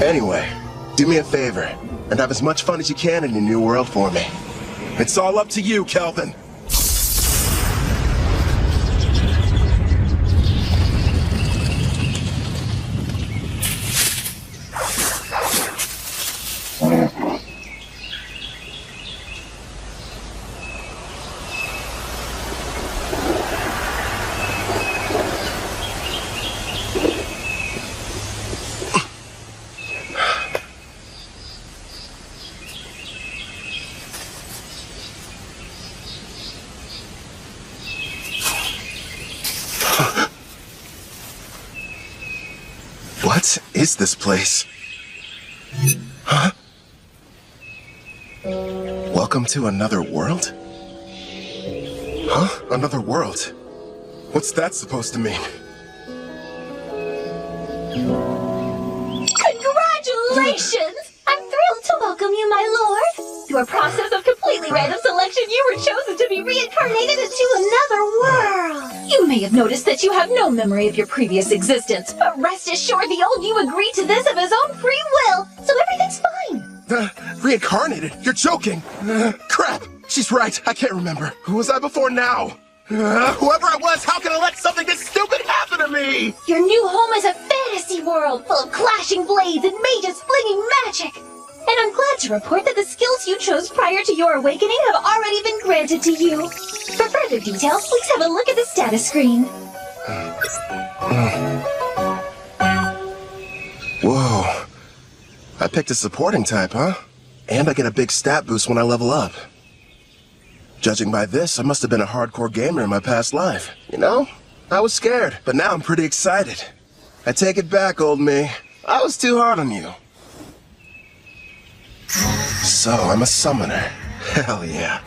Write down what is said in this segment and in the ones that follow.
Anyway, do me a favor, and have as much fun as you can in your new world for me. It's all up to you, Kelvin. What is this place? Huh? Welcome to another world? Huh? Another world? What's that supposed to mean? Congratulations! I'm thrilled to welcome you, my lord. Through a process of completely random selection, you were chosen to be reincarnated into another world. You may have noticed that you have no memory of your previous existence, but rest assured the old you agreed to this of his own free will, so everything's fine. Reincarnated? You're joking! Crap! She's right, I can't remember. Who was I before now? Whoever I was, how can I let something this stupid happen to me? Your new home is a fantasy world full of clashing blades and mages flinging magic. And I'm glad to report that the skills you chose prior to your awakening have already been granted to you. For further details, please have a look at the status screen. Whoa. I picked a supporting type, huh? And I get a big stat boost when I level up. Judging by this, I must have been a hardcore gamer in my past life. You know, I was scared, but now I'm pretty excited. I take it back, old me. I was too hard on you. So, I'm a summoner. Hell yeah.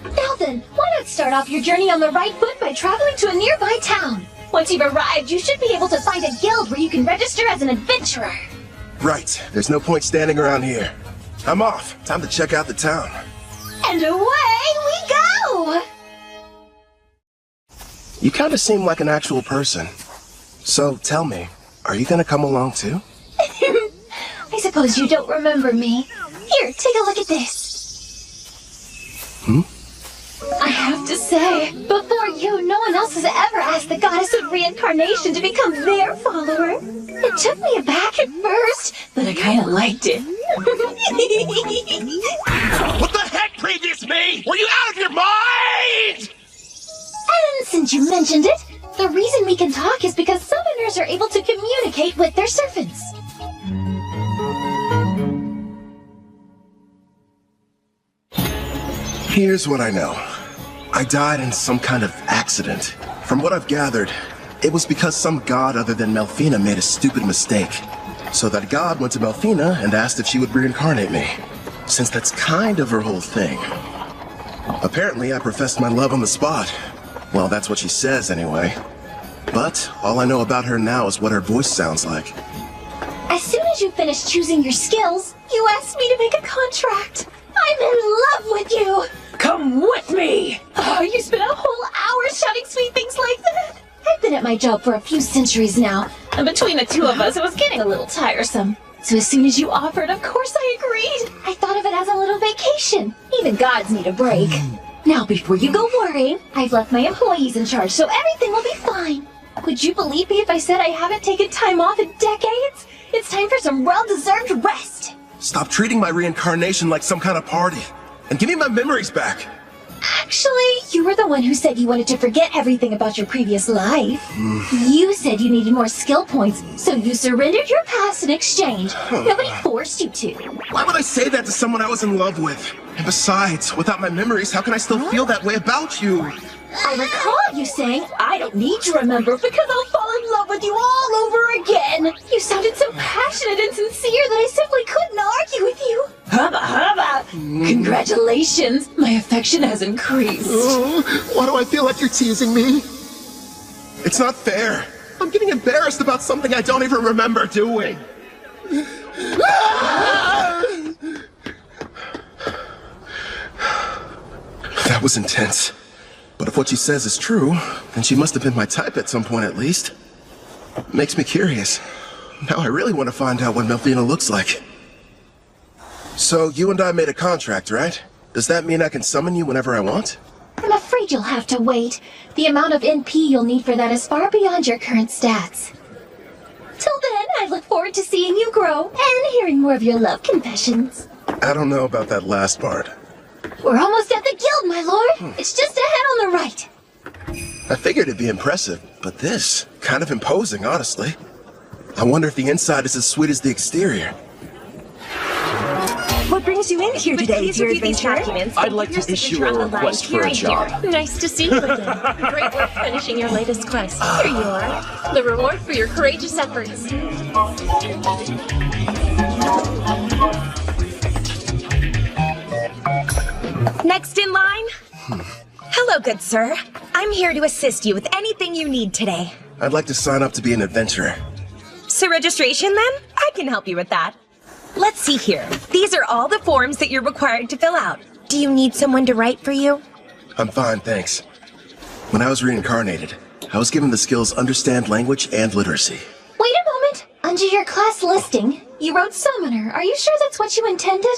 Now then, why not start off your journey on the right foot by traveling to a nearby town? Once you've arrived, you should be able to find a guild where you can register as an adventurer. Right. There's no point standing around here. I'm off. Time to check out the town. And away we go! You kind of seem like an actual person. So, tell me, are you gonna come along too? I suppose you don't remember me. Here, take a look at this. I have to say, before you, no one else has ever asked the goddess of reincarnation to become their follower. It took me aback at first, but I kind of liked it. What the heck, previous me? Were you out of your mind? And since you mentioned it, the reason we can talk is because summoners are able to communicate with their servants. Here's what I know. I died in some kind of accident. From what I've gathered, it was because some god other than Melfina made a stupid mistake. So that god went to Melfina and asked if she would reincarnate me, since that's kind of her whole thing. Apparently, I professed my love on the spot. Well, that's what she says anyway. But all I know about her now is what her voice sounds like. As soon as you finish choosing your skills, you asked me to make a contract. I'm in love with you! Come with me! Oh, you spent a whole hour shouting sweet things like that? I've been at my job for a few centuries now, and between the two of us, it was getting a little tiresome. So as soon as you offered, of course I agreed. I thought of it as a little vacation. Even gods need a break. Now, before you go worrying, I've left my employees in charge, so everything will be fine. Would you believe me if I said I haven't taken time off in decades? It's time for some well-deserved rest. Stop treating my reincarnation like some kind of party, and give me my memories back. Actually, you were the one who said you wanted to forget everything about your previous life. You said you needed more skill points, so you surrendered your past in exchange. Nobody forced you to. Why would I say that to someone I was in love with? And besides, without my memories, how can I still feel that way about you? I recall you saying, I don't need to remember because I'll fall in love with you all over again. You sounded so passionate and sincere that I simply couldn't argue with you. Hubba hubba! Congratulations, my affection has increased. Why do I feel like you're teasing me? It's not fair. I'm getting embarrassed about something I don't even remember doing. That was intense. But if what she says is true, then she must have been my type at some point at least. Makes me curious. Now I really want to find out what Melfina looks like. So, you and I made a contract, right? Does that mean I can summon you whenever I want? I'm afraid you'll have to wait. The amount of NP you'll need for that is far beyond your current stats. Till then, I look forward to seeing you grow and hearing more of your love confessions. I don't know about that last part. We're almost at the guild, my lord. It's just ahead on the right. I figured it'd be impressive, but this, kind of imposing, honestly. I wonder if the inside is as sweet as the exterior. What brings you in here today, dear adventurer? I'd like to issue a request for a job. Nice to see you again. Great work finishing your latest quest. Here you are. The reward for your courageous efforts. Next in line? Hello, good sir. I'm here to assist you with anything you need today. I'd like to sign up to be an adventurer. So registration then? I can help you with that. Let's see here. These are all the forms that you're required to fill out. Do you need someone to write for you? I'm fine, thanks. When I was reincarnated, I was given the skills Understand Language and Literacy. Wait a moment. Under your class listing, you wrote Summoner. Are you sure that's what you intended?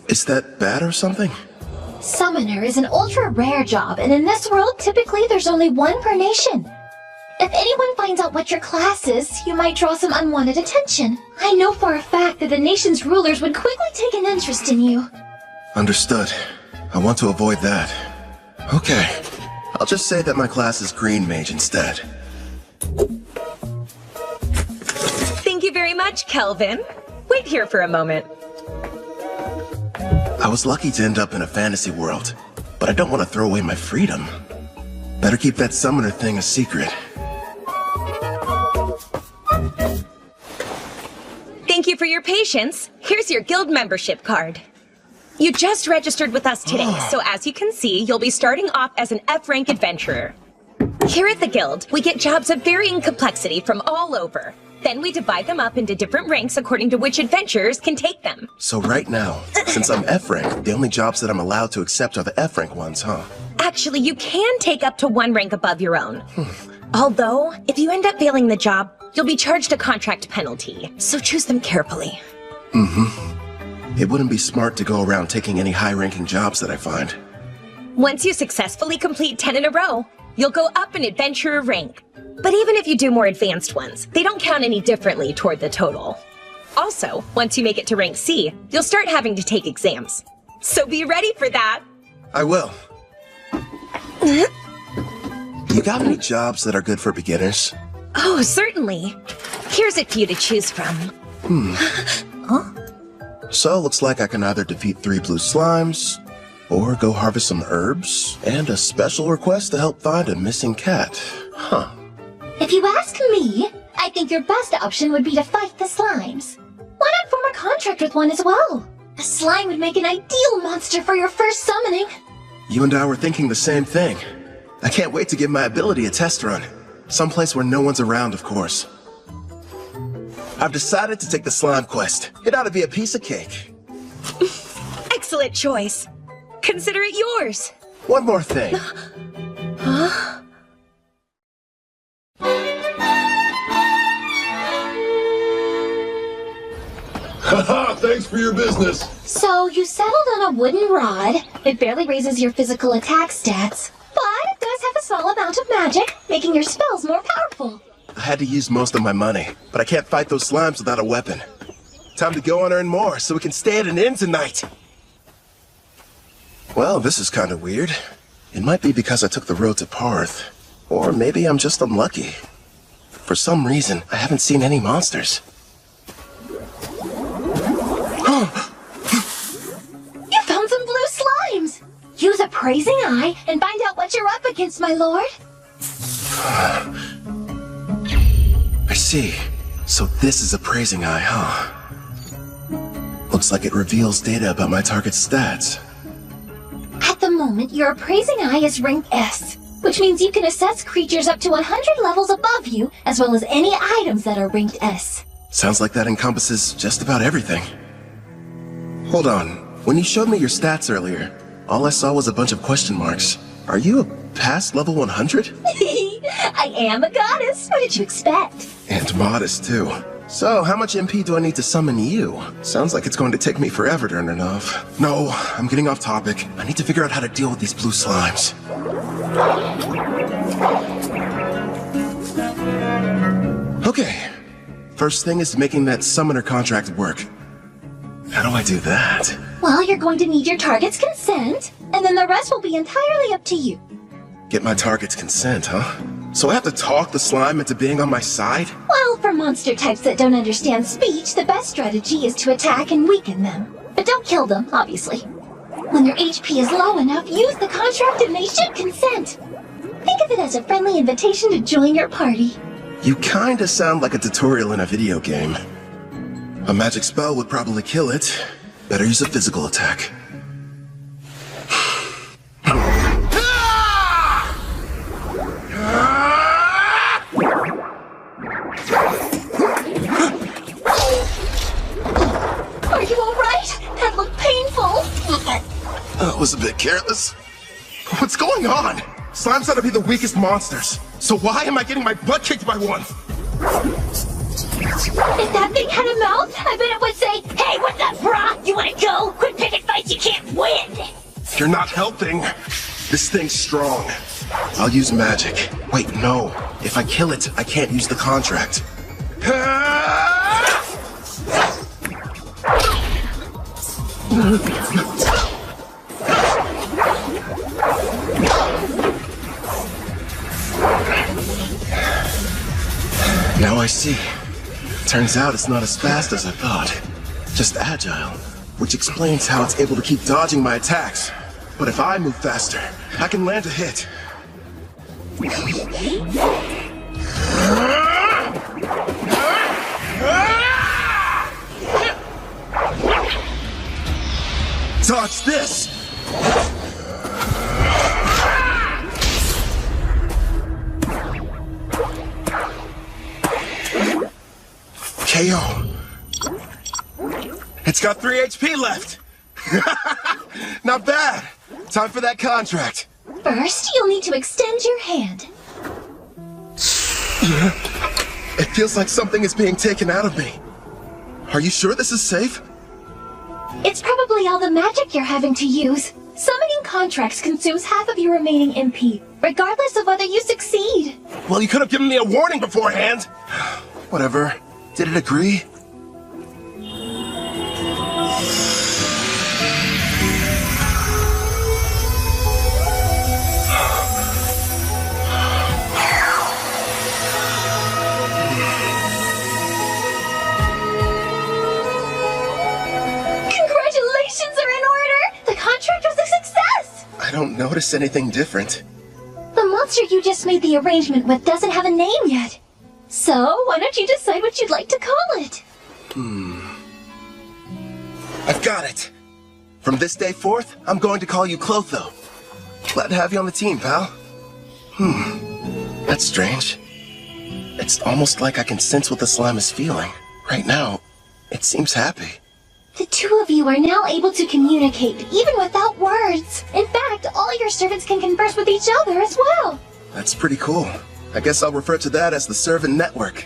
Is that bad or something? Summoner is an ultra-rare job, and in this world, typically there's only one per nation. If anyone finds out what your class is, you might draw some unwanted attention. I know for a fact that the nation's rulers would quickly take an interest in you. Understood. I want to avoid that. Okay. I'll just say that my class is Green Mage instead. Thank you very much, Kelvin. Wait here for a moment. I was lucky to end up in a fantasy world, but I don't want to throw away my freedom. Better keep that summoner thing a secret. Thank you for your patience. Here's your guild membership card. You just registered with us today, so as you can see, you'll be starting off as an F-rank adventurer. Here at the guild, we get jobs of varying complexity from all over. Then we divide them up into different ranks according to which adventurers can take them. So right now, since I'm F-rank, the only jobs that I'm allowed to accept are the F-rank ones, huh? Actually, you can take up to one rank above your own. Although, if you end up failing the job, you'll be charged a contract penalty, so choose them carefully. It wouldn't be smart to go around taking any high-ranking jobs that I find. Once you successfully complete 10 in a row, you'll go up an adventurer rank. But even if you do more advanced ones, they don't count any differently toward the total. Also, once you make it to rank C, you'll start having to take exams. So be ready for that! I will. You got any jobs that are good for beginners? Oh, certainly. Here's a few to choose from. So, looks like I can either defeat 3 blue slimes, or go harvest some herbs, and a special request to help find a missing cat. Huh. If you ask me, I think your best option would be to fight the slimes. Why not form a contract with one as well? A slime would make an ideal monster for your first summoning. You and I were thinking the same thing. I can't wait to give my ability a test run. Someplace where no one's around, of course. I've decided to take the slime quest. It ought to be a piece of cake. Excellent choice. Consider it yours. One more thing. Haha, thanks for your business. So, you settled on a wooden rod. It barely raises your physical attack stats, but it does have a small amount of magic, making your spells more powerful. I had to use most of my money, but I can't fight those slimes without a weapon. Time to go and earn more so we can stay at an inn tonight. Well, this is kind of weird. It might be because I took the road to Parth. Or maybe I'm just unlucky. For some reason, I haven't seen any monsters. You found some blue slimes! Use a praising eye and find out what you're up against, my lord. I see. So this is a praising eye, huh? Looks like it reveals data about my target's stats. At the moment, your appraising eye is rank S, which means you can assess creatures up to 100 levels above you, as well as any items that are ranked S. Sounds like that encompasses just about everything. Hold on. When you showed me your stats earlier, all I saw was a bunch of question marks. Are you past level 100? I am a goddess. What did you expect? And modest, too. So, how much MP do I need to summon you? Sounds like it's going to take me forever to earn enough. No, I'm getting off topic. I need to figure out how to deal with these blue slimes. Okay. First thing is making that summoner contract work. How do I do that? Well, you're going to need your target's consent, and then the rest will be entirely up to you. Get my target's consent, huh? So I have to talk the slime into being on my side? Well, for monster types that don't understand speech, the best strategy is to attack and weaken them. But don't kill them, obviously. When their HP is low enough, use the contract and they should consent. Think of it as a friendly invitation to join your party. You kinda sound like a tutorial in a video game. A magic spell would probably kill it. Better use a physical attack. Are you alright? That looked painful. That was a bit careless. What's going on? Slimes ought to be the weakest monsters. So why am I getting my butt kicked by one? If that thing had a mouth, I bet it would say, "Hey, what's up, brah? You wanna go? Quit picking fights you can't win!" You're not helping. This thing's strong. I'll use magic. Wait, no. If I kill it, I can't use the contract. Now I see. Turns out it's not as fast as I thought. Just agile, which explains how it's able to keep dodging my attacks. But if I move faster, I can land a hit. Dodge this! KO. It's got 3 HP left. Not bad. Time for that contract. First, you'll need to extend your hand. It feels like something is being taken out of me. Are you sure this is safe? It's probably all the magic you're having to use. Summoning contracts consumes half of your remaining MP, regardless of whether you succeed. Well, you could have given me a warning beforehand. Whatever. Did it agree? Congratulations are in order! The contract was a success! I don't notice anything different. The monster you just made the arrangement with doesn't have a name yet. So, why don't you decide what you'd like to call it? I've got it. From this day forth, I'm going to call you Clotho. Glad to have you on the team, pal. That's strange. It's almost like I can sense what the slime is feeling. Right now, it seems happy. The two of you are now able to communicate, even without words. In fact, all your servants can converse with each other as well. That's pretty cool. I guess I'll refer to that as the servant network.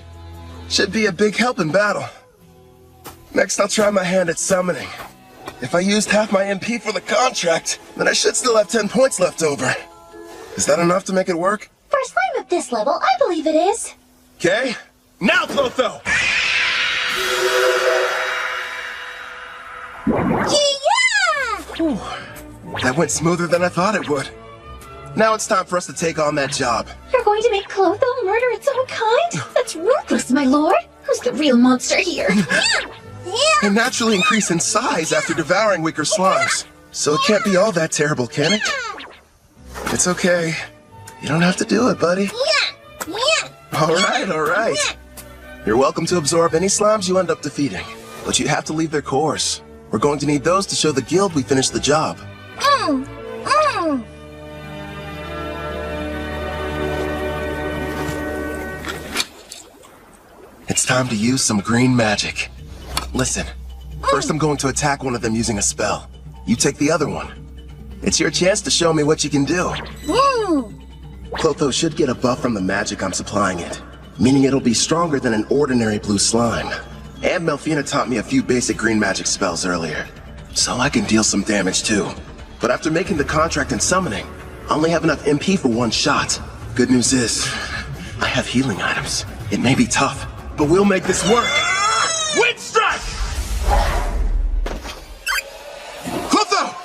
Should be a big help in battle. Next, I'll try my hand at summoning. If I used half my MP for the contract, then I should still have 10 points left over. Is that enough to make it work? For a slime of this level, I believe it is. Okay. Now, Clotho! Yeah! That went smoother than I thought it would. Now it's time for us to take on that job. You're going to make Clotho murder its own kind? That's ruthless, my lord. Who's the real monster here? They naturally increase in size after devouring weaker slimes. So it can't be all that terrible, can it? It's okay. You don't have to do it, buddy. All right. You're welcome to absorb any slimes you end up defeating. But you have to leave their course. We're going to need those to show the guild we finished the job. It's time to use some green magic. Listen, first I'm going to attack one of them using a spell. You take the other one. It's your chance to show me what you can do. Clotho should get a buff from the magic I'm supplying it, meaning it'll be stronger than an ordinary blue slime. And Melfina taught me a few basic green magic spells earlier, so I can deal some damage too. But after making the contract and summoning, I only have enough MP for one shot. Good news is, I have healing items. It may be tough, but we'll make this work. Wind strike! Clotho!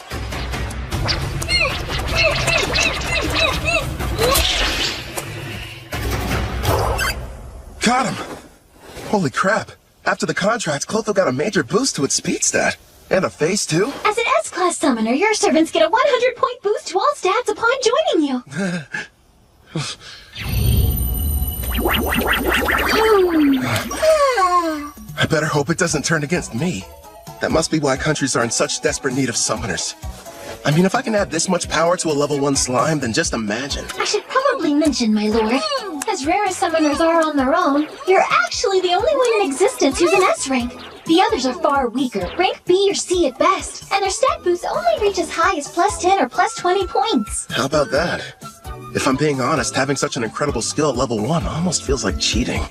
Got him! Holy crap. After the contract, Clotho got a major boost to its speed stat. And a face, too. As an S-Class summoner, your servants get a 100-point boost to all stats upon joining you. I better hope it doesn't turn against me. That must be why countries are in such desperate need of summoners. I mean, if I can add this much power to a level 1 slime, then just imagine. I should probably mention, my lord, as rare as summoners are on their own, you're actually the only one in existence who's an S rank. The others are far weaker, rank B or C at best, and their stat boosts only reach as high as plus 10 or plus 20 points. How about that? If I'm being honest, having such an incredible skill at level 1 almost feels like cheating.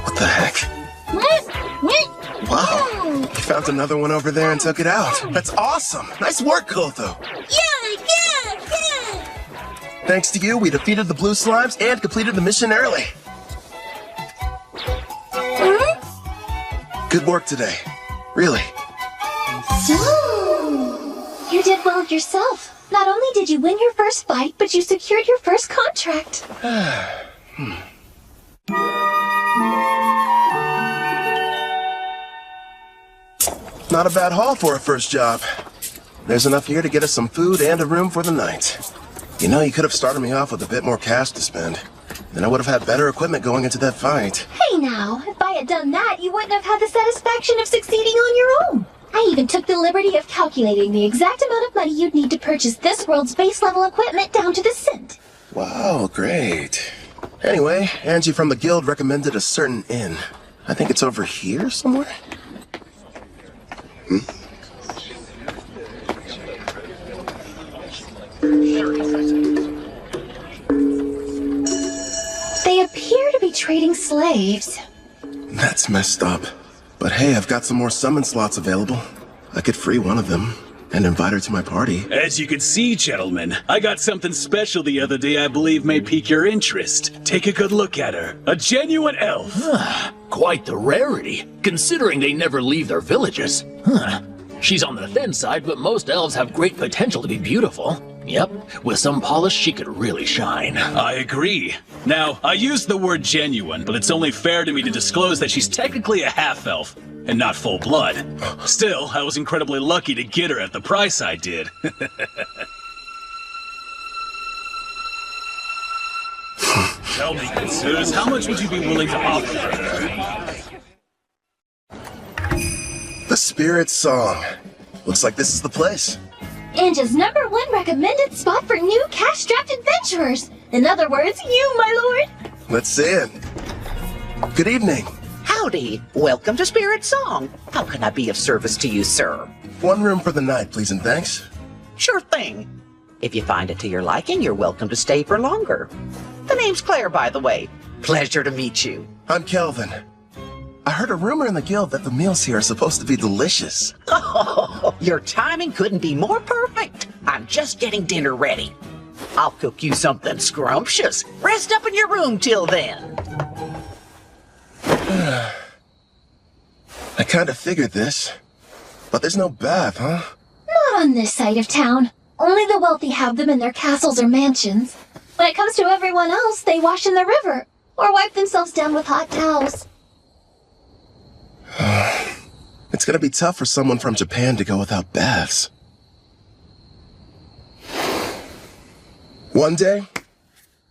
What the heck? Wow, you found another one over there and took it out. That's awesome! Nice work, Clotho! Yeah! Thanks to you, we defeated the blue slimes and completed the mission early. Good work today. Really. So, you did well yourself. Not only did you win your first fight, but you secured your first contract. Not a bad haul for a first job. There's enough here to get us some food and a room for the night. You know, you could have started me off with a bit more cash to spend. Then I would have had better equipment going into that fight. Hey now, if I had done that, you wouldn't have had the satisfaction of succeeding on your own. I even took the liberty of calculating the exact amount of money you'd need to purchase this world's base level equipment down to the cent. Wow, great. Anyway, Angie from the guild recommended a certain inn. I think it's over here somewhere? They appear to be trading slaves. That's messed up. But hey, I've got some more summon slots available. I could free one of them and invite her to my party. As you can see, gentlemen, I got something special the other day I believe may pique your interest. Take a good look at her. A genuine elf. Quite the rarity, considering they never leave their villages. She's on the thin side, but most elves have great potential to be beautiful. Yep, with some polish, she could really shine. I agree. Now, I used the word genuine, but it's only fair to me to disclose that she's technically a half-elf, and not full-blood. Still, I was incredibly lucky to get her at the price I did. Tell me, Zeus, how much would you be willing to offer her? The Spirit Song. Looks like this is the place. Anja's #1 recommended spot for new cash-strapped adventurers. In other words, you, my lord. Let's see it. Good evening. Howdy. Welcome to Spirit Song. How can I be of service to you, sir? One room for the night, please, and thanks. Sure thing. If you find it to your liking, you're welcome to stay for longer. The name's Claire, by the way. Pleasure to meet you. I'm Kelvin. I heard a rumor in the guild that the meals here are supposed to be delicious. Oh, your timing couldn't be more perfect. I'm just getting dinner ready. I'll cook you something scrumptious. Rest up in your room till then. I kind of figured this. But there's no bath, huh? Not on this side of town. Only the wealthy have them in their castles or mansions. When it comes to everyone else, they wash in the river or wipe themselves down with hot towels. It's gonna be tough for someone from Japan to go without baths. One day,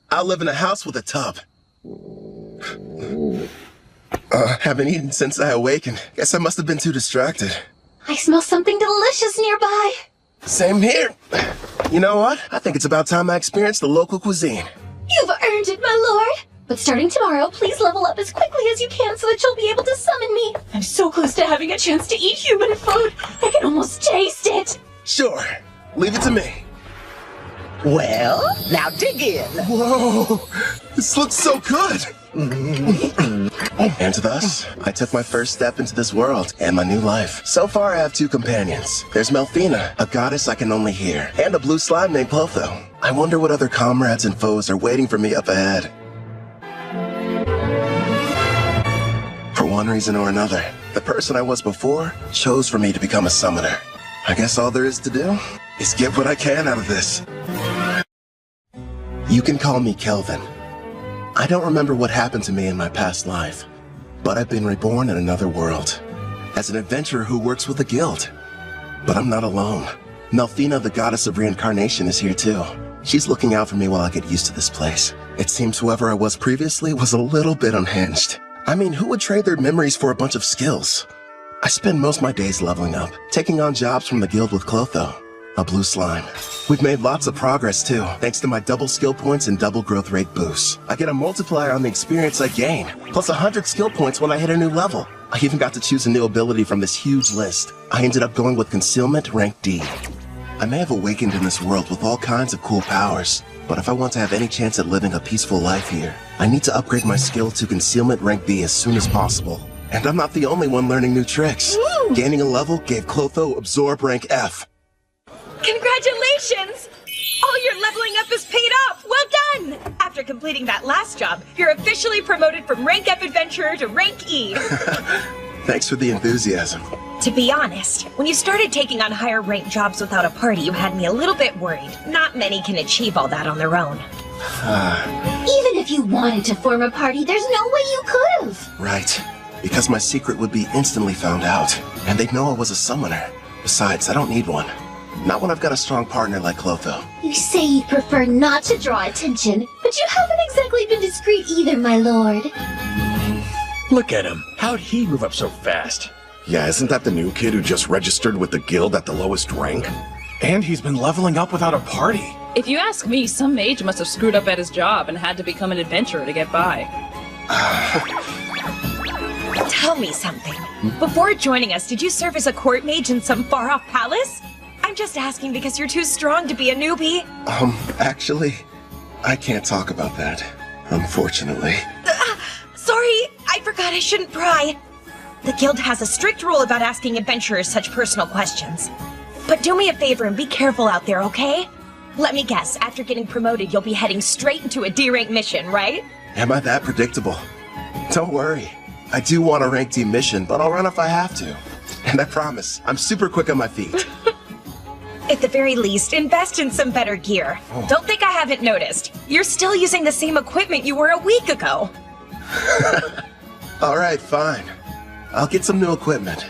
I'll live in a house with a tub. Haven't eaten since I awakened. Guess I must have been too distracted. I smell something delicious nearby. Same here. You know what? I think it's about time I experienced the local cuisine. You've earned it, my lord. But starting tomorrow, please level up as quickly as you can so that you'll be able to summon me. I'm so close to having a chance to eat human food. I can almost taste it. Sure. Leave it to me. Well, now dig in. Whoa! This looks so good! And thus, I took my first step into this world and my new life. So far, I have 2 companions. There's Melfina, a goddess I can only hear, and a blue slime named Clotho. I wonder what other comrades and foes are waiting for me up ahead. For one reason or another, the person I was before chose for me to become a summoner. I guess all there is to do is get what I can out of this. You can call me Kelvin. I don't remember what happened to me in my past life, but I've been reborn in another world, as an adventurer who works with a guild. But I'm not alone. Melfina, the goddess of reincarnation, is here too. She's looking out for me while I get used to this place. It seems whoever I was previously was a little bit unhinged. I mean, who would trade their memories for a bunch of skills? I spend most of my days leveling up, taking on jobs from the guild with Clotho, a blue slime. We've made lots of progress too, thanks to my double skill points and double growth rate boosts. I get a multiplier on the experience I gain, plus 100 skill points when I hit a new level. I even got to choose a new ability from this huge list. I ended up going with Concealment rank D. I may have awakened in this world with all kinds of cool powers, but if I want to have any chance at living a peaceful life here, I need to upgrade my skill to Concealment rank B as soon as possible. And I'm not the only one learning new tricks. Gaining a level gave Clotho Absorb rank F. Congratulations! All your leveling up is paid off! Well done! After completing that last job, you're officially promoted from rank F adventurer to rank E. Thanks for the enthusiasm. To be honest, when you started taking on higher ranked jobs without a party, you had me a little bit worried. Not many can achieve all that on their own. Even if you wanted to form a party, there's no way you could've. Right. Because my secret would be instantly found out, and they'd know I was a summoner. Besides, I don't need one. Not when I've got a strong partner like Clotho. You say you'd prefer not to draw attention, but you haven't exactly been discreet either, my lord. Look at him. How'd he move up so fast? Yeah, isn't that the new kid who just registered with the guild at the lowest rank? And he's been leveling up without a party. If you ask me, some mage must have screwed up at his job and had to become an adventurer to get by. Tell me something. Before joining us, did you serve as a court mage in some far-off palace? I'm just asking because you're too strong to be a newbie. Actually, I can't talk about that, unfortunately. Sorry, I forgot I shouldn't pry. The guild has a strict rule about asking adventurers such personal questions. But do me a favor and be careful out there, okay? Let me guess, after getting promoted, you'll be heading straight into a D-rank mission, right? Am I that predictable? Don't worry. I do want a rank D mission, but I'll run if I have to. And I promise, I'm super quick on my feet. At the very least, invest in some better gear. Don't think I haven't noticed. You're still using the same equipment you were a week ago. Alright, fine. I'll get some new equipment.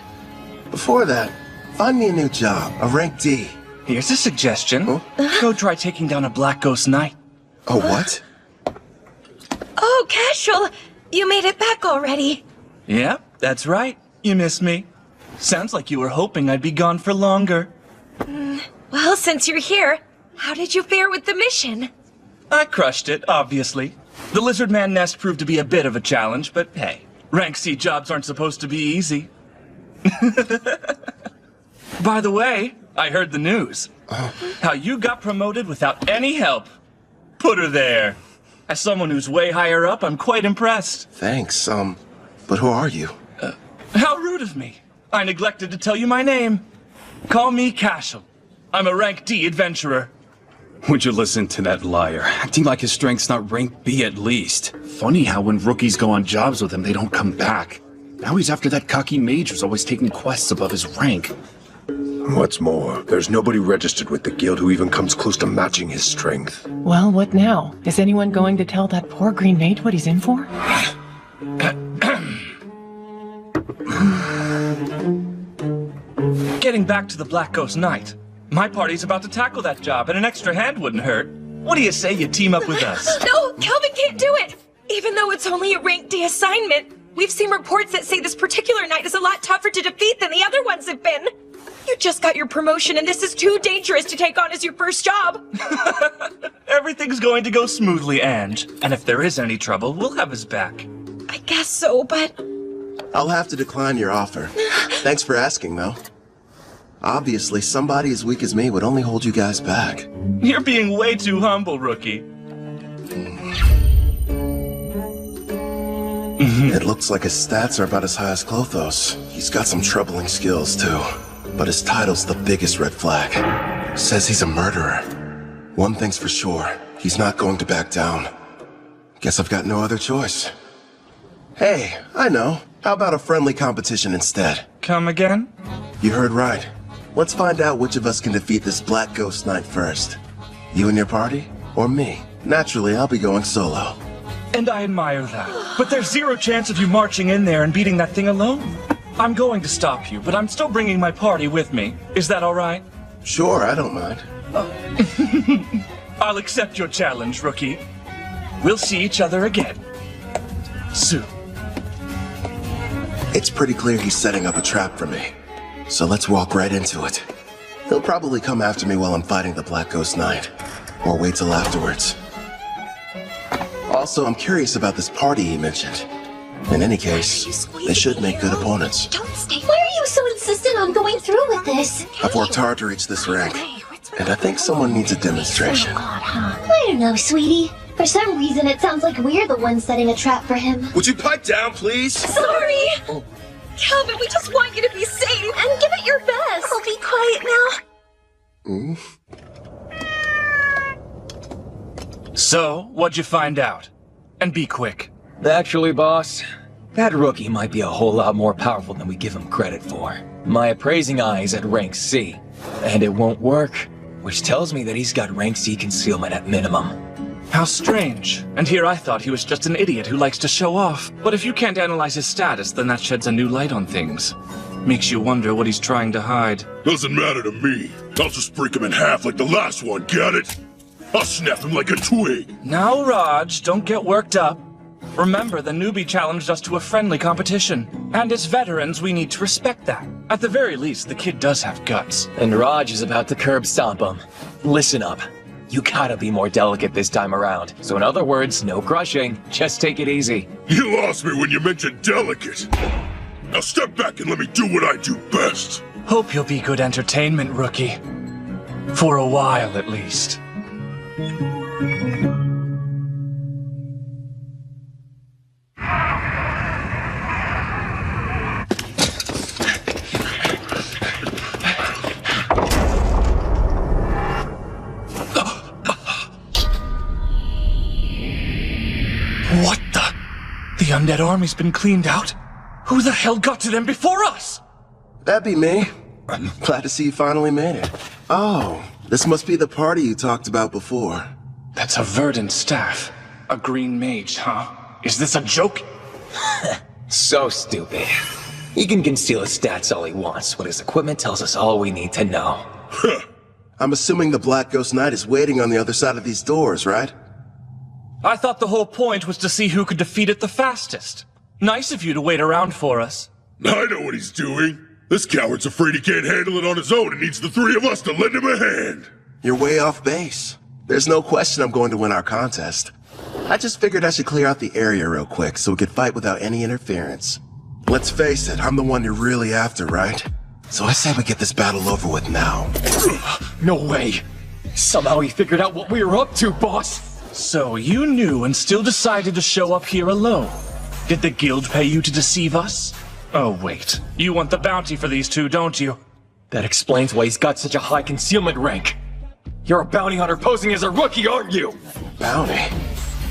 Before that, find me a new job, a rank D. Here's a suggestion. Go try taking down a Black Ghost Knight. Oh, what? Oh, Casual, you made it back already. Yeah, that's right. You missed me. Sounds like you were hoping I'd be gone for longer. Well, since you're here, how did you fare with the mission? I crushed it, obviously. The Lizard Man nest proved to be a bit of a challenge, but hey, rank C jobs aren't supposed to be easy. By the way, I heard the news. How you got promoted without any help. Put her there. As someone who's way higher up, I'm quite impressed. Thanks, but who are you? How rude of me. I neglected to tell you my name. Call me Cashel. I'm a rank D adventurer. Would you listen to that liar? Acting like his strength's not rank B at least. Funny how when rookies go on jobs with him, they don't come back. Now he's after that cocky mage who's always taking quests above his rank. What's more, there's nobody registered with the guild who even comes close to matching his strength. Well, what now? Is anyone going to tell that poor green mage what he's in for? Getting back to the Black Ghost Knight. My party's about to tackle that job, and an extra hand wouldn't hurt. What do you say you team up with us? No, Kelvin can't do it! Even though it's only a rank D assignment, we've seen reports that say this particular knight is a lot tougher to defeat than the other ones have been. You just got your promotion and this is too dangerous to take on as your first job. Everything's going to go smoothly, Ange. And if there is any trouble, we'll have his back. I guess so, but... I'll have to decline your offer. Thanks for asking, though. Obviously, somebody as weak as me would only hold you guys back. You're being way too humble, Rookie. It looks like his stats are about as high as Clothos. He's got some troubling skills, too. But his title's the biggest red flag. Says he's a murderer. One thing's for sure, he's not going to back down. Guess I've got no other choice. Hey, I know. How about a friendly competition instead? Come again? You heard right. Let's find out which of us can defeat this Black Ghost Knight first. You and your party? Or me? Naturally, I'll be going solo. And I admire that. But there's zero chance of you marching in there and beating that thing alone. I'm going to stop you, but I'm still bringing my party with me. Is that all right? Sure, I don't mind. I'll accept your challenge, Rookie. We'll see each other again. Soon. It's pretty clear he's setting up a trap for me. So let's walk right into it. He'll probably come after me while I'm fighting the Black Ghost Knight. Or wait till afterwards. Also, I'm curious about this party he mentioned. In any case, they should make good opponents. Don't stay. Why are you so insistent on going through with this? I've worked hard to reach this rank, and I think someone needs a demonstration. I don't know, sweetie. For some reason, it sounds like we're the ones setting a trap for him. Would you pipe down, please? Sorry! Calvin, we just want you to be safe! And give it your best! I'll be quiet now. So, what'd you find out? And be quick. Actually, boss, that rookie might be a whole lot more powerful than we give him credit for. My appraising eye is at rank C, and it won't work, which tells me that he's got rank C concealment at minimum. How strange. And here I thought he was just an idiot who likes to show off. But if you can't analyze his status, then that sheds a new light on things. Makes you wonder what he's trying to hide. Doesn't matter to me. I'll just break him in half like the last one, get it? I'll snap him like a twig. Now, Raj, don't get worked up. Remember, the newbie challenged us to a friendly competition. And as veterans, we need to respect that. At the very least, the kid does have guts. And Raj is about to curb stomp him. Listen up. You gotta be more delicate this time around. So in other words, no crushing. Just take it easy. You lost me when you mentioned delicate. Now step back and let me do what I do best. Hope you'll be good entertainment, Rookie. For a while, at least. What the? The undead army's been cleaned out? Who the hell got to them before us? That'd be me. I'm glad to see you finally made it. Oh, this must be the party you talked about before. That's a verdant staff. A green mage, huh? Is this a joke? So stupid. He can conceal his stats all he wants, but his equipment tells us all we need to know. I'm assuming the Black Ghost Knight is waiting on the other side of these doors, right? I thought the whole point was to see who could defeat it the fastest. Nice of you to wait around for us. I know what he's doing. This coward's afraid he can't handle it on his own and needs the three of us to lend him a hand. You're way off base. There's no question I'm going to win our contest. I just figured I should clear out the area real quick so we could fight without any interference. Let's face it, I'm the one you're really after, right? So I say we get this battle over with now. No way. Somehow he figured out what we were up to, boss. So you knew and still decided to show up here alone. Did the guild pay you to deceive us? Oh, wait. You want the bounty for these two, don't you? That explains why he's got such a high concealment rank. You're a bounty hunter posing as a rookie, aren't you? Bounty?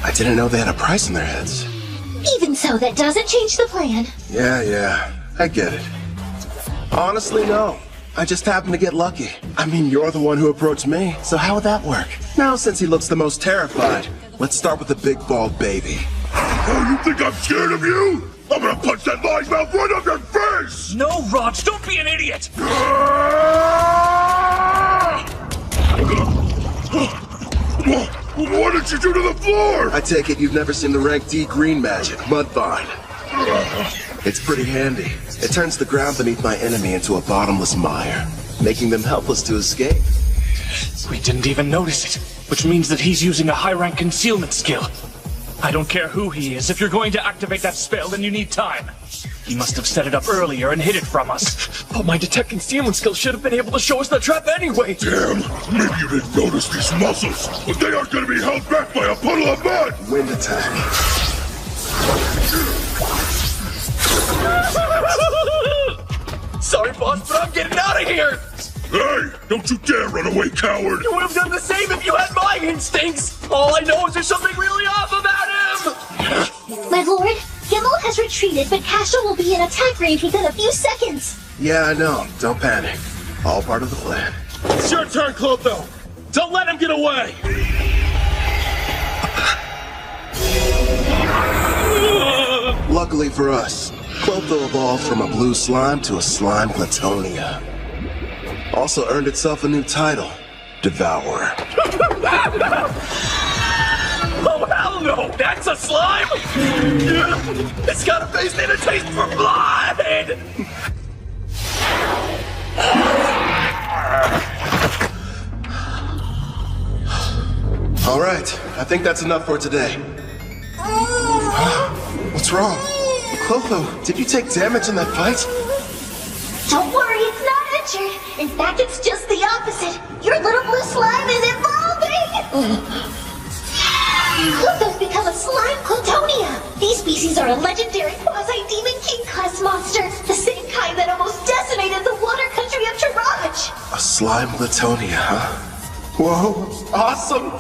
I didn't know they had a price on their heads. Even so, that doesn't change the plan. Yeah, I get it. Honestly, no. I just happened to get lucky. I mean, you're the one who approached me, so how would that work? Now, since he looks the most terrified, let's start with the big bald baby. Oh, you think I'm scared of you? I'm gonna punch that lying mouth right off your face! No, Raj, don't be an idiot! What did you do to the floor? I take it you've never seen the rank D green magic, Mudvine. It's pretty handy. It turns the ground beneath my enemy into a bottomless mire, making them helpless to escape. We didn't even notice it, which means that he's using a high-rank concealment skill. I don't care who he is. If you're going to activate that spell, then you need time. He must have set it up earlier and hid it from us. But my detect concealment skill should have been able to show us the trap anyway. Damn, maybe you didn't notice these muscles, but they aren't going to be held back by a puddle of mud. Wind attack. Sorry, boss, but I'm getting out of here! Hey, don't you dare run away, coward! You would have done the same if you had my instincts! All I know is there's something really off about him! My lord, Gimmel has retreated, but Cashel will be in attack range within a few seconds. Yeah, I know. Don't panic. All part of the plan. It's your turn, Clotho! Don't let him get away! Luckily for us, Clotho evolved from a blue slime to a slime Platonia. Also earned itself a new title, Devourer. Oh, hell no! That's a slime? It's got a face and a taste for blood! All right, I think that's enough for today. What's wrong? Clotho, did you take damage in that fight? Don't worry, it's not injured. In fact, it's just the opposite. Your little blue slime is evolving! Clotho's become a slime Plutonia. These species are a legendary quasi-demon king-class monster, the same kind that almost decimated the water country of Taraj. A slime Platonia, huh? Whoa, awesome!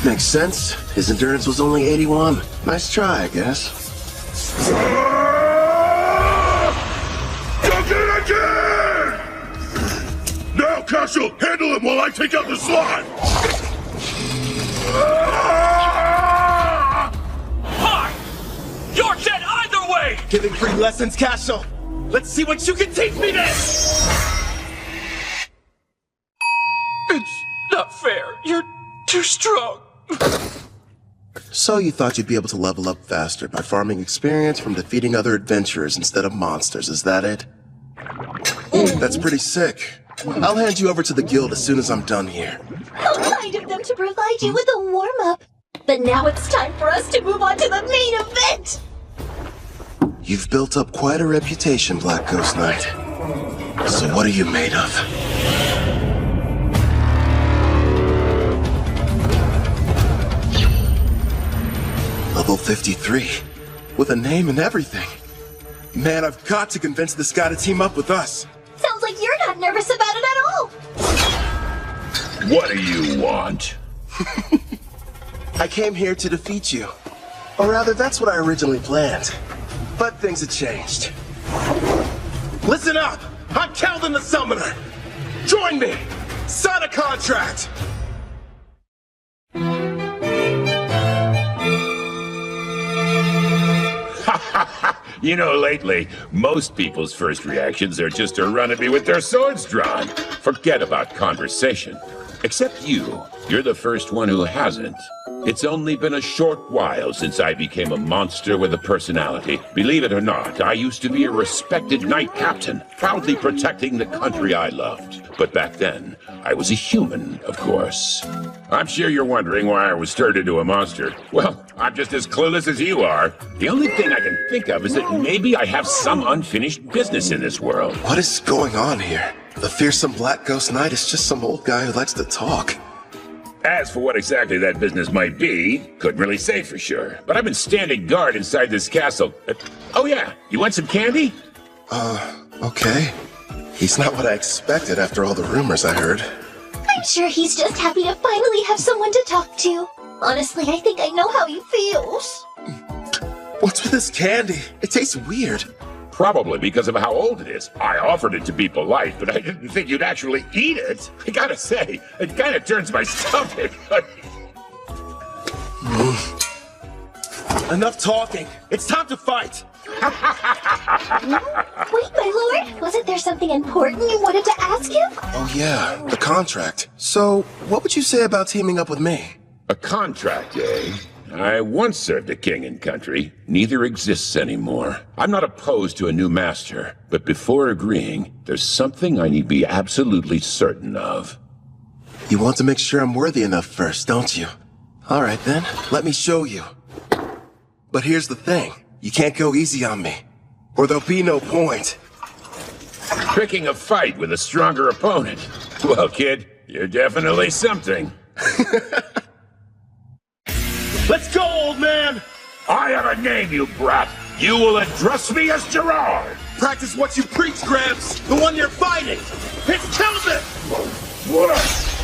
Makes sense. His endurance was only 81. Nice try, I guess. Duck it again! Now, Cashel, handle him while I take out the slime! Hi! You're dead either way! Giving free lessons, Cashel. Let's see what you can teach me then! It's not fair. You're too strong. So you thought you'd be able to level up faster by farming experience from defeating other adventurers instead of monsters, is that it? That's pretty sick. I'll hand you over to the guild as soon as I'm done here. How kind of them to provide you with a warm-up. But now it's time for us to move on to the main event! You've built up quite a reputation, Black Ghost Knight. So what are you made of? Level 53, with a name and everything. Man, I've got to convince this guy to team up with us. Sounds like you're not nervous about it at all. What do you want? I came here to defeat you. Or rather, that's what I originally planned. But things have changed. Listen up! I'm Calvin the Summoner! Join me! Sign a contract! You know, lately, most people's first reactions are just to run at me with their swords drawn. Forget about conversation. Except you. You're the first one who hasn't. It's only been a short while since I became a monster with a personality. Believe it or not, I used to be a respected knight captain, proudly protecting the country I loved. But back then, I was a human, of course. I'm sure you're wondering why I was turned into a monster. Well, I'm just as clueless as you are. The only thing I can think of is that maybe I have some unfinished business in this world. What is going on here? The fearsome Black Ghost Knight is just some old guy who likes to talk. As for what exactly that business might be, couldn't really say for sure. But I've been standing guard inside this castle. Oh yeah, you want some candy? Okay. He's not what I expected after all the rumors I heard. I'm sure he's just happy to finally have someone to talk to. Honestly, I think I know how he feels. What's with this candy? It tastes weird. Probably because of how old it is. I offered it to be polite, but I didn't think you'd actually eat it. I gotta say, it kind of turns my stomach. Enough talking. It's time to fight. Wait, my lord, was it there there something important you wanted to ask him? Oh yeah, the contract. So, what would you say about teaming up with me? A contract, eh? I once served a king and country. Neither exists anymore. I'm not opposed to a new master, but before agreeing, there's something I need to be absolutely certain of. You want to make sure I'm worthy enough first, don't you? Alright then, let me show you. But here's the thing. You can't go easy on me, or there'll be no point. Picking a fight with a stronger opponent. Well, kid, you're definitely something. Let's go, old man! I have a name, you brat. You will address me as Gerard. Practice what you preach, Gramps. The one you're fighting. It's Kelvin!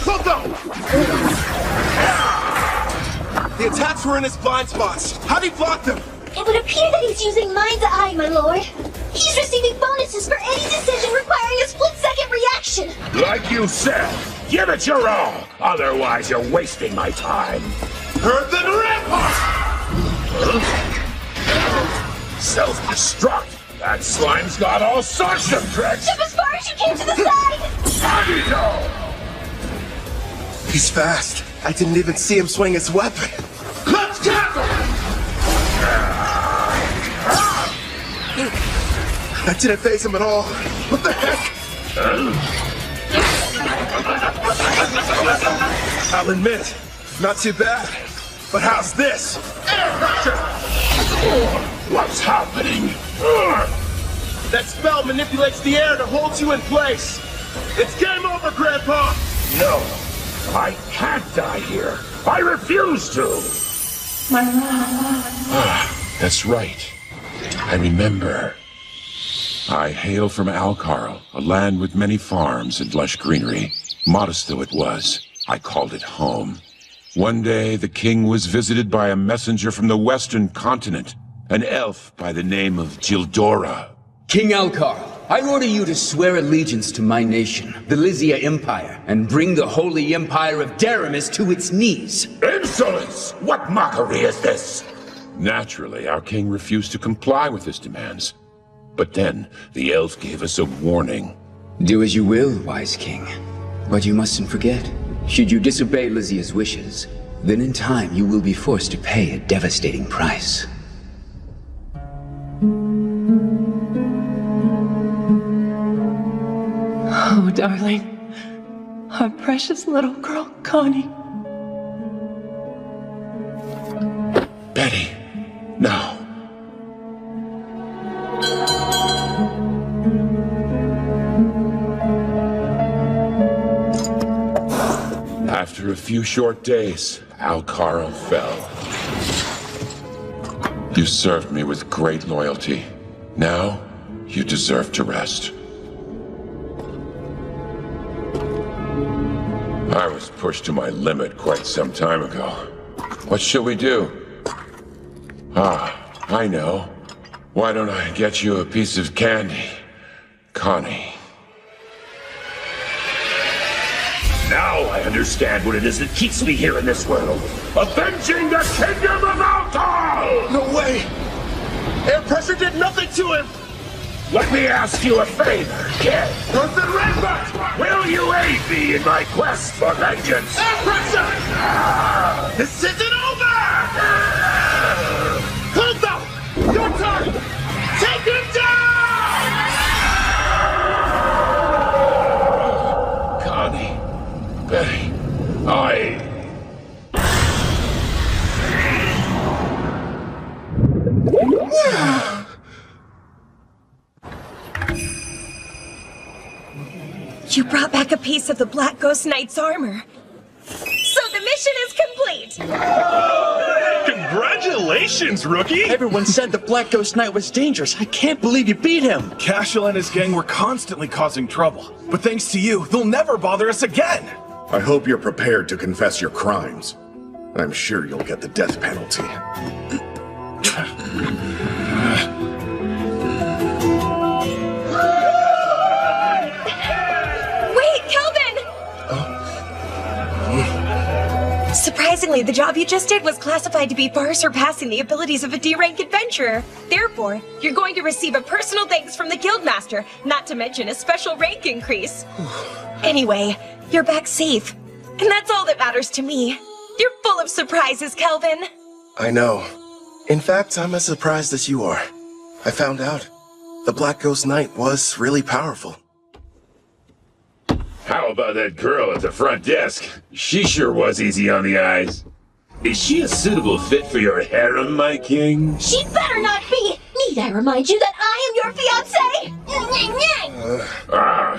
Clotho! The attacks were in his blind spots. How'd he block them? It would appear that he's using Mind's Eye, my lord. He's receiving bonuses for any decision requiring a split-second reaction. Like you said, give it your all. Otherwise, you're wasting my time. Earthen Rampart! Self-destruct. That slime's got all sorts of tricks. Jump as far as you can to the side! Agito! He's fast. I didn't even see him swing his weapon. Let's tackle! That didn't faze him at all. What the heck? I'll admit, not too bad. But how's this? Air pressure! What's happening? That spell manipulates the air to hold you in place. It's game over, Grandpa! No, I can't die here. I refuse to. My love. That's right. I remember. I hail from Alcarl, a land with many farms and lush greenery. Modest though it was, I called it home. One day, the king was visited by a messenger from the western continent, an elf by the name of Gildora. King Alcar, I order you to swear allegiance to my nation, the Lysia Empire, and bring the holy empire of Daramis to its knees. Insolence! What mockery is this? Naturally, our king refused to comply with his demands. But then, the elf gave us a warning. Do as you will, wise king. But you mustn't forget, should you disobey Lysia's wishes, then in time you will be forced to pay a devastating price. Oh, darling. Our precious little girl, Connie. Betty, no. After a few short days, Alcarl fell. You served me with great loyalty. Now, you deserve to rest. I was pushed to my limit quite some time ago. What shall we do? Ah, I know. Why don't I get you a piece of candy, Connie? Now I understand what it is that keeps me here in this world. Avenging the kingdom of Alcar! No way! Air pressure did nothing to him! Let me ask you a favor, kid. Earthen Rampart! Will you aid me in my quest for vengeance? Air pressure! This isn't over! Clotho! Your turn! Take him down! Connie. Betty. You brought back a piece of the Black Ghost Knight's armor. So the mission is complete! Congratulations, rookie! Everyone said the Black Ghost Knight was dangerous. I can't believe you beat him. Cashel and his gang were constantly causing trouble. But thanks to you, they'll never bother us again! I hope you're prepared to confess your crimes. I'm sure you'll get the death penalty. Wait, Kelvin! Surprise Unfortunately, the job you just did was classified to be far surpassing the abilities of a D-rank adventurer. Therefore, you're going to receive a personal thanks from the Guildmaster, not to mention a special rank increase. Anyway, you're back safe. And that's all that matters to me. You're full of surprises, Kelvin. I know. In fact, I'm as surprised as you are. I found out the Black Ghost Knight was really powerful. How about that girl at the front desk? She sure was easy on the eyes. Is she a suitable fit for your harem, my king? She better not be! Need I remind you that I am your fiancé?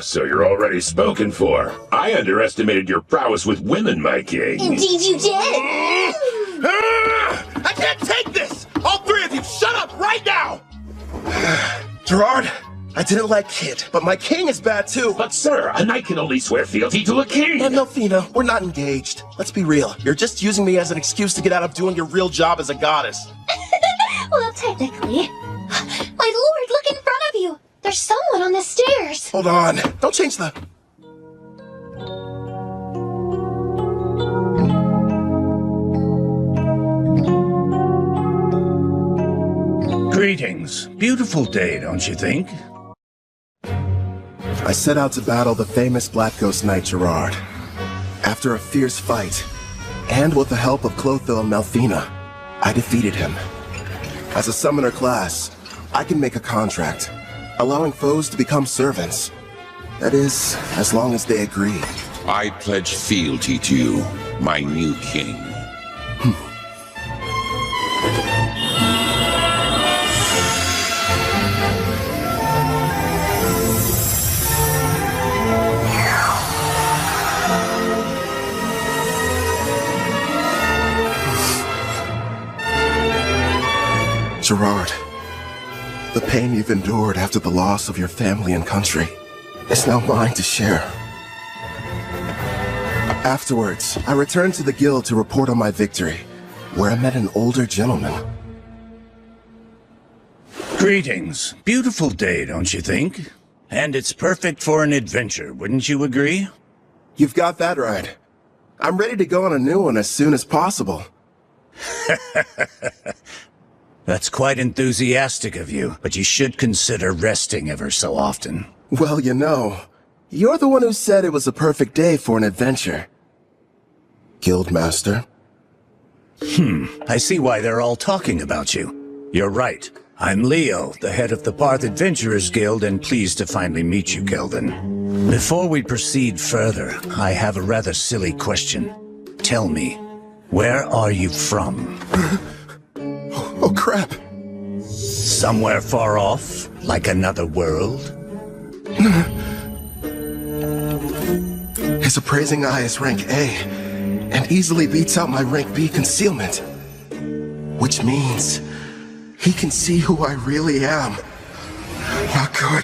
So you're already spoken for. I underestimated your prowess with women, my king. Indeed you did! I can't take this! All three of you, shut up right now! Gerard, I didn't like Kid, but my king is bad too. But sir, a knight can only swear fealty to a king. And Melfina, we're not engaged. Let's be real. You're just using me as an excuse to get out of doing your real job as a goddess. Well, technically. My lord, look in front of you! There's someone on the stairs! Hold on. Don't change the... Greetings. Beautiful day, don't you think? I set out to battle the famous Black Ghost Knight Gerard. After a fierce fight, and with the help of Clotho and Melfina, I defeated him. As a summoner class, I can make a contract, allowing foes to become servants. That is, as long as they agree. I pledge fealty to you, my new king. Gerard, the pain you've endured after the loss of your family and country is now mine to share. Afterwards, I returned to the guild to report on my victory, where I met an older gentleman. Greetings. Beautiful day, don't you think? And it's perfect for an adventure, wouldn't you agree? You've got that right. I'm ready to go on a new one as soon as possible. That's quite enthusiastic of you, but you should consider resting ever so often. Well, you know, you're the one who said it was a perfect day for an adventure. Guildmaster? I see why they're all talking about you. You're right. I'm Leo, the head of the Parth Adventurers Guild, and pleased to finally meet you, Kelvin. Before we proceed further, I have a rather silly question. Tell me, where are you from? Oh, crap. Somewhere far off? Like another world? His appraising eye is rank A, and easily beats out my rank B concealment. Which means he can see who I really am. Not good.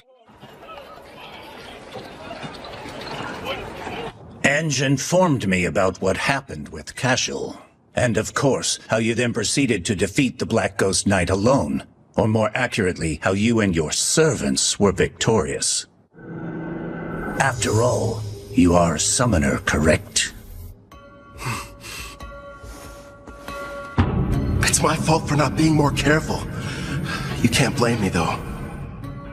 Ange informed me about what happened with Cashel. And of course, how you then proceeded to defeat the Black Ghost Knight alone. Or more accurately, how you and your servants were victorious. After all, you are a summoner, correct? It's my fault for not being more careful. You can't blame me, though.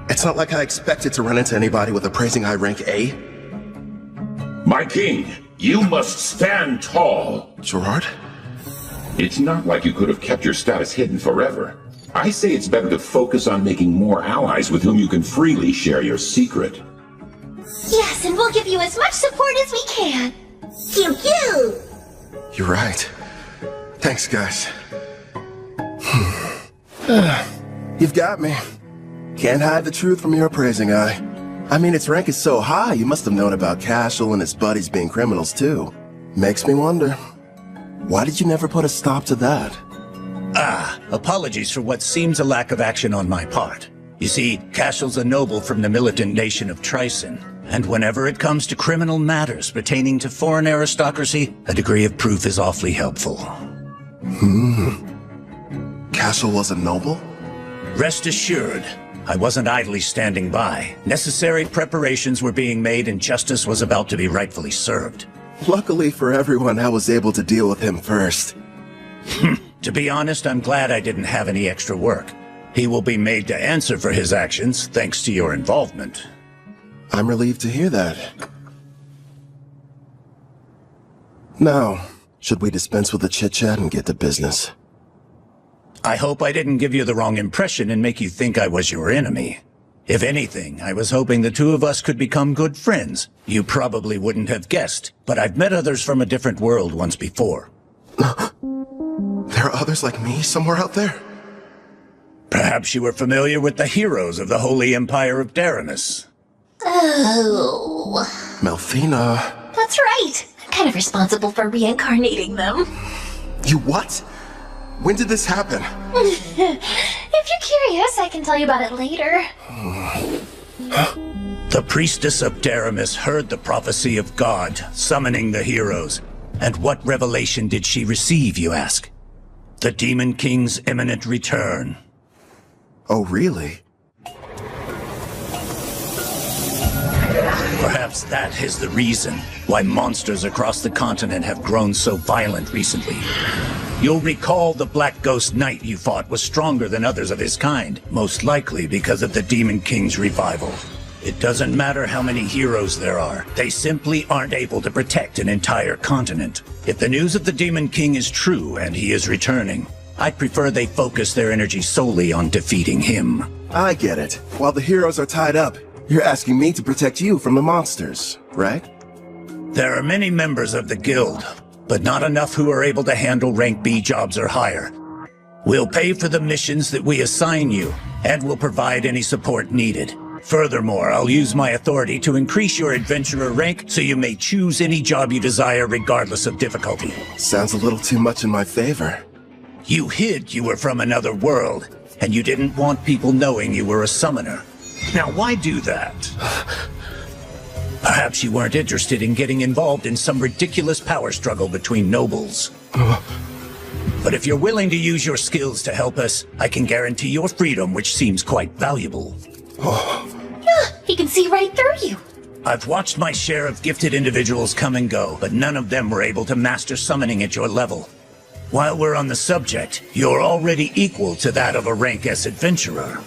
It's not like I expected to run into anybody with appraising eye rank A. My king, you must stand tall. Gerard? It's not like you could have kept your status hidden forever. I say it's better to focus on making more allies with whom you can freely share your secret. Yes, and we'll give you as much support as we can. Pew pew! You're right. Thanks, guys. You've got me. Can't hide the truth from your appraising eye. I mean, its rank is so high, you must have known about Cashel and his buddies being criminals, too. Makes me wonder. Why did you never put a stop to that? Apologies for what seems a lack of action on my part. You see, Cashel's a noble from the militant nation of Tryson, and whenever it comes to criminal matters pertaining to foreign aristocracy, a degree of proof is awfully helpful. Cashel was a noble? Rest assured, I wasn't idly standing by. Necessary preparations were being made and justice was about to be rightfully served. Luckily for everyone, I was able to deal with him first. To be honest, I'm glad I didn't have any extra work. He will be made to answer for his actions, thanks to your involvement. I'm relieved to hear that. Now, should we dispense with the chit-chat and get to business? I hope I didn't give you the wrong impression and make you think I was your enemy. If anything, I was hoping the two of us could become good friends. You probably wouldn't have guessed, but I've met others from a different world once before. There are others like me somewhere out there? Perhaps you were familiar with the heroes of the Holy Empire of Daramus. Oh. Melfina. That's right. I'm kind of responsible for reincarnating them. You what? When did this happen? If you're curious, I can tell you about it later. The priestess of Daramus heard the prophecy of God, summoning the heroes. And what revelation did she receive, you ask? The Demon King's imminent return. Oh, really? Perhaps that is the reason why monsters across the continent have grown so violent recently. You'll recall the Black Ghost Knight you fought was stronger than others of his kind, most likely because of the Demon King's revival. It doesn't matter how many heroes there are, they simply aren't able to protect an entire continent. If the news of the Demon King is true and he is returning, I'd prefer they focus their energy solely on defeating him. I get it. While the heroes are tied up, you're asking me to protect you from the monsters, right? There are many members of the guild, but not enough who are able to handle rank B jobs or higher. We'll pay for the missions that we assign you, and will provide any support needed. Furthermore, I'll use my authority to increase your adventurer rank so you may choose any job you desire regardless of difficulty. Sounds a little too much in my favor. You hid you were from another world, and you didn't want people knowing you were a summoner. Now why do that? Perhaps you weren't interested in getting involved in some ridiculous power struggle between nobles. But if you're willing to use your skills to help us, I can guarantee your freedom, which seems quite valuable. He can see right through you. I've watched my share of gifted individuals come and go, but none of them were able to master summoning at your level. While we're on the subject, you're already equal to that of a rank S adventurer.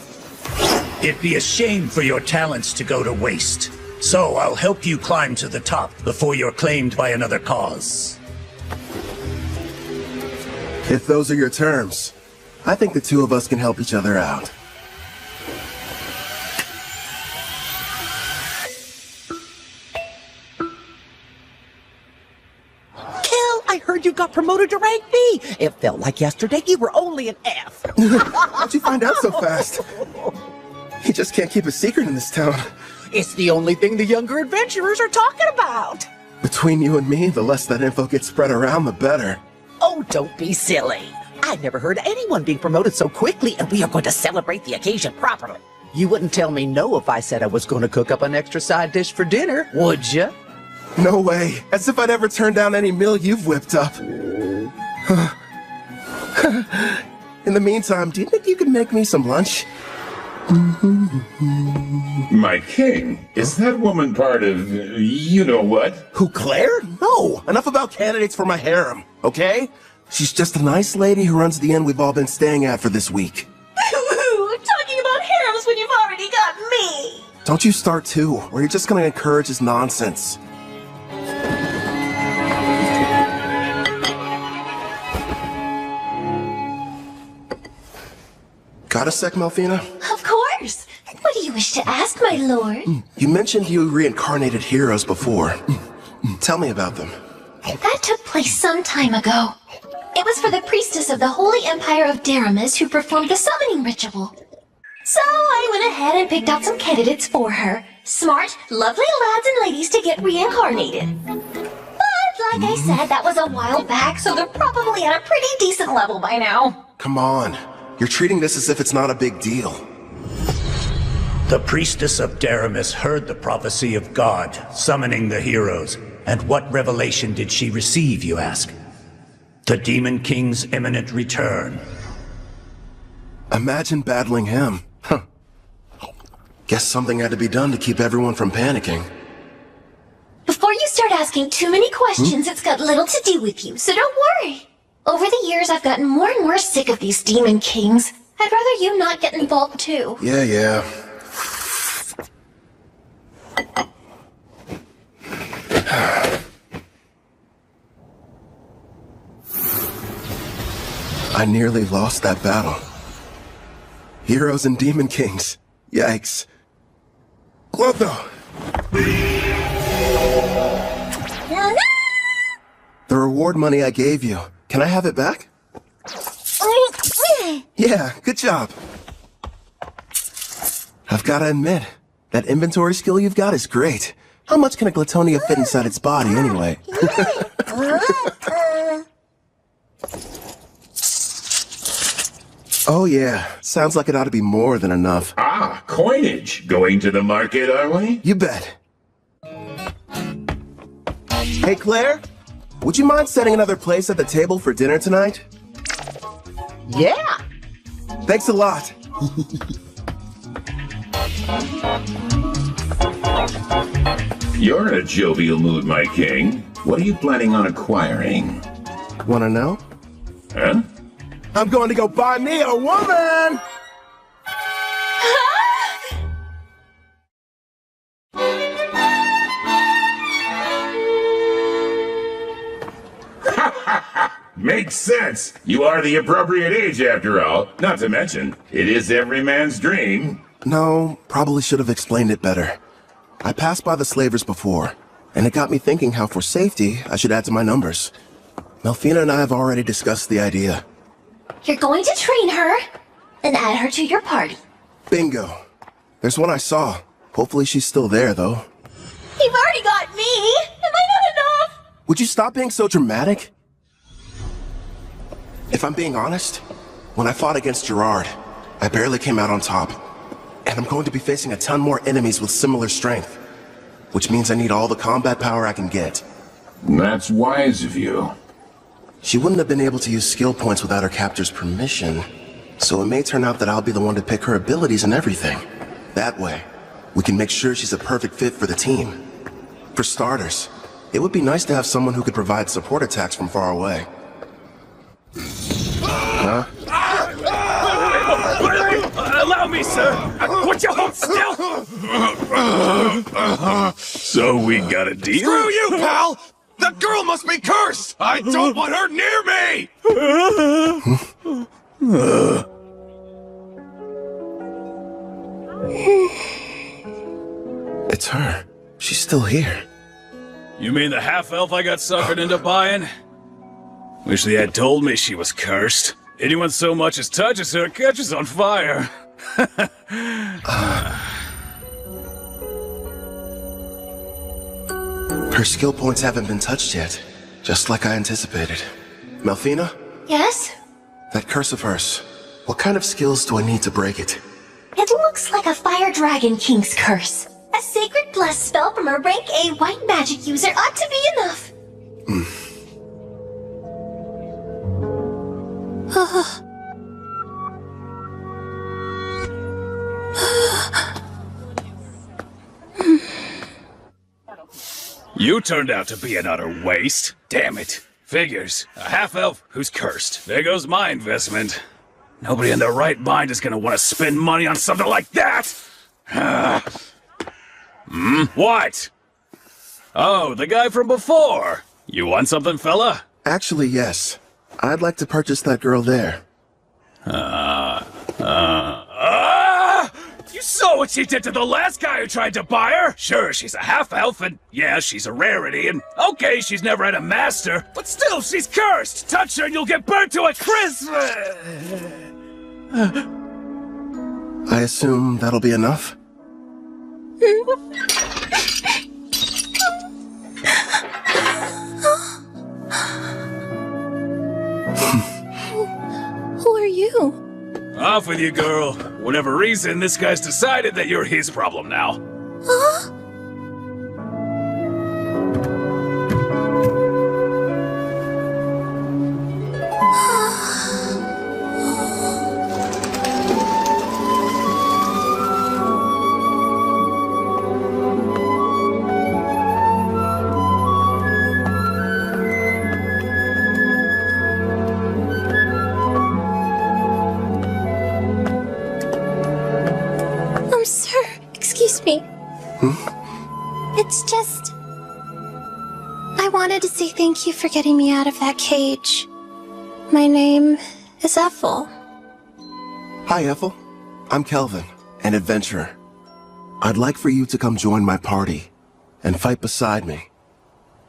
It'd be a shame for your talents to go to waste. So I'll help you climb to the top before you're claimed by another cause. If those are your terms, I think the two of us can help each other out. I heard you got promoted to rank B. It felt like yesterday you were only an F. How'd you find out so fast? You just can't keep a secret in this town. It's the only thing the younger adventurers are talking about. Between you and me, the less that info gets spread around, the better. Oh, don't be silly. I've never heard of anyone being promoted so quickly, and we are going to celebrate the occasion properly. You wouldn't tell me no if I said I was going to cook up an extra side dish for dinner, would you? No way. As if I'd ever turn down any meal you've whipped up. In the meantime, do you think you could make me some lunch? My king, is that woman part of you-know-what? Who, Claire? No. Enough about candidates for my harem, okay? She's just a nice lady who runs the inn we've all been staying at for this week. Talking about harems when you've already got me! Don't you start too, or you're just gonna encourage his nonsense. Got a sec, Melfina? Of course! What do you wish to ask, my lord? You mentioned you reincarnated heroes before. Tell me about them. That took place some time ago. It was for the priestess of the Holy Empire of Daramus who performed the summoning ritual. So I went ahead and picked out some candidates for her. Smart, lovely lads and ladies to get reincarnated. But like I said, that was a while back, so they're probably at a pretty decent level by now. Come on. You're treating this as if it's not a big deal. The priestess of Daramus heard the prophecy of God, summoning the heroes. And what revelation did she receive, you ask? The Demon King's imminent return. Imagine battling him. Huh. Guess something had to be done to keep everyone from panicking. Before you start start asking too many questions, it's got little to do with you, so don't worry. Over the years, I've gotten more and more sick of these demon kings. I'd rather you not get involved too. Yeah. I nearly lost that battle. Heroes and demon kings. Yikes. Clotho! The reward money I gave you, can I have it back? Yeah, good job. I've gotta admit, that inventory skill you've got is great. How much can a Glatonia fit inside its body anyway? Oh yeah, sounds like it ought to be more than enough. Ah, coinage. Going to the market, are we? You bet. Hey Claire, would you mind setting another place at the table for dinner tonight? Yeah. Thanks a lot. You're in a jovial mood, my king. What are you planning on acquiring? Wanna know? Huh? I'm going to go buy me a woman! Makes sense. You are the appropriate age after all. Not to mention, it is every man's dream. No, probably should have explained it better. I passed by the slavers before, and it got me thinking how for safety, I should add to my numbers. Melfina and I have already discussed the idea. You're going to train her and add her to your party. Bingo. There's one I saw. Hopefully she's still there, though. You've already got me! Am I not enough? Would you stop being so dramatic? If I'm being honest, when I fought against Gerard, I barely came out on top. And I'm going to be facing a ton more enemies with similar strength. Which means I need all the combat power I can get. That's wise of you. She wouldn't have been able to use skill points without her captor's permission. So it may turn out that I'll be the one to pick her abilities and everything. That way, we can make sure she's a perfect fit for the team. For starters, it would be nice to have someone who could provide support attacks from far away. Huh? Allow me, sir! Would you hold still? So we got a deal? Screw you, pal! That girl must be cursed! I don't want her near me! It's her. She's still here. You mean the half-elf I got suckered into buying? Wish they had told me she was cursed. Anyone so much as touches her catches on fire. Her skill points haven't been touched yet, just like I anticipated. Melfina? Yes? That curse of hers, what kind of skills do I need to break it? It looks like a Fire Dragon King's curse. A sacred bless spell from a rank A white magic user ought to be enough. You turned out to be an utter waste. Damn it. Figures. A half-elf who's cursed. There goes my investment. Nobody in their right mind is gonna want to spend money on something like that! What? Oh, the guy from before. You want something, fella? Actually, yes. I'd like to purchase that girl there. You saw what she did to the last guy who tried to buy her? Sure, she's a half-elf, and yeah, she's a rarity, and okay, she's never had a master, but still, she's cursed! Touch her and you'll get burnt to a crisp! I assume that'll be enough? Who are you? Off with you, girl. Whatever reason, this guy's decided that you're his problem now. Huh? It's just... I wanted to say thank you for getting me out of that cage. My name is Ethel. Hi, Ethel. I'm Kelvin, an adventurer. I'd like for you to come join my party and fight beside me.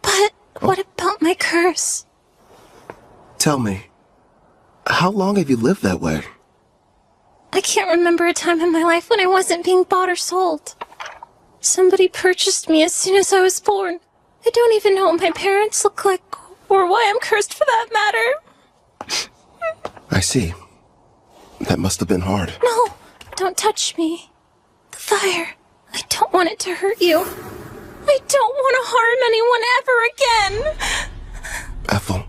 But what about my curse? Tell me, how long have you lived that way? I can't remember a time in my life when I wasn't being bought or sold. Somebody purchased me as soon as I was born. I don't even know what my parents look like, or why I'm cursed for that matter. I see. That must have been hard. No, don't touch me. The fire. I don't want it to hurt you. I don't want to harm anyone ever again. Ethel.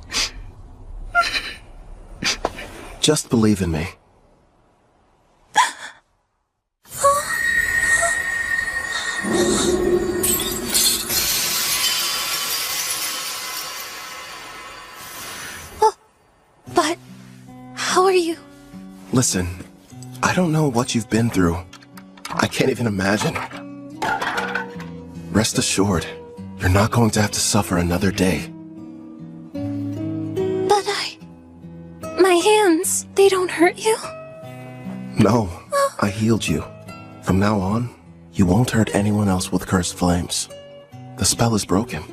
Just believe in me. But how are you? Listen, I don't know what you've been through. I can't even imagine. Rest assured, you're not going to have to suffer another day. But my hands, they don't hurt you? No, I healed you. From now on, you won't hurt anyone else with cursed flames. The spell is broken.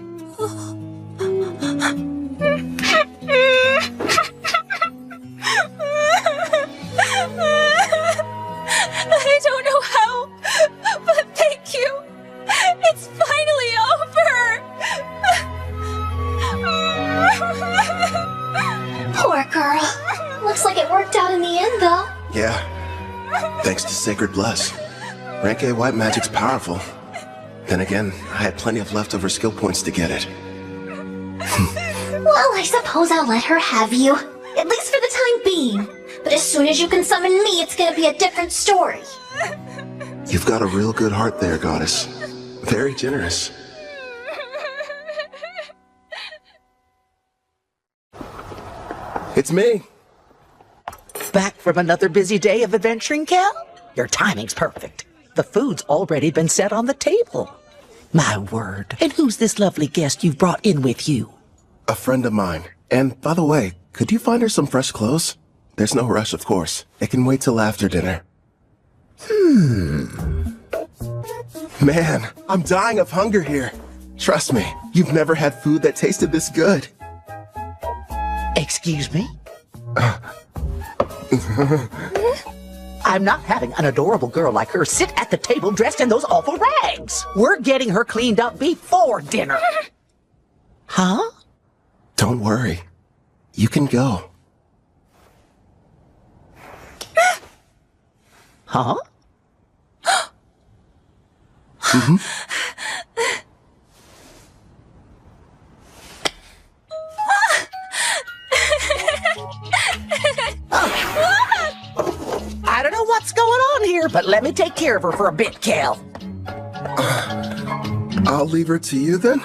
I don't know how, but thank you. It's finally over. Poor girl. Looks like it worked out in the end, though. Yeah, thanks to Sacred Bless. Rank A white magic's powerful. Then again, I had plenty of leftover skill points to get it. Well, I suppose I'll let her have you. At least for the time being. But as soon as you can summon me, it's gonna be a different story. You've got a real good heart there, Goddess. Very generous. It's me. Back from another busy day of adventuring, Kel? Your timing's perfect. The food's already been set on the table. My word. And who's this lovely guest you've brought in with you? A friend of mine. And by the way, could you find her some fresh clothes? There's no rush, of course. It can wait till after dinner. Man, I'm dying of hunger here. Trust me, you've never had food that tasted this good. Excuse me? I'm not having an adorable girl like her sit at the table dressed in those awful rags. We're getting her cleaned up before dinner. Huh? Don't worry. You can go. Huh? Mm-hmm. I don't know what's going on here, but let me take care of her for a bit, Kel. I'll leave her to you then.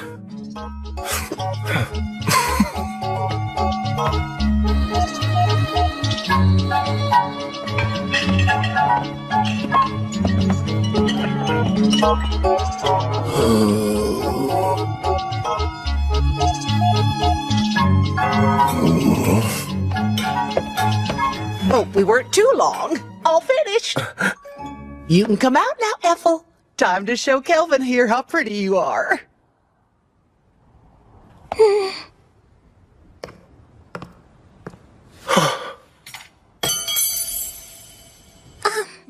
Hope we weren't too long. All finished. You can come out now, Ethel. Time to show Kelvin here how pretty you are.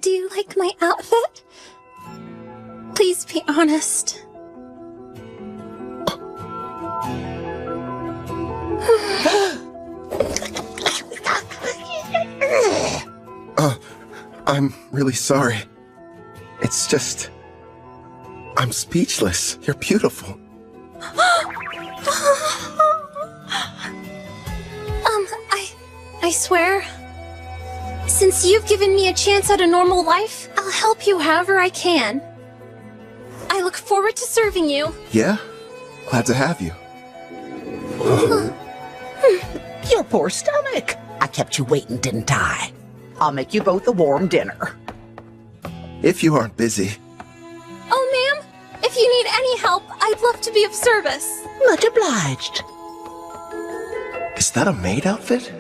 Do you like my outfit? Please be honest. I'm really sorry. It's just... I'm speechless. You're beautiful. I swear, since you've given me a chance at a normal life, I'll help you however I can. I look forward to serving you. Yeah? Glad to have you. Your poor stomach. I kept you waiting, didn't I? I'll make you both a warm dinner. If you aren't busy. Oh, ma'am, if you need any any help, I'd love to be of service. Much obliged. Is that a maid outfit?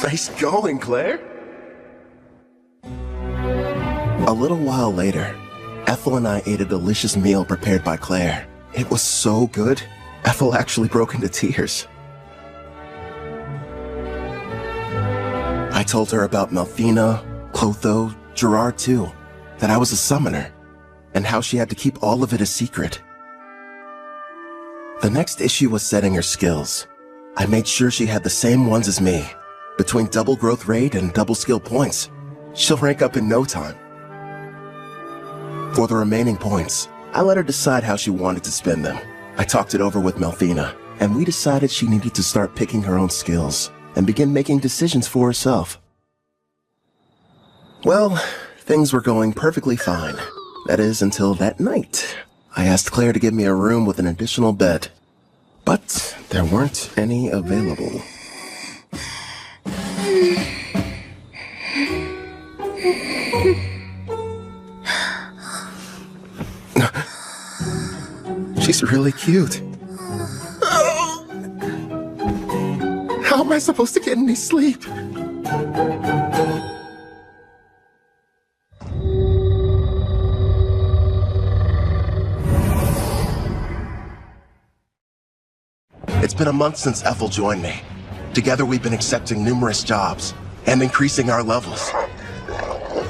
Nice going, Claire. A little while later, Ethel and I ate a delicious meal prepared by Claire. It was so good, Ethel actually broke into tears. I told her about Melfina, Clotho, Gerard too, that I was a summoner, and how she had to keep all of it a secret. The next issue was setting her skills. I made sure she had the same ones as me. Between double growth rate and double skill points, she'll rank up in no time. For the remaining points, I let her decide how she wanted to spend them. I talked it over with Melfina, and we decided she needed to start picking her own skills and begin making decisions for herself. Well, things were going perfectly fine. That is, until that night. I asked Claire to give me a room with an additional bed, but there weren't any available. She's really cute. How am I supposed to get any sleep? It's been a month since Ethel joined me. Together we've been accepting numerous jobs and increasing our levels.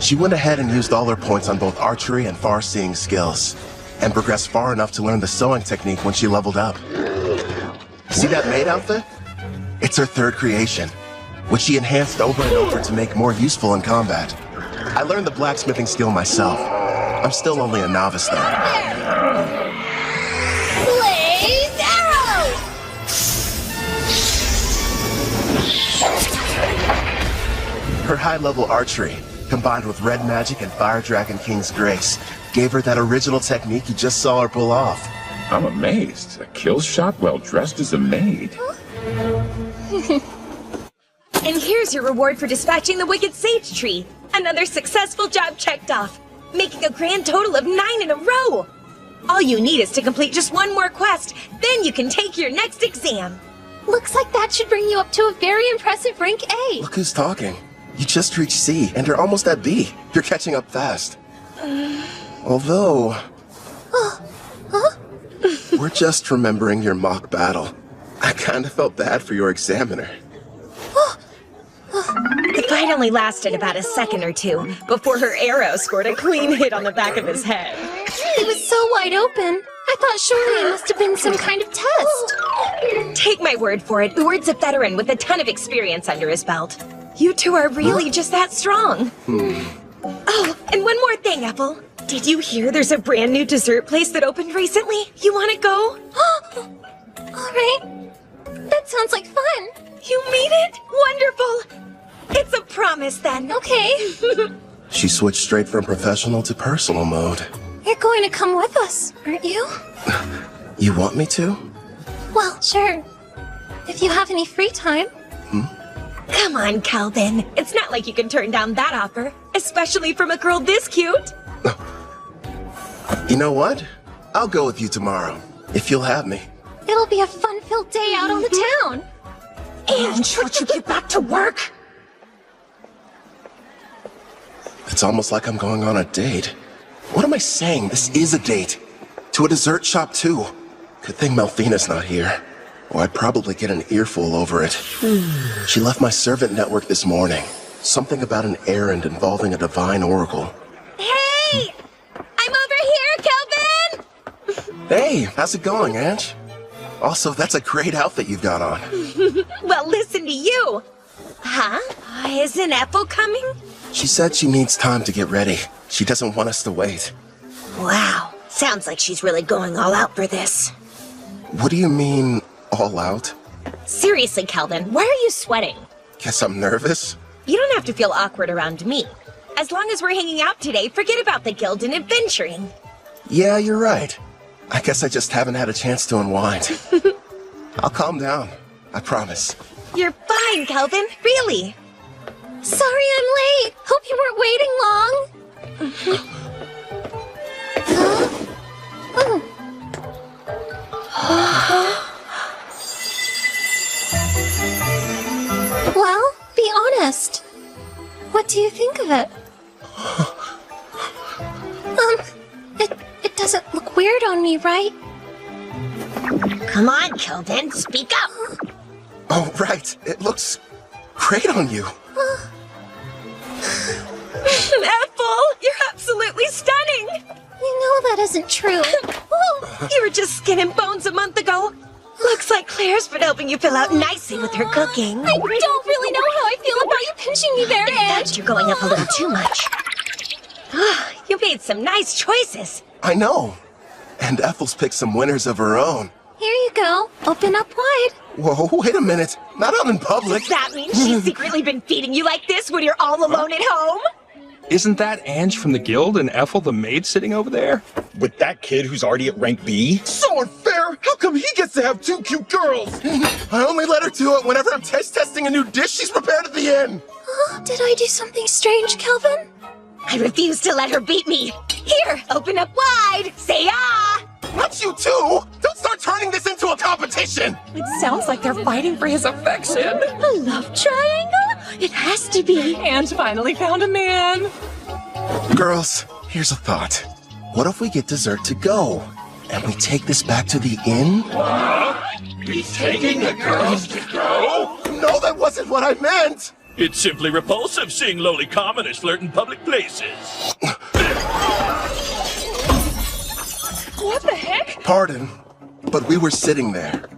She went ahead and used all her points on both archery and far-seeing skills, and progressed far enough to learn the sewing technique when she leveled up. See that maid outfit? It's her third creation, which she enhanced over and over to make more useful in combat. I learned the blacksmithing skill myself. I'm still only a novice though. Blaze arrow! Her high-level archery, combined with red magic and Fire Dragon King's grace, gave her that original technique you just saw her pull off. I'm amazed. A kill shot while dressed as a maid. And here's your reward for dispatching the Wicked Sage Tree. Another successful job checked off, making a grand total of 9 in a row. All you need is to complete just one more quest, then you can take your next exam. Looks like that should bring you up to a very impressive rank A. Look who's talking. You just reached C, and you're almost at B. You're catching up fast. Although... We're just remembering your mock battle. I kinda felt bad for your examiner. The fight only lasted about a second or two before her arrow scored a clean hit on the back of his head. It was so wide open. I thought surely it must have been some kind of test. Take my word for it, Uward's a veteran with a ton of experience under his belt. You two are really just that strong. Oh, and one more thing, Apple. Did you hear there's a brand new dessert place that opened recently? You want to go? Alright. That sounds like fun. You mean it? Wonderful. It's a promise then. Okay. She switched straight from professional to personal mode. You're going to come with us, aren't you? You want me to? Well, sure. If you have any free time. Come on, Calvin. It's not like you can turn down that offer, especially from a girl this cute. You know what? I'll go with you tomorrow, if you'll have me. It'll be a fun-filled day out on the town. And should you get back to work? It's almost like I'm going on a date. What am I saying? This is a date. To a dessert shop, too. Good thing Melfina's not here, or I'd probably get an earful over it. She left my servant network this morning. Something about an errand involving a divine oracle. Hey! I'm over here, Calvin! Hey, how's it going, Ange? Also, that's a great outfit you've got on. Well, listen to you. Huh? Isn't Apple coming? She said she needs time to get ready. She doesn't want us to wait. Wow. Sounds like she's really going all out for this. What do you mean, all out? Seriously, Calvin, why are you sweating? Guess I'm nervous? You don't have to feel awkward around me. As long as we're hanging out today, forget about the guild and adventuring. Yeah, you're right. I guess I just haven't had a chance to unwind. I'll calm down. I promise. You're fine, Calvin. Really. Sorry I'm late. Hope you weren't waiting long. it? It doesn't look weird on me, right? Come on, Kelvin, speak up. Oh, right. It looks great on you. Ethel, you're absolutely stunning. You know that isn't true. You were just skin and bones a month ago. Looks like Claire's been helping you fill out nicely with her cooking. I don't really know how I feel about you pinching me there, Ange. You're going up a little too much. You made some nice choices. I know. And Ethel's picked some winners of her own. Here you go. Open up wide. Whoa, wait a minute. Not out in public. Does that mean she's secretly been feeding you like this when you're all alone at home? Isn't that Ange from the guild and Ethel the maid sitting over there? With that kid who's already at rank B? So unfair! How come he gets to have 2 cute girls? I only let her do it whenever I'm testing a new dish she's prepared at the inn. Did I do something strange, Kelvin? I refuse to let her beat me. Here, open up wide. Say ah! Not you too! Don't start turning this into a competition! It sounds like they're fighting for his affection. A love triangle? It has to be. Ange finally found a man. Girls, here's a thought. What if we get dessert to go? And we take this back to the inn? He's taking the girls to go? No, that wasn't what I meant! It's simply repulsive seeing lowly commoners flirt in public places. What the heck? Pardon, but we were sitting there.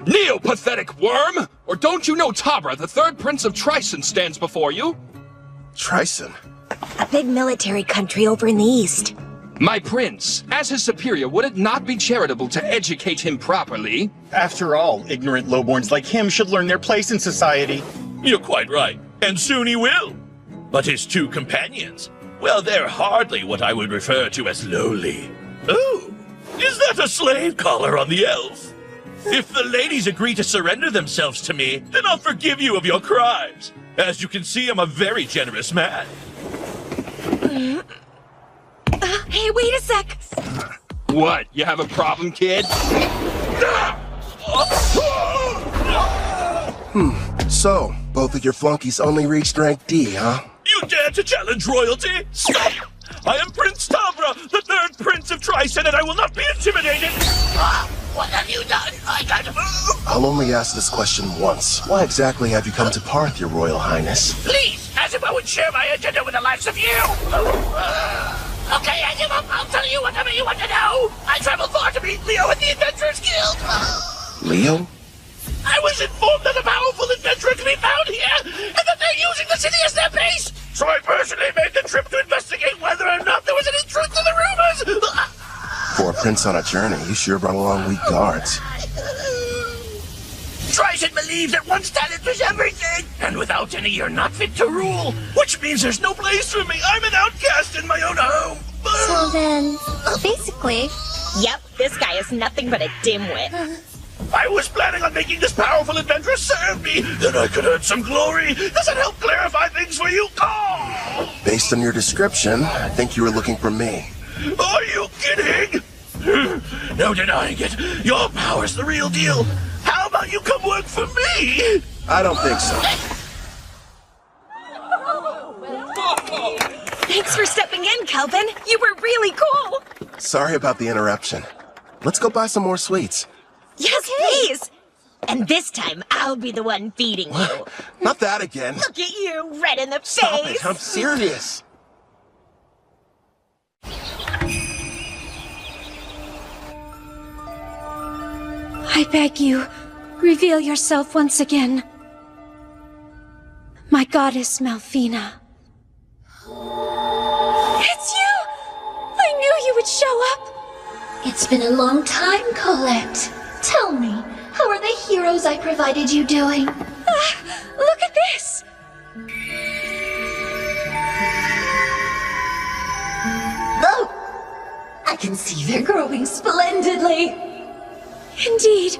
Neo-pathetic worm! Or don't you know Tabra, the 3rd Prince of Trison, stands before you? Trison? A big military country over in the east. My prince, as his superior, would it not be charitable to educate him properly? After all, ignorant lowborns like him should learn their place in society. You're quite right, and soon he will. But his 2 companions, well, they're hardly what I would refer to as lowly. Oh, is that a slave collar on the elf? If the ladies agree to surrender themselves to me, then I'll forgive you of your crimes. As you can see, I'm a very generous man. Hey, wait a sec. What, you have a problem, kid? So, both of your flunkies only reached rank D, huh? You dare to challenge royalty? Stop! I am Prince Tabra, the 3rd Prince of Trison, and I will not be intimidated! What have you done? I can't move! I'll only ask this question once. Why exactly have you come to Parth, your royal highness? Please, as if I would share my agenda with the likes of you! Okay, I give up. I'll tell you whatever you want to know. I traveled far to meet Leo at the Adventurers Guild. Leo? I was informed that a powerful adventurer can be found here, and that they're using the city as their base. So I personally made the trip to investigate whether or not there was any truth to the rumors. For a prince on a journey, you sure brought along weak guards. Trison believes that one's talent is everything, and without any, you're not fit to rule. Which means there's no place for me. I'm an outcast in my own home. So then, basically... Yep, this guy is nothing but a dimwit. I was planning on making this powerful adventurer serve me. Then I could earn some glory. Does it help clarify things for you? Oh! Based on your description, I think you were looking for me. Are you kidding? No denying it. Your power's the real deal. How about you come work for me? I don't think so. Thanks for stepping in, Kelvin. You were really cool. Sorry about the interruption. Let's go buy some more sweets. Yes, please. And this time, I'll be the one feeding you. Not that again. Look at you, red in the Stop face. it, I'm serious. I beg you, reveal yourself once again. My goddess Malfina. It's you! I knew you would show up! It's been a long time, Colette. Tell me, how are the heroes I provided you doing? Look at this! Oh! I can see they're growing splendidly. Indeed.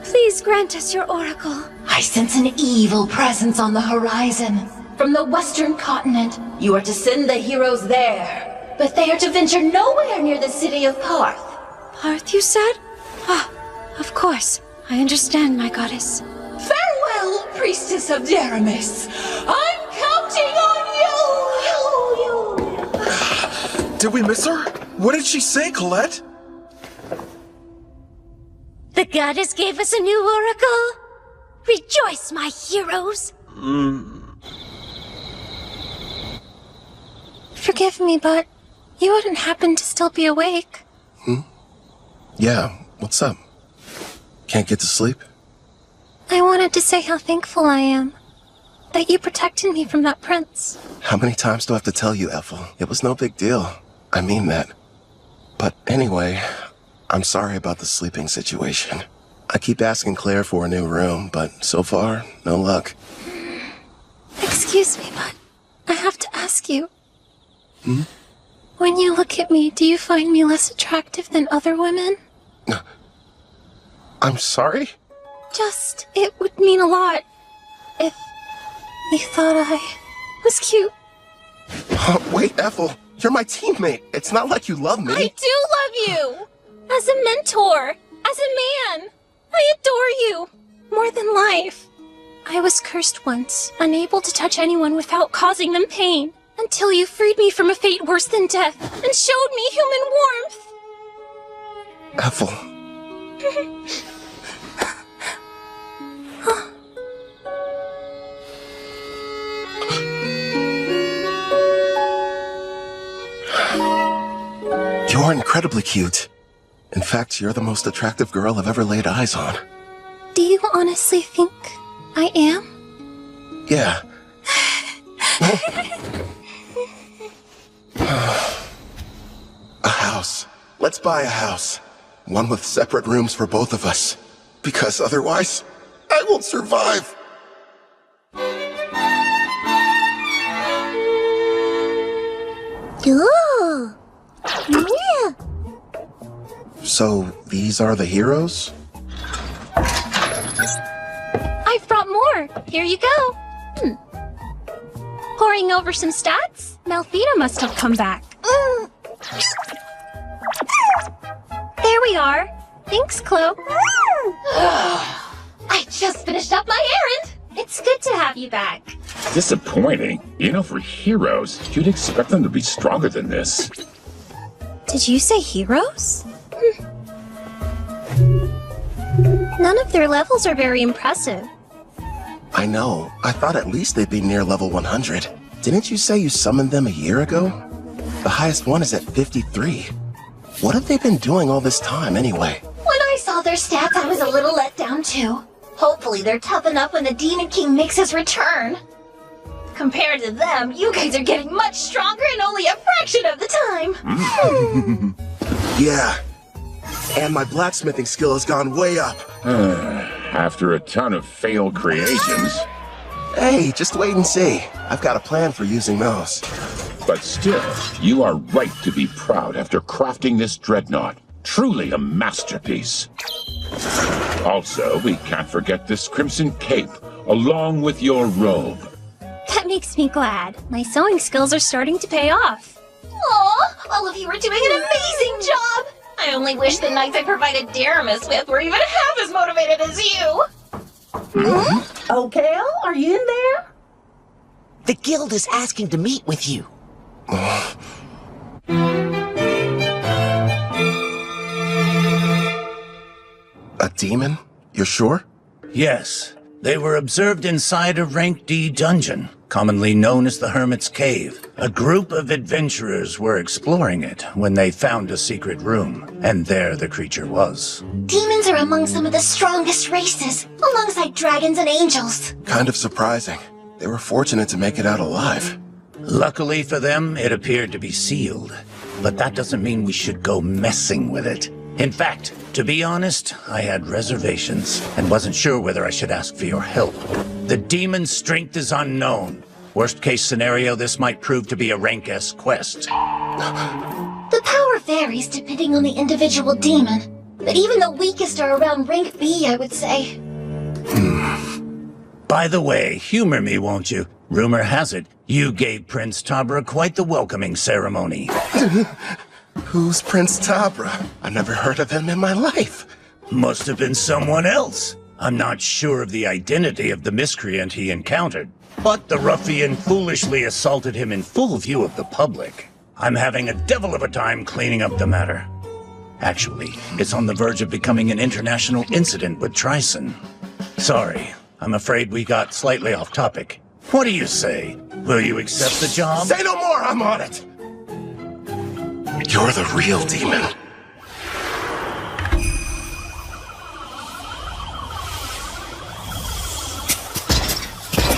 Please grant us your oracle. I sense an evil presence on the horizon. From the western continent, you are to send the heroes there. But they are to venture nowhere near the city of Parth. Parth, you said? Ah, of course. I understand, my goddess. Farewell, priestess of Deramis. I'm counting on you! Did we miss her? What did she say, Colette? The goddess gave us a new oracle. Rejoice, my heroes. Forgive me, but you wouldn't happen to still be awake. Yeah, what's up? Can't get to sleep? I wanted to say how thankful I am that you protected me from that prince. How many times do I have to tell you, Ethel? It was no big deal. I mean that. But anyway, I'm sorry about the sleeping situation. I keep asking Claire for a new room, but so far, no luck. Excuse me, but I have to ask you. When you look at me, do you find me less attractive than other women? I'm sorry? Just, it would mean a lot if you thought I was cute. Wait, Ethel, you're my teammate. It's not like you love me. I do love you! As a mentor, as a man. I adore you, more than life. I was cursed once, unable to touch anyone without causing them pain, until you freed me from a fate worse than death and showed me human warmth. Ethel. You're incredibly cute. In fact, you're the most attractive girl I've ever laid eyes on. Do you honestly think I am? Yeah. A house. Let's buy a house. One with separate rooms for both of us. Because otherwise, I won't survive. Ooh. Yeah. So, these are the heroes? I've brought more. Here you go. Poring over some stats? Malfina must have come back. There we are. Thanks, Chloe. I just finished up my errand. It's good to have you back. Disappointing. You know, for heroes, you'd expect them to be stronger than this. Did you say heroes? None of their levels are very impressive. I know. I thought at least they'd be near level 100. Didn't you say you summoned them a year ago? The highest one is at 53. What have they been doing all this time, anyway? When I saw their stats, I was a little let down too. Hopefully they're tough enough when the Demon King makes his return. Compared to them, you guys are getting much stronger in only a fraction of the time. Yeah. And my blacksmithing skill has gone way up. After a ton of failed creations. Hey, just wait and see. I've got a plan for using those. But still, you are right to be proud after crafting this dreadnought. Truly a masterpiece. Also, we can't forget this crimson cape, along with your robe. That makes me glad. My sewing skills are starting to pay off. Aw, all of you are doing an amazing job! I only wish the knights I provided Daramus with were even half as motivated as you! Oh, Cal, are you in there? The guild is asking to meet with you. A demon? You're sure? Yes. They were observed inside a Rank D dungeon, commonly known as the Hermit's Cave. A group of adventurers were exploring it when they found a secret room, and there the creature was. Demons are among some of the strongest races, alongside dragons and angels. Kind of surprising. They were fortunate to make it out alive. Luckily for them, it appeared to be sealed. But that doesn't mean we should go messing with it. In fact, to be honest, I had reservations and wasn't sure whether I should ask for your help. The demon's strength is unknown. Worst case scenario, this might prove to be a Rank S quest. The power varies depending on the individual demon, but even the weakest are around rank B, I would say. By the way, humor me, won't you? Rumor has it, you gave Prince Tabra quite the welcoming ceremony. Who's Prince Tabra? I've never heard of him in my life. Must have been someone else. I'm not sure of the identity of the miscreant he encountered, but the ruffian foolishly assaulted him in full view of the public. I'm having a devil of a time cleaning up the matter. Actually, it's on the verge of becoming an international incident with Trison. Sorry, I'm afraid we got slightly off topic. What do you say? Will you accept the job? Say no more, I'm on it! You're the real demon.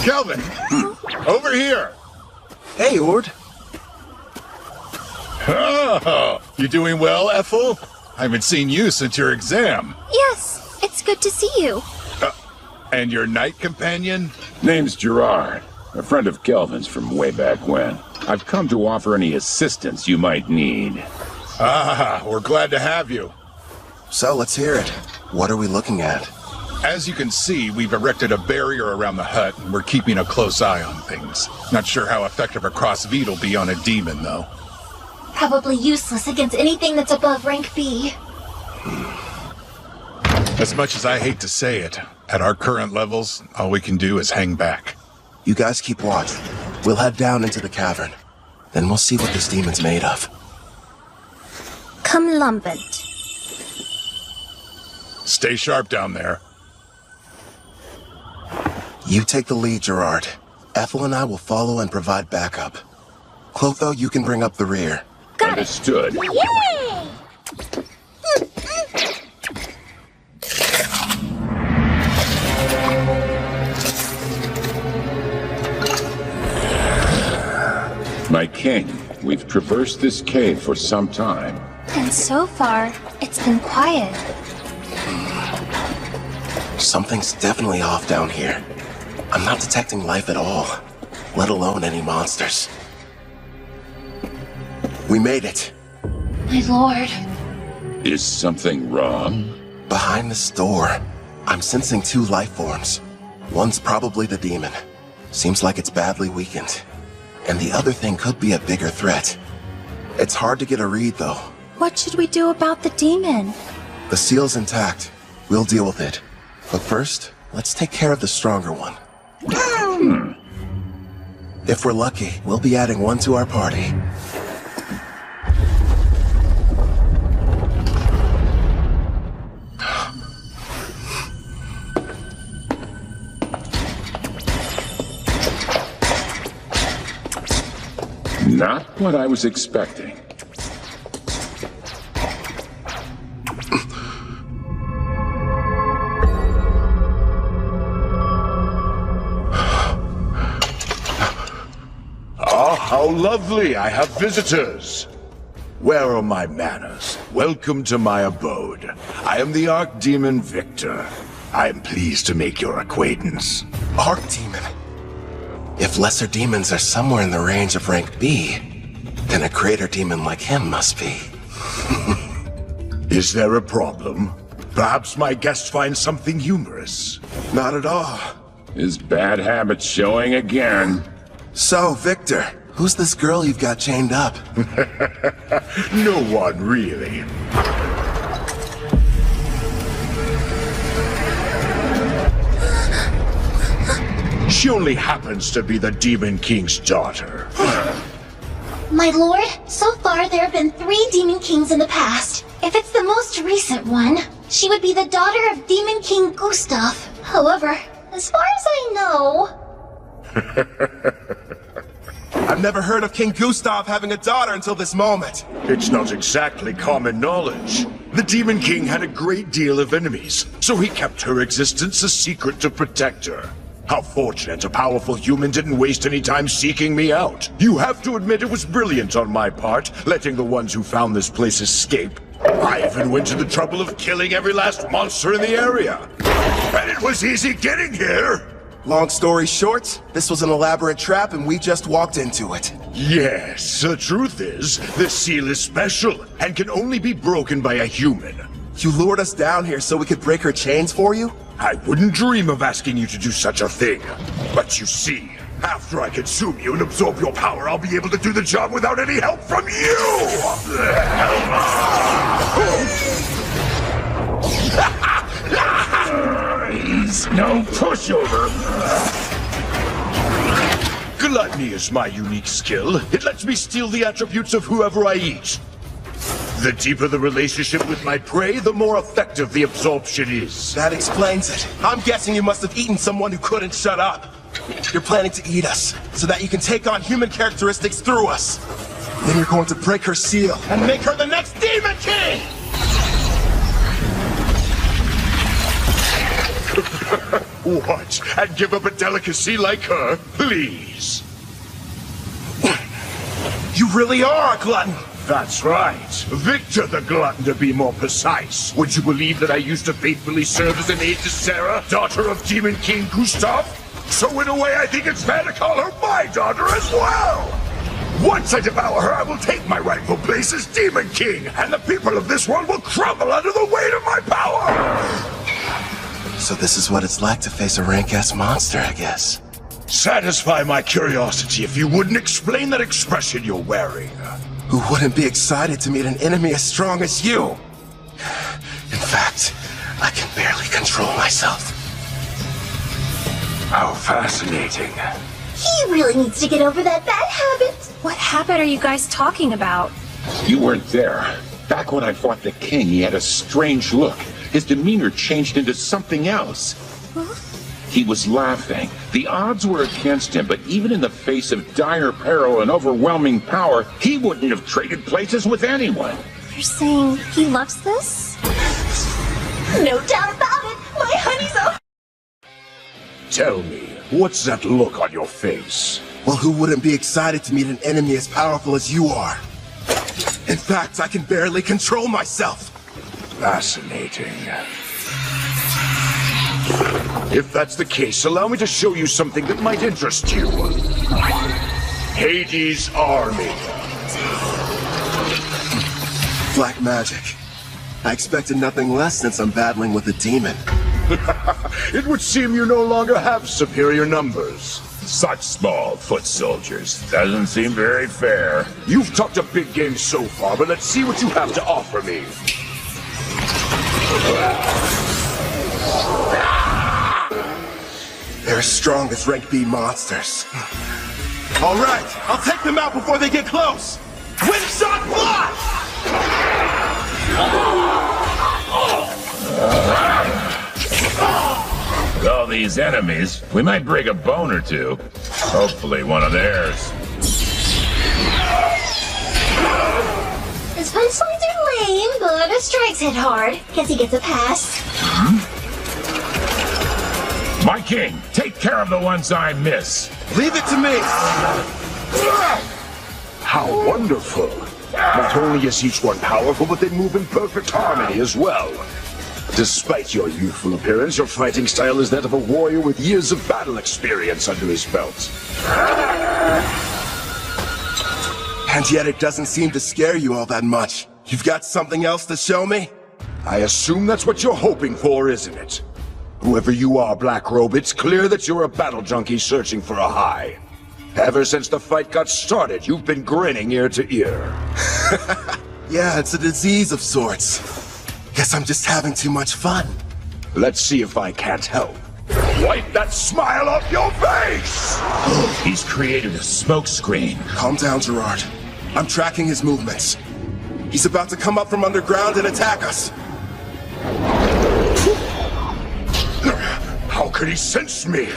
Kelvin! Over here! Hey, Ord. Oh, you doing well, Ethel? I haven't seen you since your exam. Yes, it's good to see you. And your knight companion? Name's Gerard, a friend of Kelvin's from way back when. I've come to offer any assistance you might need. Ah, we're glad to have you. So, let's hear it. What are we looking at? As you can see, we've erected a barrier around the hut, and we're keeping a close eye on things. Not sure how effective a cross-bead will be on a demon, though. Probably useless against anything that's above rank B. As much as I hate to say it, at our current levels, all we can do is hang back. You guys keep watch. We'll head down into the cavern. Then we'll see what this demon's made of. Come lambent. Stay sharp down there. You take the lead, Gerard. Ethel and I will follow and provide backup. Clotho, you can bring up the rear. Understood. Yay! My king, we've traversed this cave for some time. And so far, it's been quiet. Something's definitely off down here. I'm not detecting life at all, let alone any monsters. We made it. My lord. Is something wrong? Behind this door, I'm sensing two life forms. One's probably the demon. Seems like it's badly weakened. And the other thing could be a bigger threat. It's hard to get a read, though. What should we do about the demon? The seal's intact. We'll deal with it. But first, let's take care of the stronger one. If we're lucky, we'll be adding one to our party. Not what I was expecting. Ah, how lovely! I have visitors! Where are my manners? Welcome to my abode. I am the Archdemon Victor. I am pleased to make your acquaintance. Archdemon? If lesser demons are somewhere in the range of rank B, then a greater demon like him must be. Is there a problem? Perhaps my guest finds something humorous. Not at all. His bad habits showing again. So, Victor, who's this girl you've got chained up? No one, really. She only happens to be the Demon King's daughter. My lord, so far there have been 3 Demon Kings in the past. If it's the most recent one, she would be the daughter of Demon King Gustav. However, as far as I know... I've never heard of King Gustav having a daughter until this moment. It's not exactly common knowledge. The Demon King had a great deal of enemies, so he kept her existence a secret to protect her. How fortunate a powerful human didn't waste any time seeking me out. You have to admit it was brilliant on my part, letting the ones who found this place escape. I even went to the trouble of killing every last monster in the area. And it was easy getting here. Long story short, this was an elaborate trap and we just walked into it. Yes, the truth is, this seal is special and can only be broken by a human. You lured us down here so we could break her chains for you? I wouldn't dream of asking you to do such a thing. But you see, after I consume you and absorb your power, I'll be able to do the job without any help from you! He's no pushover. Gluttony is my unique skill. It lets me steal the attributes of whoever I eat. The deeper the relationship with my prey, the more effective the absorption is. That explains it. I'm guessing you must have eaten someone who couldn't shut up. You're planning to eat us, so that you can take on human characteristics through us. Then you're going to break her seal and make her the next Demon King! What? And give up a delicacy like her? Please. You really are a glutton! That's right. Victor the Glutton, to be more precise. Would you believe that I used to faithfully serve as an aide to Sarah, daughter of Demon King Gustav? So in a way, I think it's fair to call her my daughter as well! Once I devour her, I will take my rightful place as Demon King, and the people of this world will crumble under the weight of my power! So this is what it's like to face a rank-ass monster, I guess. Satisfy my curiosity if you wouldn't explain that expression you're wearing. Who wouldn't be excited to meet an enemy as strong as you? In fact, I can barely control myself. How fascinating. He really needs to get over that bad habit. What habit are you guys talking about? You weren't there. Back when I fought the king, he had a strange look. His demeanor changed into something else. Huh? He was laughing. The odds were against him, but even in the face of dire peril and overwhelming power, he wouldn't have traded places with anyone. You're saying he loves this? No doubt about it. My honey's a... Tell me, what's that look on your face? Well, who wouldn't be excited to meet an enemy as powerful as you are? In fact, I can barely control myself. Fascinating. If that's the case, allow me to show you something that might interest you. Hades' army. Black magic. I expected nothing less since I'm battling with a demon. It would seem you no longer have superior numbers. Such small foot soldiers. Doesn't seem very fair. You've talked a big game so far, but let's see what you have to offer me. They're as strong as rank B monsters. All right, I'll take them out before they get close. Windshot block! With all these enemies, we might break a bone or two. Hopefully one of theirs. His punchlines are lame, but his strikes hit hard. Guess he gets a pass. My king, take care of the ones I miss. Leave it to me! How wonderful! Not only is each one powerful, but they move in perfect harmony as well. Despite your youthful appearance, your fighting style is that of a warrior with years of battle experience under his belt. And yet it doesn't seem to scare you all that much. You've got something else to show me? I assume that's what you're hoping for, isn't it? Whoever you are, Black Robe, it's clear that you're a battle junkie searching for a high. Ever since the fight got started, you've been grinning ear to ear. Yeah, it's a disease of sorts. Guess I'm just having too much fun. Let's see if I can't help. Wipe that smile off your face! He's created a smoke screen. Calm down, Gerard. I'm tracking his movements. He's about to come up from underground and attack us. How could he sense me?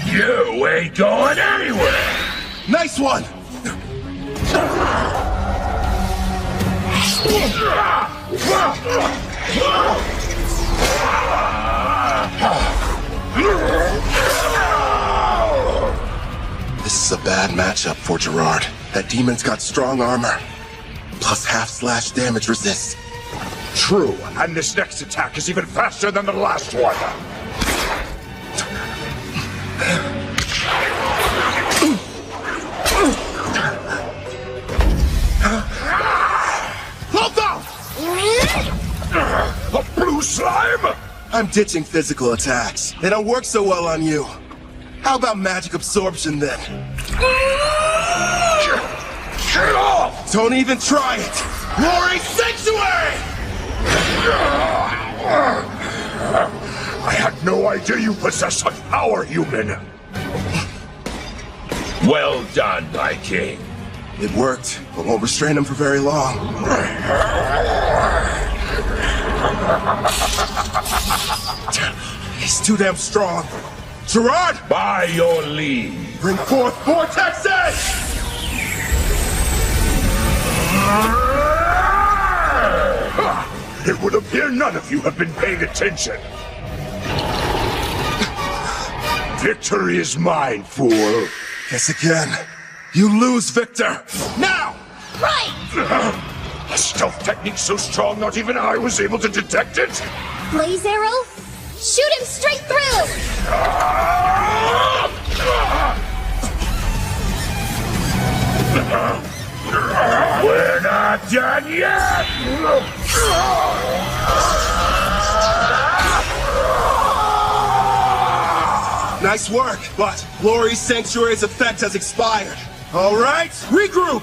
You ain't going anywhere! Nice one! This is a bad matchup for Gerard. That demon's got strong armor, plus half-slash damage resist. True, and this next attack is even faster than the last one. Hold on! A blue slime? I'm ditching physical attacks. They don't work so well on you. How about magic absorption then? Get off! Don't even try it! Glory Sanctuary! I had no idea you possess such power, human. Well done, my king. It worked, but won't restrain him for very long. He's too damn strong. Gerard! By your leave. Bring forth vortexes! It would appear none of you have been paying attention. Victory is mine, fool. Guess again. You lose, Victor! Now! Right! A stealth technique so strong not even I was able to detect it? Blaze arrow? Shoot him straight through! We're not done yet! Nice work, but Glory's Sanctuary's effect has expired. All right, regroup!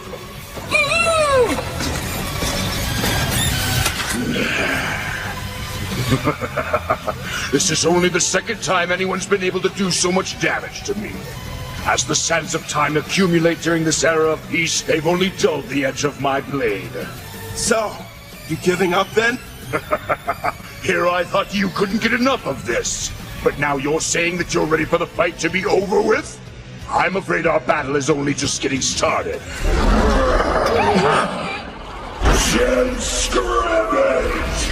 This is only the second time anyone's been able to do so much damage to me. As the sands of time accumulate during this era of peace, they've only dulled the edge of my blade. So, you giving up then? Here I thought you couldn't get enough of this. But now you're saying that you're ready for the fight to be over with? I'm afraid our battle is only just getting started. Gen scrimmage!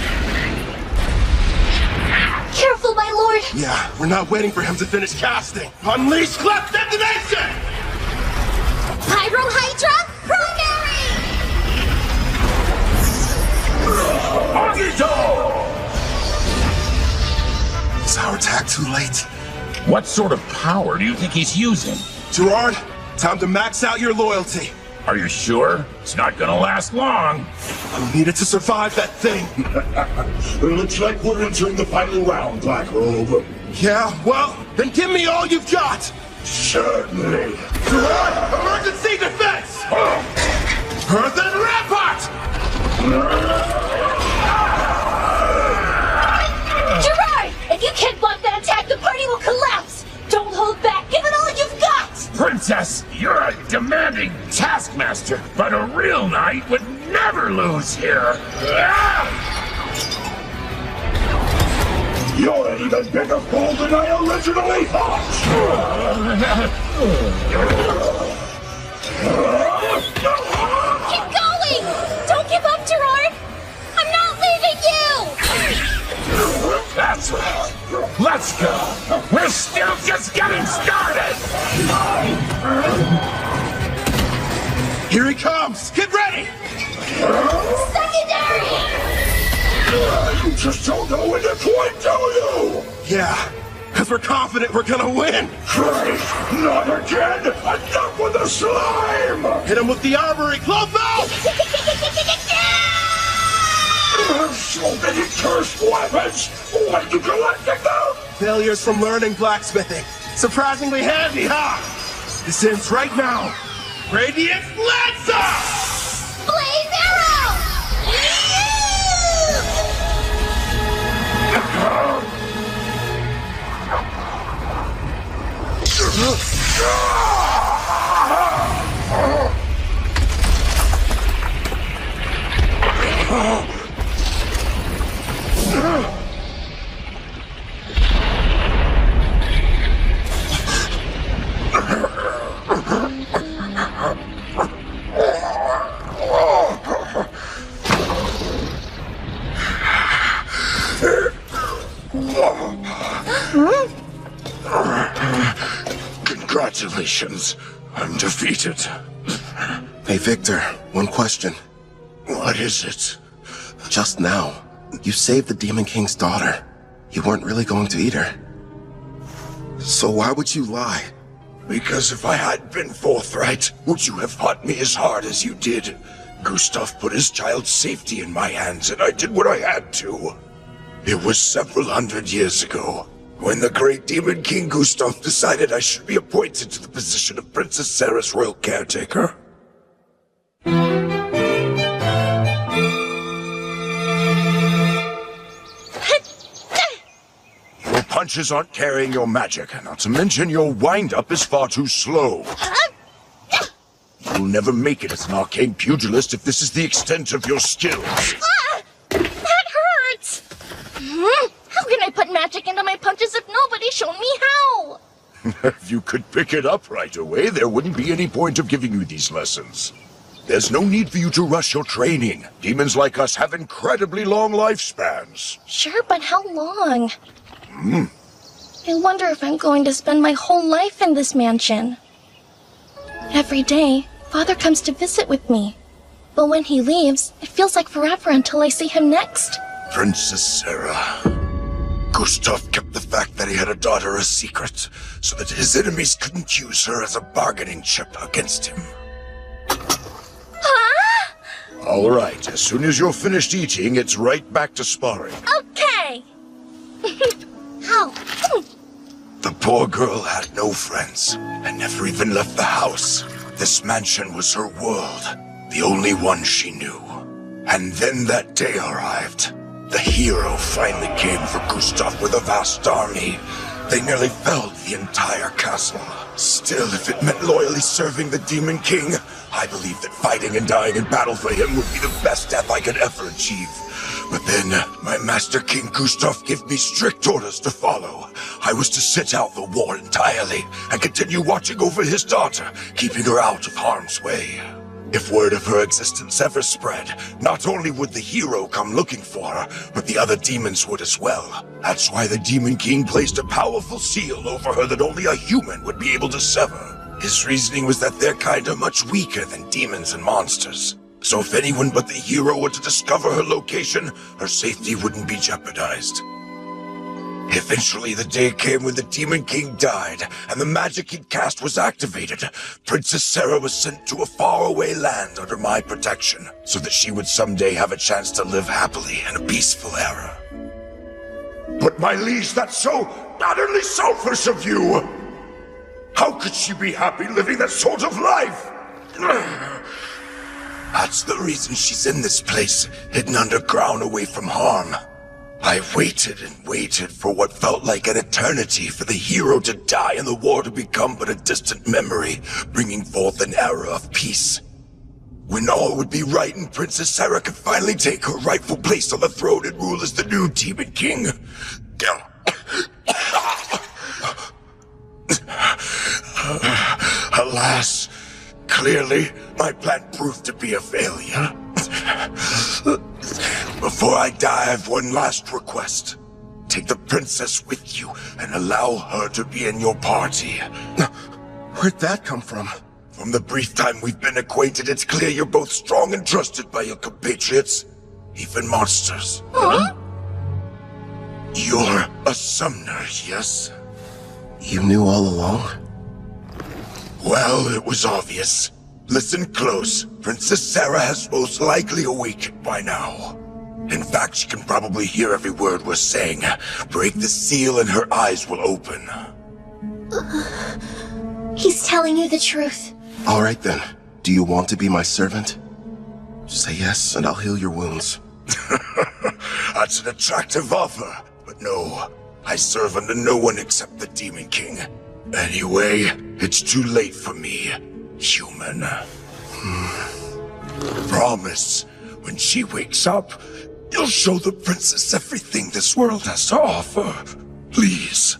Careful, my lord! Yeah, we're not waiting for him to finish casting. Unleash Clef Detonation! Pyro Hydra, primary! Agito! Is our attack too late? What sort of power do you think he's using? Gerard, time to max out your loyalty. Are you sure? It's not gonna last long. I need it to survive that thing. Looks like we're entering the final round, Black Robe. Yeah, well, then give me all you've got. Certainly. Gerard, emergency defense! Earthen Rampart! Gerard! If you can't block that attack, the party will collapse! Don't hold back! Give it all you've got! Princess, you're a demanding taskmaster, but a real knight would never lose here. You're an even bigger fool than I originally thought! Keep going! Don't give up, Gerard! I'm not leaving you! That's right. Let's go. We're still just getting started. Here he comes! Get ready! Secondary! You just don't know when to quit, do you? Yeah, because we're confident we're gonna win! Great! Not again! Enough with the slime! Hit him with the armory, Clotho! So many cursed weapons! When did you let them out? Failures from learning blacksmithing. Surprisingly handy, huh? This ends right now. Radiant Lancer! Blaze arrow! Congratulations. I'm defeated. Hey, Victor, one question. What is it? Just now, you saved the Demon King's daughter. You weren't really going to eat her. So why would you lie? Because if I had been forthright, would you have fought me as hard as you did? Gustav put his child's safety in my hands, and I did what I had to. It was several hundred years ago, when the great Demon King Gustav decided I should be appointed to the position of Princess Sarah's royal caretaker. Your punches aren't carrying your magic, not to mention your wind-up is far too slow. you'll never make it as an arcane pugilist if this is the extent of your skills. Ah! That hurts! How can I put magic into my punches if nobody's shown me how? If you could pick it up right away, there wouldn't be any point of giving you these lessons. There's no need for you to rush your training. Demons like us have incredibly long lifespans. Sure, but how long? I wonder if I'm going to spend my whole life in this mansion. Every day, Father comes to visit with me. But when he leaves, it feels like forever until I see him next. Princess Sarah. Gustav kept the fact that he had a daughter a secret, so that his enemies couldn't use her as a bargaining chip against him. Huh? All right, as soon as you're finished eating, it's right back to sparring. Okay! Ow! The poor girl had no friends, and never even left the house. This mansion was her world, the only one she knew. And then that day arrived. The hero finally came for Gustav with a vast army. They nearly felled the entire castle. Still, if it meant loyally serving the Demon King, I believe that fighting and dying in battle for him would be the best death I could ever achieve. But then, my Master King Gustav gave me strict orders to follow. I was to sit out the war entirely, and continue watching over his daughter, keeping her out of harm's way. If word of her existence ever spread, not only would the hero come looking for her, but the other demons would as well. That's why the Demon King placed a powerful seal over her that only a human would be able to sever. His reasoning was that their kind are much weaker than demons and monsters. So if anyone but the hero were to discover her location, her safety wouldn't be jeopardized. Eventually, the day came when the Demon King died, and the magic he'd cast was activated. Princess Sarah was sent to a faraway land under my protection, so that she would someday have a chance to live happily in a peaceful era. But my liege, that's so utterly selfish of you! How could she be happy living that sort of life? That's the reason she's in this place, hidden underground away from harm. I waited and waited for what felt like an eternity for the hero to die and the war to become but a distant memory, bringing forth an era of peace. When all would be right and Princess Sarah could finally take her rightful place on the throne and rule as the new Demon King. Alas, clearly my plan proved to be a failure. Before I die, I have one last request. Take the princess with you and allow her to be in your party. Where'd that come from? From the brief time we've been acquainted, it's clear you're both strong and trusted by your compatriots, even monsters. Huh? You're a summoner, yes? You knew all along? Well, it was obvious. Listen close. Princess Sarah has most likely awakened by now. In fact, she can probably hear every word we're saying. Break the seal and her eyes will open. He's telling you the truth. All right then. Do you want to be my servant? Say yes, and I'll heal your wounds. That's an attractive offer, but no. I serve under no one except the Demon King. Anyway, it's too late for me, human. Promise, when she wakes up, you'll show the princess everything this world has to offer. Please.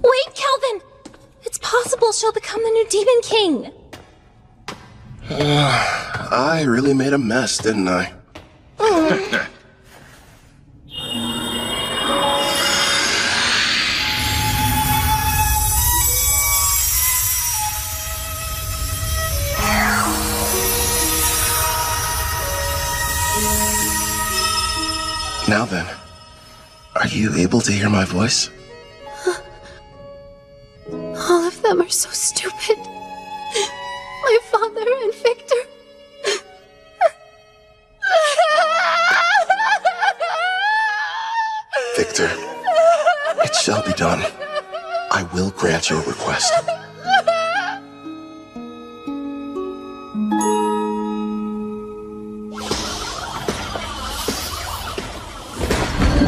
Wait, Kelvin! It's possible she'll become the new Demon King! I really made a mess, didn't I? Now then, are you able to hear my voice? All of them are so stupid. My father and Victor. Victor, it shall be done. I will grant your request.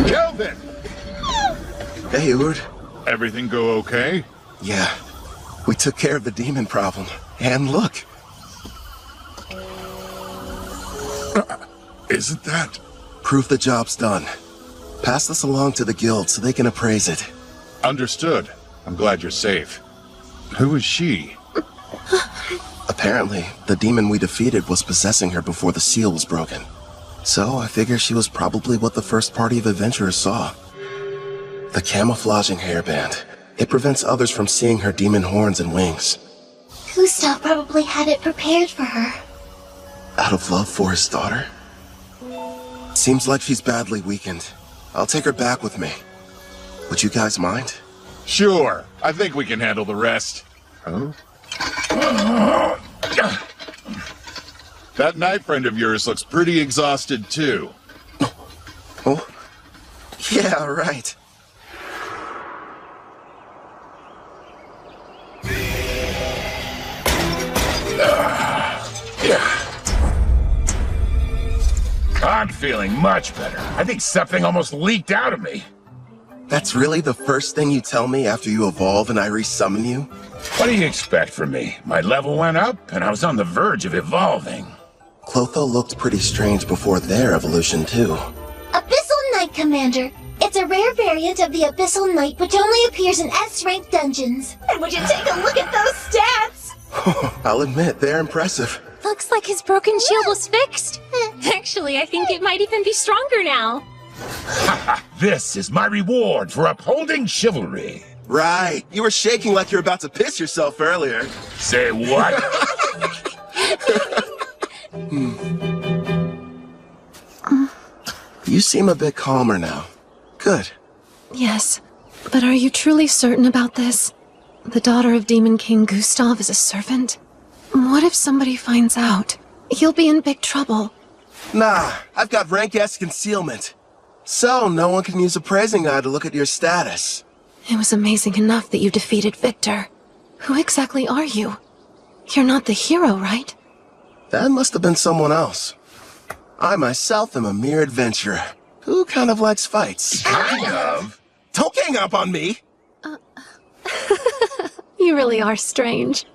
Kelvin! Hey, Ord. Everything go okay? Yeah. We took care of the demon problem. And look. Isn't that? Proof the job's done. Pass this along to the guild so they can appraise it. Understood. I'm glad you're safe. Who is she? Apparently, the demon we defeated was possessing her before the seal was broken. So I figure she was probably what the first party of adventurers saw. The camouflaging hairband. It prevents others from seeing her demon horns and wings. Gustav probably had it prepared for her. Out of love for his daughter? Seems like she's badly weakened. I'll take her back with me. Would you guys mind? Sure. I think we can handle the rest. Oh? That knight friend of yours looks pretty exhausted, too. Oh? Yeah, right. I'm feeling much better. I think something almost leaked out of me. That's really the first thing you tell me after you evolve and I resummon you? What do you expect from me? My level went up, and I was on the verge of evolving. Clotho looked pretty strange before their evolution, too. Abyssal Knight, Commander. It's a rare variant of the Abyssal Knight which only appears in S-rank dungeons. And would you take a look at those stats? I'll admit, they're impressive. Looks like his broken shield was fixed. Actually, I think it might even be stronger now. This is my reward for upholding chivalry. Right. You were shaking like you're about to piss yourself earlier. Say what? You seem a bit calmer now. Good. Yes, but are you truly certain about this? The daughter of Demon King Gustav is a servant? What if somebody finds out? You'll be in big trouble. Nah, I've got rank S concealment. So no one can use a praising eye to look at your status. It was amazing enough that you defeated Victor. Who exactly are you? You're not the hero, right? That must have been someone else. I myself am a mere adventurer who kind of likes fights. Kind of? Don't gang up on me! You really are strange.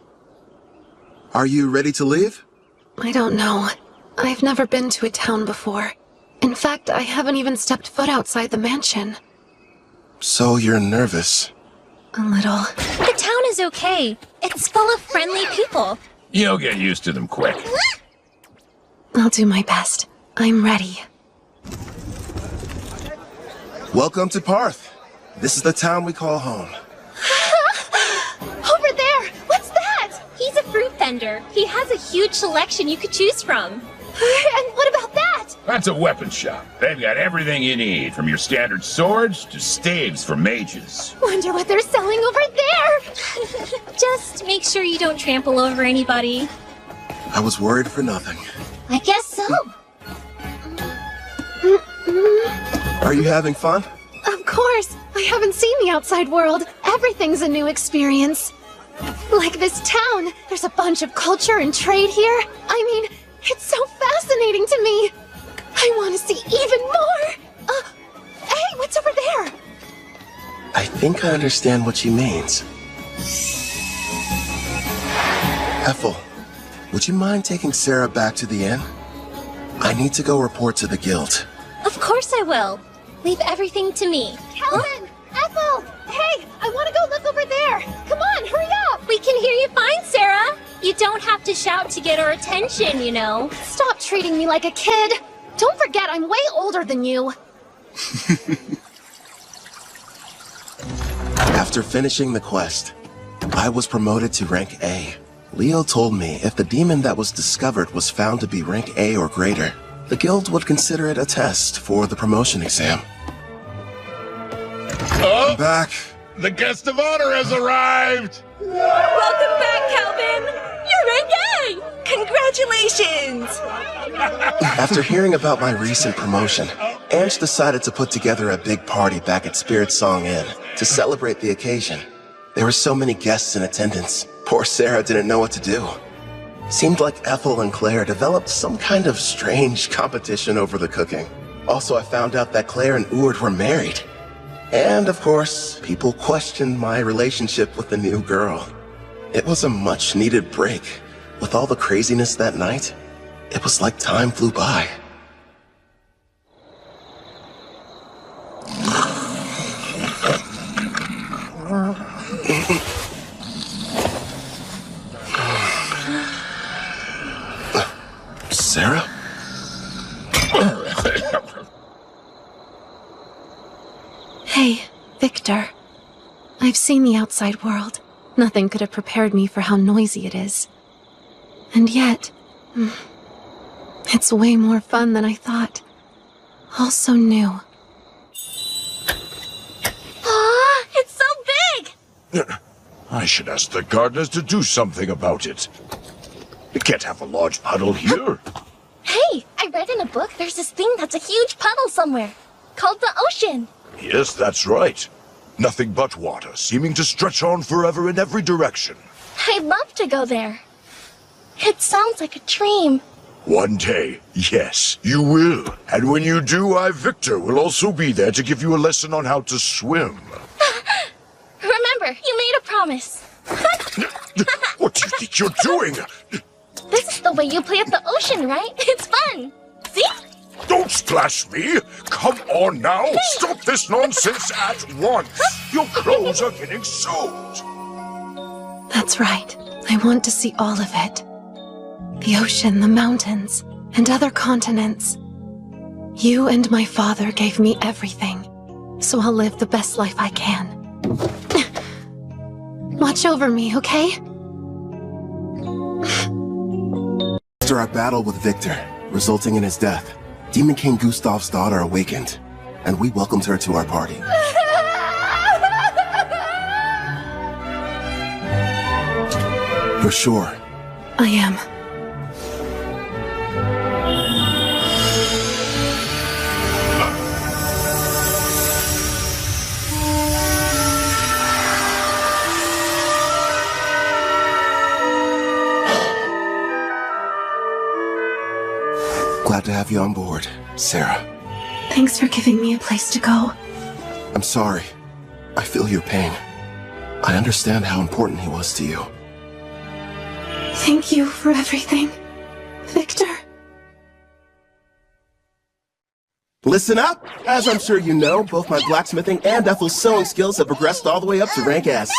Are you ready to leave? I don't know. I've never been to a town before. In fact, I haven't even stepped foot outside the mansion. So you're nervous. A little. The town is okay. It's full of friendly people. You'll get used to them quick. I'll do my best. I'm ready. Welcome to Parth. This is the town we call home. Over there! What's that? He's a fruit vendor. He has a huge selection you could choose from. And what about that? That's a weapon shop. They've got everything you need, from your standard swords to staves for mages. Wonder what they're selling over there! Just make sure you don't trample over anybody. I was worried for nothing. I guess so. Are you having fun? Of course! I haven't seen the outside world. Everything's a new experience. Like this town. There's a bunch of culture and trade here. I mean, it's so fascinating to me. I want to see even more. Hey, what's over there? I think I understand what she means. Ethel, would you mind taking Sarah back to the inn? I need to go report to the guild. Of course I will. Leave everything to me. Calvin! Ethel! Hey, I want to go look over there. Come on, hurry up! We can hear you fine, Sarah. You don't have to shout to get our attention, you know. Stop treating me like a kid. Don't forget, I'm way older than you. After finishing the quest, I was promoted to rank A. Leo told me if the demon that was discovered was found to be rank A or greater, the guild would consider it a test for the promotion exam. Oh! I'm back. The guest of honor has arrived! Welcome back, Calvin! You're rank A! Congratulations! After hearing about my recent promotion, Ange decided to put together a big party back at Spirit Song Inn to celebrate the occasion. There were so many guests in attendance, poor Sarah didn't know what to do. Seemed like Ethel and Claire developed some kind of strange competition over the cooking. Also, I found out that Claire and Ord were married. And of course, people questioned my relationship with the new girl. It was a much needed break. With all the craziness that night, it was like time flew by. Sarah? Hey, Victor. I've seen the outside world. Nothing could have prepared me for how noisy it is. And yet, it's way more fun than I thought. All so new. Aw, it's so big! I should ask the gardeners to do something about it. We can't have a large puddle here. Hey, I read in a book there's this thing that's a huge puddle somewhere, called the ocean. Yes, that's right. Nothing but water, seeming to stretch on forever in every direction. I'd love to go there. It sounds like a dream. One day, yes, you will. And when you do, I, Victor, will also be there to give you a lesson on how to swim. Remember, you made a promise. What do you think you're doing? This is the way you play at the ocean, right? It's fun. See? Don't splash me! Come on now! Stop this nonsense at once! Your clothes are getting soaked! That's right. I want to see all of it. The ocean, the mountains, and other continents. You and my father gave me everything, so I'll live the best life I can. Watch over me, okay? After our battle with Victor, resulting in his death, Demon King Gustav's daughter awakened, and we welcomed her to our party. You're sure? I am. Glad to have you on board, Sarah. Thanks for giving me a place to go. I'm sorry. I feel your pain. I understand how important he was to you. Thank you for everything, Victor. Listen up! As I'm sure you know, both my blacksmithing and Ethel's sewing skills have progressed all the way up to rank S.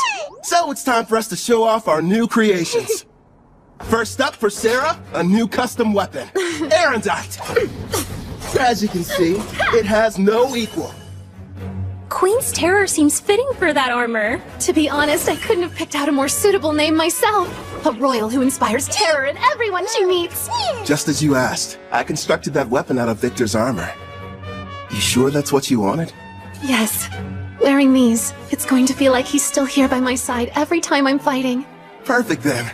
So it's time for us to show off our new creations. First up for Sarah, a new custom weapon, Erendite. As you can see, it has no equal. Queen's Terror seems fitting for that armor. To be honest, I couldn't have picked out a more suitable name myself. A royal who inspires terror in everyone she meets. Just as you asked, I constructed that weapon out of Victor's armor. You sure that's what you wanted? Yes. Wearing these, it's going to feel like he's still here by my side every time I'm fighting. Perfect then.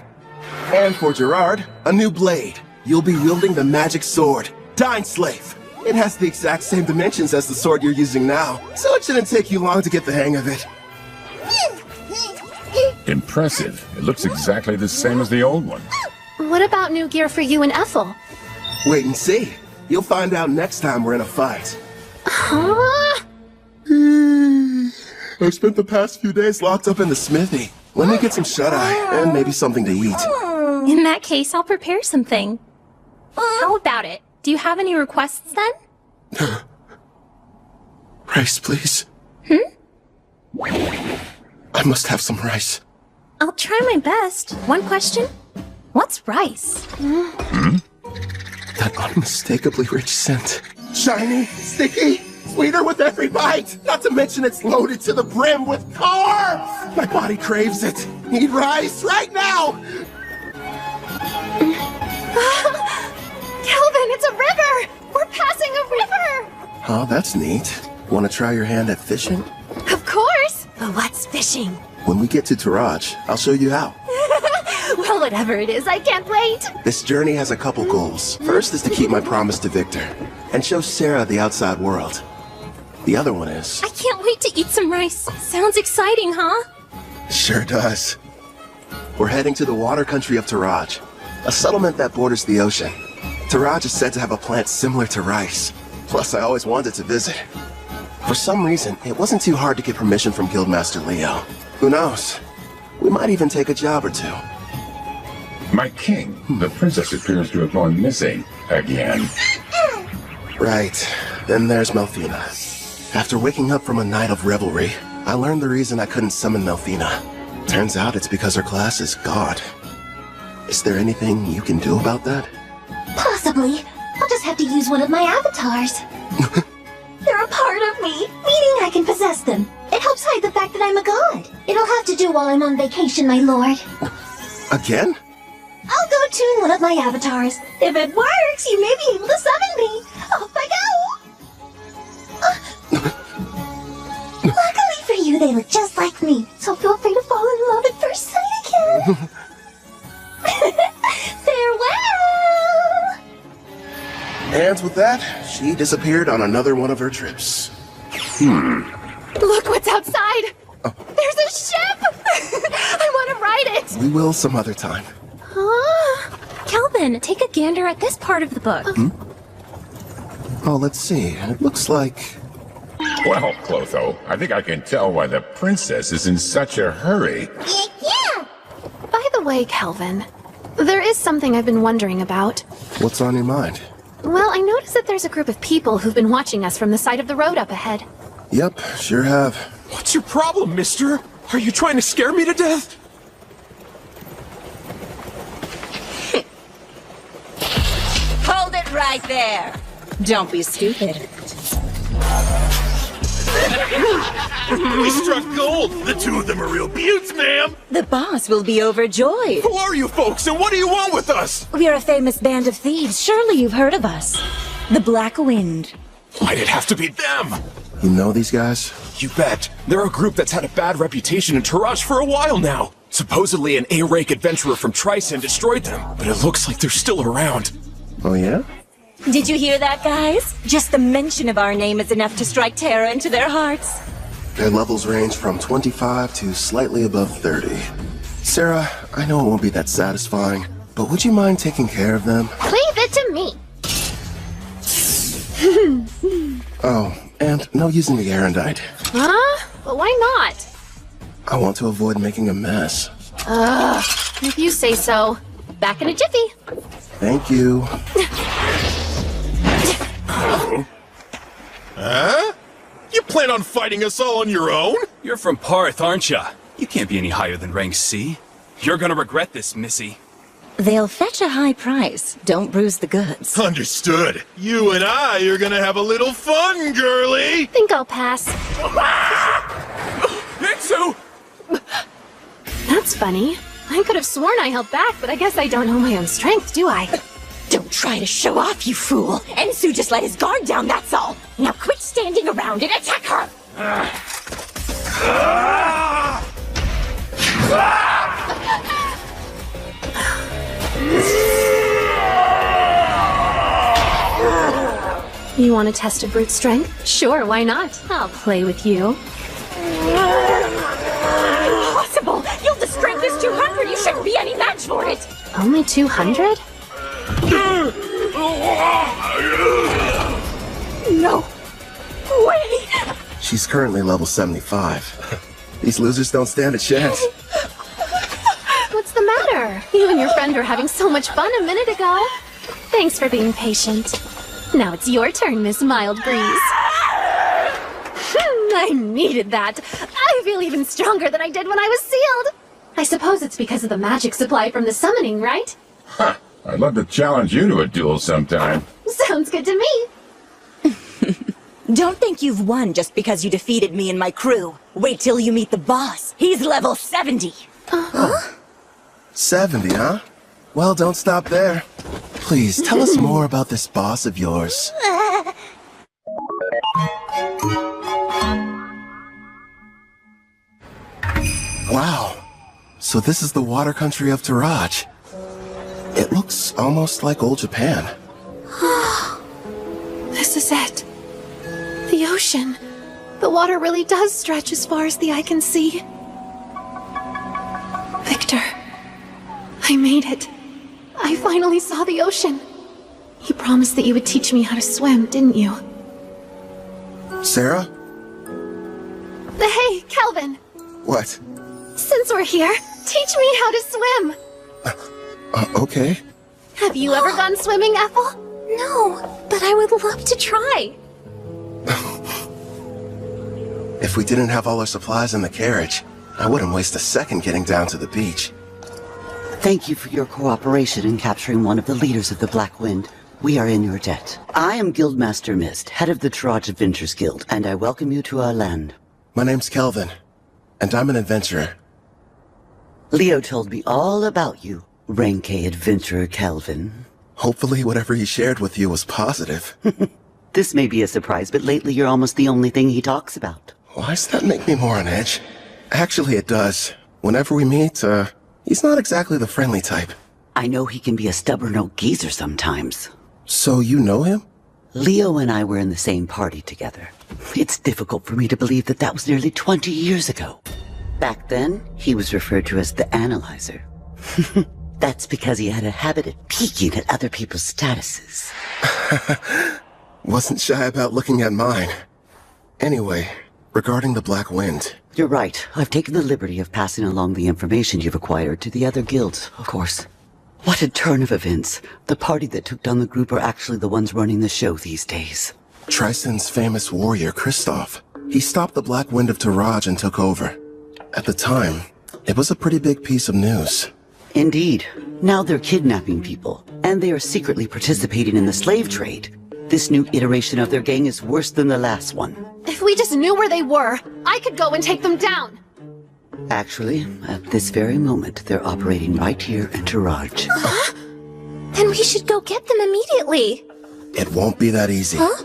And for Gerard, a new blade. You'll be wielding the magic sword, Dine Slave. It has the exact same dimensions as the sword you're using now, so it shouldn't take you long to get the hang of it. Impressive. It looks exactly the same as the old one. What about new gear for you and Ethel? Wait and see. You'll find out next time we're in a fight. Huh? I've spent the past few days locked up in the smithy. Let me get some shut-eye, and maybe something to eat. In that case, I'll prepare something. How about it? Do you have any requests then? Rice, please. I must have some rice. I'll try my best. One question? What's rice? That unmistakably rich scent. Shiny, sticky, sweeter with every bite. Not to mention it's loaded to the brim with carbs. My body craves it. Need rice right now. Kelvin, it's a river! We're passing a river! Oh, that's neat. Want to try your hand at fishing? Of course! But what's fishing? When we get to Taraj, I'll show you how. Well, whatever it is, I can't wait! This journey has a couple goals. First is to keep my promise to Victor, and show Sarah the outside world. The other one is... I can't wait to eat some rice. Sounds exciting, huh? Sure does. We're heading to the water country of Taraj, a settlement that borders the ocean. Taraj is said to have a plant similar to rice. Plus, I always wanted to visit. For some reason, it wasn't too hard to get permission from Guildmaster Leo. Who knows? We might even take a job or two. My king, the princess appears to have gone missing again. Right. Then there's Melfina. After waking up from a night of revelry, I learned the reason I couldn't summon Melfina. Turns out it's because her class is God. Is there anything you can do about that? Possibly. I'll just have to use one of my avatars. They're a part of me, meaning I can possess them. It helps hide the fact that I'm a god. It'll have to do while I'm on vacation, my lord. Again? I'll go tune one of my avatars. If it works, you may be able to summon me. Off I go! Luckily for you, they look just like me, so feel free to fall in love at first sight again. Farewell! And with that, she disappeared on another one of her trips. Look what's outside! There's a ship! I want to ride it! We will some other time. Kelvin, take a gander at this part of the book. Oh, let's see. It looks like... Well, Clotho, I think I can tell why the princess is in such a hurry. Yeah! By the way, Kelvin, there is something I've been wondering about. What's on your mind? Well, I noticed that there's a group of people who've been watching us from the side of the road up ahead. Yep, sure have. What's your problem, mister? Are you trying to scare me to death? Hold it right there. Don't be stupid. We struck gold! The two of them are real beauts, ma'am! The boss will be overjoyed. Who are you folks, and what do you want with us? We're a famous band of thieves. Surely you've heard of us. The Black Wind. Why'd it have to be them? You know these guys? You bet. They're a group that's had a bad reputation in Taraj for a while now. Supposedly an A-rank adventurer from Tryson destroyed them, but it looks like they're still around. Oh yeah? Did you hear that, guys? Just the mention of our name is enough to strike terror into their hearts. Their levels range from 25 to slightly above 30. Sarah, I know it won't be that satisfying, but would you mind taking care of them? Leave it to me. Oh, and no using the erendite. Huh? But why not? I want to avoid making a mess. If you say so. Back in a jiffy. Thank you. Huh? You plan on fighting us all on your own? You're from Parth, aren't ya? You can't be any higher than rank C. You're gonna regret this, Missy. They'll fetch a high price. Don't bruise the goods. Understood. You and I are gonna have a little fun, girlie! Think I'll pass. Mitsu! That's funny. I could have sworn I held back, but I guess I don't know my own strength, do I? Don't try to show off, you fool! Ensu just let his guard down, that's all! Now quit standing around and attack her! You want to test a brute strength? Sure, why not? I'll play with you. Impossible! Your strength is 200! You shouldn't be any match for it! Only 200? No! Way! She's currently level 75. These losers don't stand a chance. What's the matter? You and your friend were having so much fun a minute ago. Thanks for being patient. Now it's your turn, Miss Mild Breeze. I needed that. I feel even stronger than I did when I was sealed. I suppose it's because of the magic supply from the summoning, right? Huh. I'd love to challenge you to a duel sometime. Sounds good to me. Don't think you've won just because you defeated me and my crew. Wait till you meet the boss. He's level 70. 70, huh? Well, don't stop there. Please, tell us more about this boss of yours. Wow. So this is the water country of Taraj. It looks almost like old Japan. This is it. The ocean. The water really does stretch as far as the eye can see. Victor, I made it. I finally saw the ocean. You promised that you would teach me how to swim, didn't you? Sarah, Kelvin, What? since we're here, teach me how to swim. Okay. Have you ever gone swimming, Ethel? No, but I would love to try. If we didn't have all our supplies in the carriage, I wouldn't waste a second getting down to the beach. Thank you for your cooperation in capturing one of the leaders of the Black Wind. We are in your debt. I am Guildmaster Mist, head of the Taraj Adventures Guild, and I welcome you to our land. My name's Kelvin, and I'm an adventurer. Leo told me all about you, Rank A adventurer Kelvin. Hopefully whatever he shared with you was positive. This may be a surprise, but lately you're almost the only thing he talks about. Why does that make me more on edge? Actually, it does. Whenever we meet, he's not exactly the friendly type. I know he can be a stubborn old geezer sometimes. So you know him? Leo and I were in the same party together. It's difficult for me to believe that that was nearly 20 years ago. Back then, he was referred to as the Analyzer. That's because he had a habit of peeking at other people's statuses. Wasn't shy about looking at mine. Anyway, regarding the Black Wind. You're right. I've taken the liberty of passing along the information you've acquired to the other guilds, of course. What a turn of events. The party that took down the group are actually the ones running the show these days. Tristan's famous warrior, Kristoff. He stopped the Black Wind of Taraj and took over. At the time, it was a pretty big piece of news. Indeed. Now they're kidnapping people, and they are secretly participating in the slave trade. This new iteration of their gang is worse than the last one. If we just knew where they were, I could go and take them down. Actually, at this very moment, they're operating right here in Taraj. Then we should go get them immediately. It won't be that easy. Huh?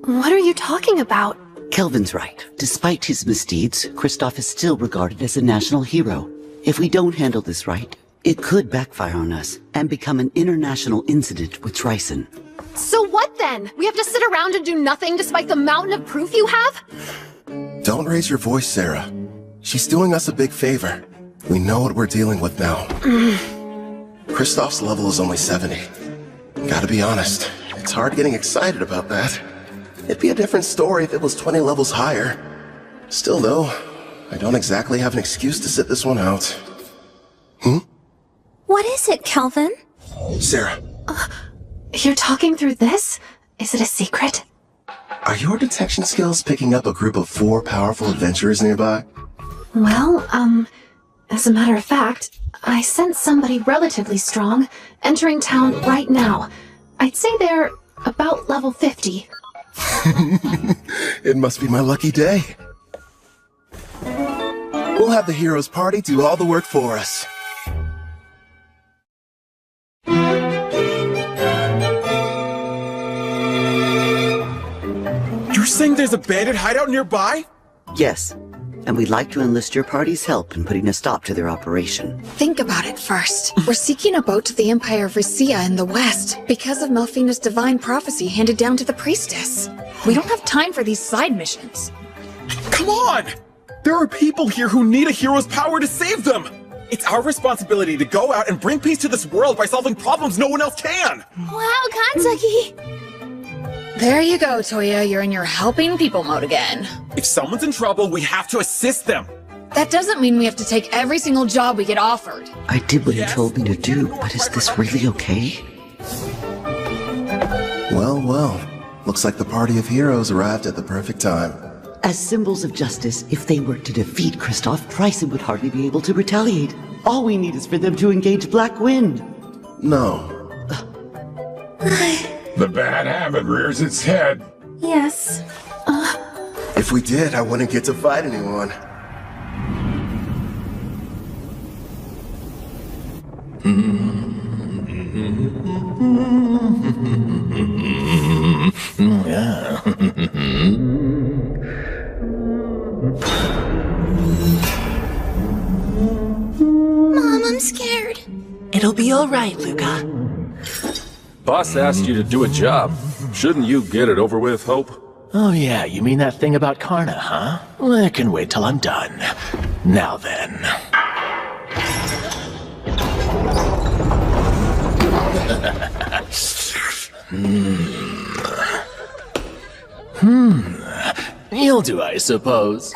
What are you talking about? Kelvin's right. Despite his misdeeds, Kristoff is still regarded as a national hero. If we don't handle this right, it could backfire on us and become an international incident with Tryson. So what then? We have to sit around and do nothing despite the mountain of proof you have? Don't raise your voice, Sarah. She's doing us a big favor. We know what we're dealing with now. Kristoff's level is only 70. Gotta be honest, it's hard getting excited about that. It'd be a different story if it was 20 levels higher. Still though, I don't exactly have an excuse to sit this one out. What is it, Kelvin? Sarah. You're talking through this? Is it a secret? Are your detection skills picking up a group of 4 powerful adventurers nearby? Well, as a matter of fact, I sense somebody relatively strong entering town right now. I'd say they're about level 50. It must be my lucky day. We'll have the heroes party do all the work for us. You're saying there's a bandit hideout nearby? Yes, and we'd like to enlist your party's help in putting a stop to their operation. Think about it first. We're seeking a boat to the Empire of Risia in the west because of Melfina's divine prophecy handed down to the priestess. We don't have time for these side missions. Come on! There are people here who need a hero's power to save them! It's our responsibility to go out and bring peace to this world by solving problems no one else can! Wow, Kanzaki! There you go, Toya. You're in your helping people mode again. If someone's in trouble, we have to assist them! That doesn't mean we have to take every single job we get offered. I did what he told me to do, but is this really okay? Well, well. Looks like the party of heroes arrived at the perfect time. As symbols of justice, if they were to defeat Kristoff, Tryson would hardly be able to retaliate. All we need is for them to engage Black Wind. No. The bad habit rears its head. Yes. If we did, I wouldn't get to fight anyone. Mom, I'm scared. It'll be all right, Luca. Boss asked you to do a job. Shouldn't you get it over with, Hope? Oh yeah, you mean that thing about Karna, huh? Well, I can wait till I'm done. Now then. You'll do, I suppose.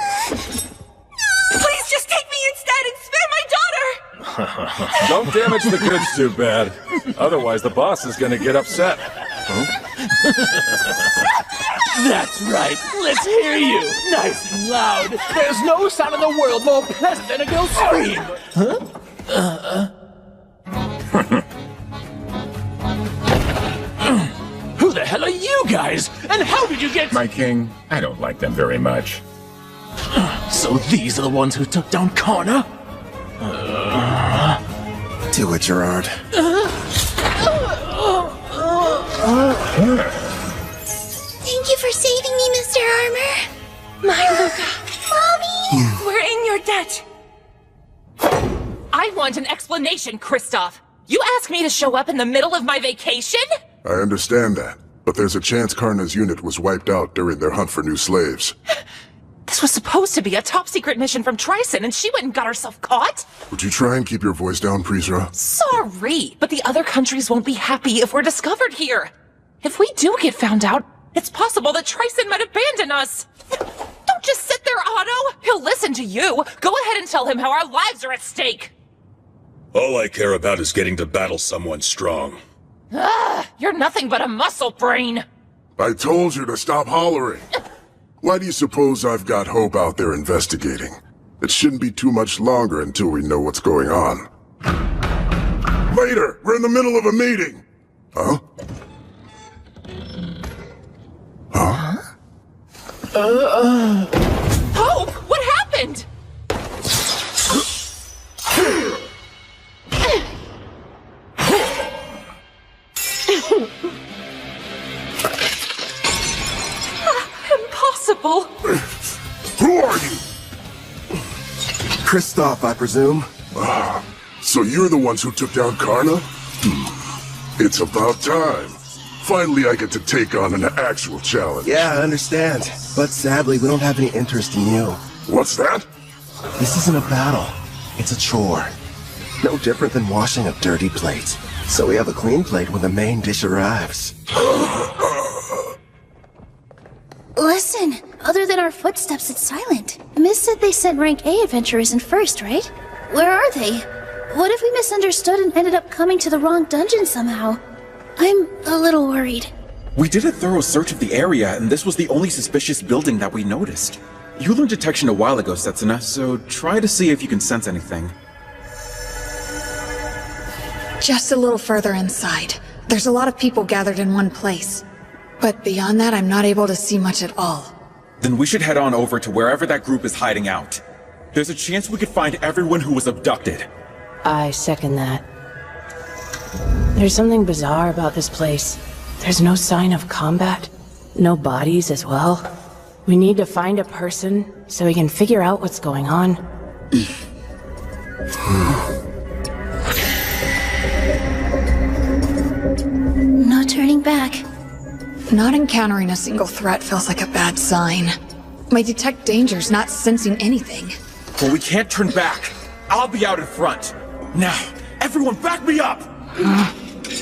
Don't damage the goods too bad. Otherwise, the boss is gonna get upset. That's right. Let's hear you. Nice and loud. There's no sound in the world more pleasant than a girl's scream. Who the hell are you guys? And how did you get... My king, I don't like them very much. So these are the ones who took down Connor? Do it, Gerard. Thank you for saving me, Mr. Armor. My Luca. Mommy! We're in your debt. I want an explanation, Kristoff. You asked me to show up in the middle of my vacation? I understand that, but there's a chance Karna's unit was wiped out during their hunt for new slaves. This was supposed to be a top-secret mission from Tryson, and she went and got herself caught? Would you try and keep your voice down, Prisra? Sorry, but the other countries won't be happy if we're discovered here. If we do get found out, it's possible that Tryson might abandon us. Don't just sit there, Otto. He'll listen to you. Go ahead and tell him how our lives are at stake. All I care about is getting to battle someone strong. You're nothing but a muscle brain. I told you to stop hollering. Why do you suppose I've got Hope out there investigating? It shouldn't be too much longer until we know what's going on. Later! We're in the middle of a meeting! Huh? Huh? Hope, what happened? Impossible. Who are you? Kristoff, I presume. So you're the ones who took down Karna? It's about time. Finally, I get to take on an actual challenge. Yeah, I understand. But sadly, we don't have any interest in you. What's that? This isn't a battle. It's a chore. No different than washing a dirty plate. So we have a clean plate when the main dish arrives. Listen, other than our footsteps, it's silent. Miss said they sent rank A adventurers in first, right? Where are they? What if we misunderstood and ended up coming to the wrong dungeon somehow? I'm a little worried. We did a thorough search of the area, and this was the only suspicious building that we noticed. You learned detection a while ago, Setsuna, so try to see if you can sense anything. Just a little further inside. There's a lot of people gathered in one place. But beyond that, I'm not able to see much at all. Then we should head on over to wherever that group is hiding out. There's a chance we could find everyone who was abducted. I second that. There's something bizarre about this place. There's no sign of combat. No bodies as well. We need to find a person so we can figure out what's going on. No turning back. Not encountering a single threat feels like a bad sign. My detect danger's not sensing anything. Well, we can't turn back. I'll be out in front. Now, everyone back me up!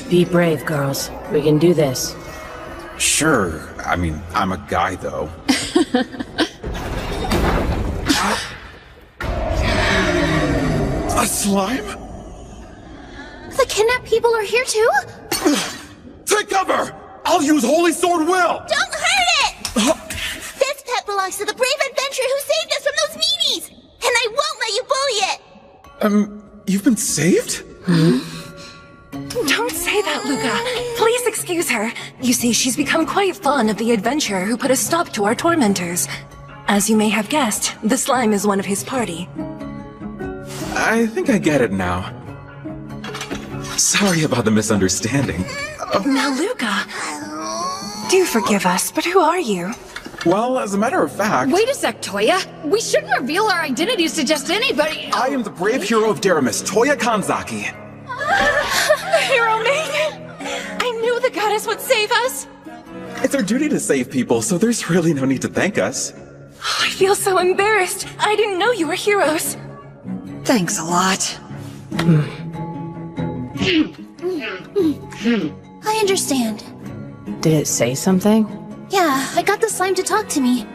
Be brave, girls. We can do this. Sure. I mean, I'm a guy, though. A slime? The kidnapped people are here too? Take cover! I'll use Holy Sword Will! Don't hurt it! This pet belongs to the brave adventurer who saved us from those meanies! And I won't let you bully it! You've been saved? Don't say that, Luca. Please excuse her. You see, she's become quite fond of the adventurer who put a stop to our tormentors. As you may have guessed, the slime is one of his party. I think I get it now. Sorry about the misunderstanding. Now, Luca, do forgive us, but who are you? Well, as a matter of fact... Wait a sec, Toya. We shouldn't reveal our identities to just anybody. I am the brave hero of Deramis, Toya Kanzaki. Hero maiden! I knew the goddess would save us! It's our duty to save people, so there's really no need to thank us. I feel so embarrassed. I didn't know you were heroes. Thanks a lot. I understand. Did it say something? Yeah, I got the slime to talk to me.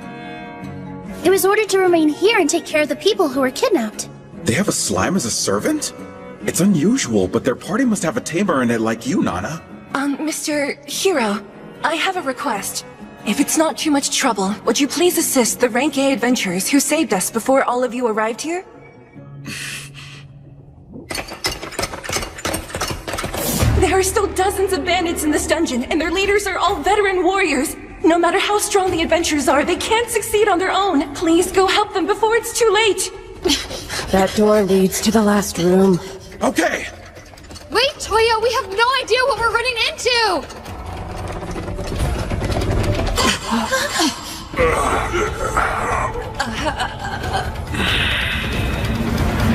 It was ordered to remain here and take care of the people who were kidnapped. They have a slime as a servant? It's unusual, but their party must have a tamer in it like you, Nana. Mr. Hero, I have a request. If it's not too much trouble, would you please assist the Rank A adventurers who saved us before all of you arrived here? There are still dozens of bandits in this dungeon, and their leaders are all veteran warriors. No matter how strong the adventurers are, they can't succeed on their own. Please go help them before it's too late. That door leads to the last room. Okay! Wait, Toya, we have no idea what we're running into!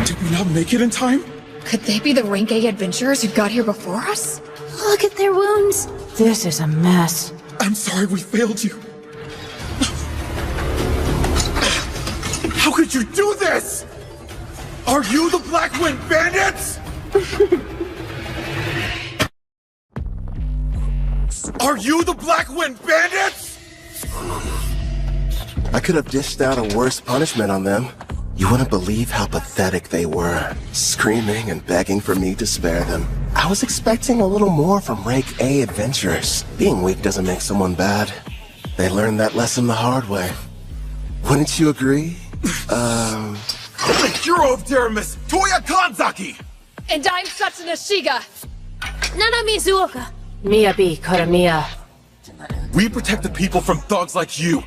Did we not make it in time? Could they be the Rank A adventurers who got here before us? Look at their wounds. This is a mess. I'm sorry we failed you. How could you do this? Are you the Black Wind Bandits? Are you the Black Wind Bandits? I could have dished out a worse punishment on them. You wouldn't believe how pathetic they were, screaming and begging for me to spare them. I was expecting a little more from Rank A adventurers. Being weak doesn't make someone bad. They learned that lesson the hard way. Wouldn't you agree? The hero of Deramis, Toya Kanzaki! And I'm Satsuna Shiga. Nana Mizuoka. Miyabi Koramiya. We protect the people from thugs like you.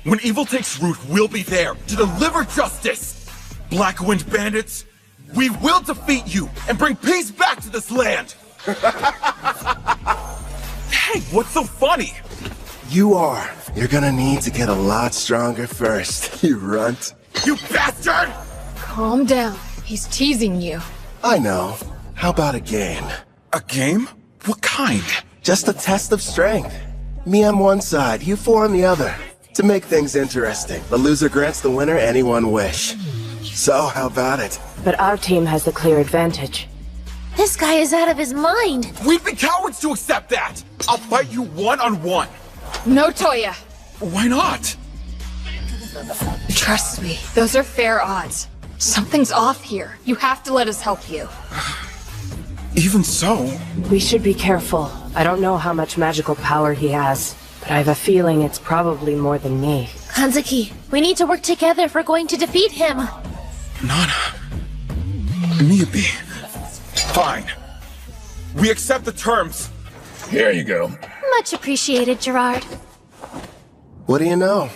When evil takes root, we'll be there to deliver justice. Black Wind Bandits, we will defeat you and bring peace back to this land. Hey, what's so funny? You are. You're gonna need to get a lot stronger first, you runt. You bastard! Calm down. He's teasing you. I know. How about a game? A game? What kind? Just a test of strength. Me on one side, you four on the other. To make things interesting, the loser grants the winner any one wish. So, how about it? But our team has the clear advantage. This guy is out of his mind. We'd be cowards to accept that! I'll fight you one-on-one. No, Toya. Why not? Trust me, those are fair odds. Something's off here. You have to let us help you. Even so... We should be careful. I don't know how much magical power he has, but I have a feeling it's probably more than me. Kanzaki, we need to work together if we're going to defeat him. Nana... Miyabi... Fine. We accept the terms. Here you go. Much appreciated, Gerard. What do you know?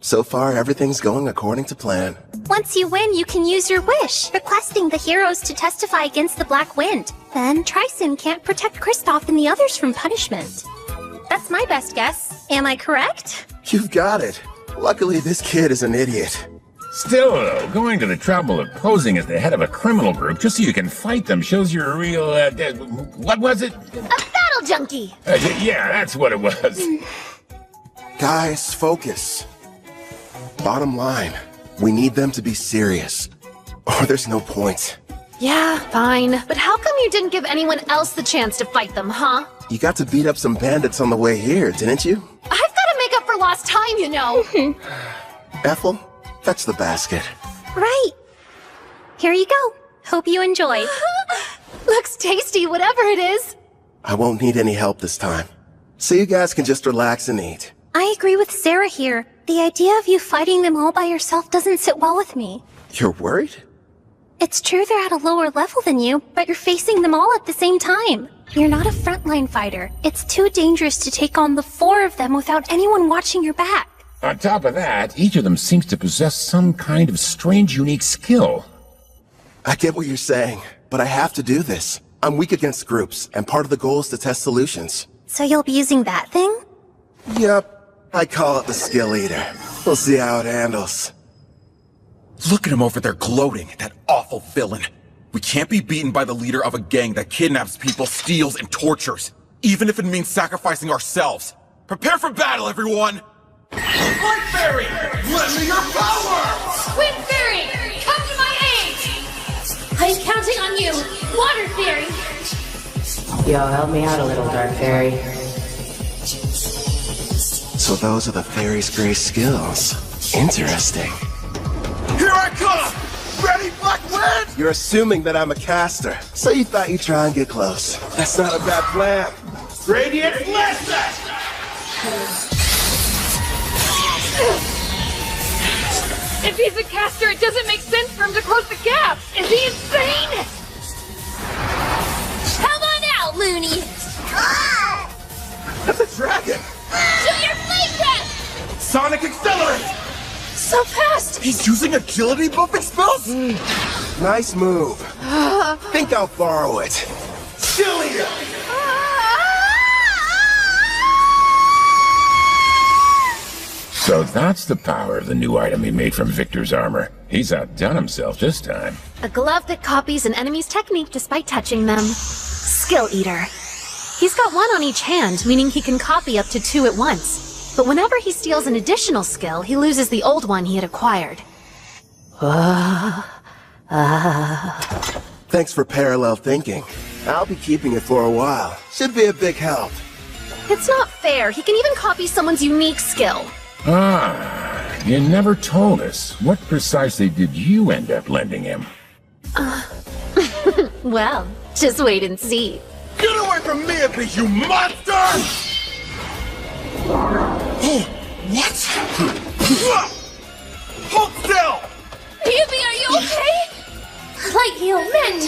So far, everything's going according to plan. Once you win, you can use your wish, requesting the heroes to testify against the Black Wind. Then Tryson can't protect Kristoff and the others from punishment. That's my best guess. Am I correct? You've got it. Luckily, this kid is an idiot. Still, though, going to the trouble of posing as the head of a criminal group just so you can fight them shows you're a real, what was it? A battle junkie! Yeah, that's what it was. Guys, focus. Bottom line, we need them to be serious, or there's no point. Yeah, fine. But how come you didn't give anyone else the chance to fight them, huh? You got to beat up some bandits on the way here, didn't you? I've got to make up for lost time, you know. Ethel, fetch the basket. Right. Here you go. Hope you enjoy. Looks tasty, whatever it is. I won't need any help this time, so you guys can just relax and eat. I agree with Sarah here. The idea of you fighting them all by yourself doesn't sit well with me. You're worried? It's true they're at a lower level than you, but you're facing them all at the same time. You're not a frontline fighter. It's too dangerous to take on the four of them without anyone watching your back. On top of that, each of them seems to possess some kind of strange, unique skill. I get what you're saying, but I have to do this. I'm weak against groups, and part of the goal is to test solutions. So you'll be using that thing? Yep. I call it the skill eater. We'll see how it handles. Look at him over there gloating, that awful villain. We can't be beaten by the leader of a gang that kidnaps people, steals, and tortures, even if it means sacrificing ourselves. Prepare for battle, everyone! Light Fairy! Lend me your power! Wind Fairy! Come to my aid! I'm counting on you! Water Fairy! Yo, help me out a little, Dark Fairy. So those are the fairy's great skills. Interesting. Here I come! Ready, Black Wind? head? You're assuming that I'm a caster, so you thought you'd try and get close. That's not a bad plan. Radiant Blast! If he's a caster, it doesn't make sense for him to close the gap! Is he insane? Come on out, loony! That's a dragon! Show your flame breath! Sonic Accelerate! So fast! He's using agility buffing spells? Nice move. Think I'll borrow it. Still here! So that's the power of the new item he made from Victor's armor. He's outdone himself this time. A glove that copies an enemy's technique despite touching them. Skill Eater. He's got one on each hand, meaning he can copy up to 2 at once. But whenever he steals an additional skill, he loses the old one he had acquired. Thanks for parallel thinking. I'll be keeping it for a while. Should be a big help. It's not fair. He can even copy someone's unique skill. Ah, you never told us. What precisely did you end up lending him? Well, just wait and see. Get away from me, Abby, you monster! What? Hold still! Yubi, are you okay? Light heal mend!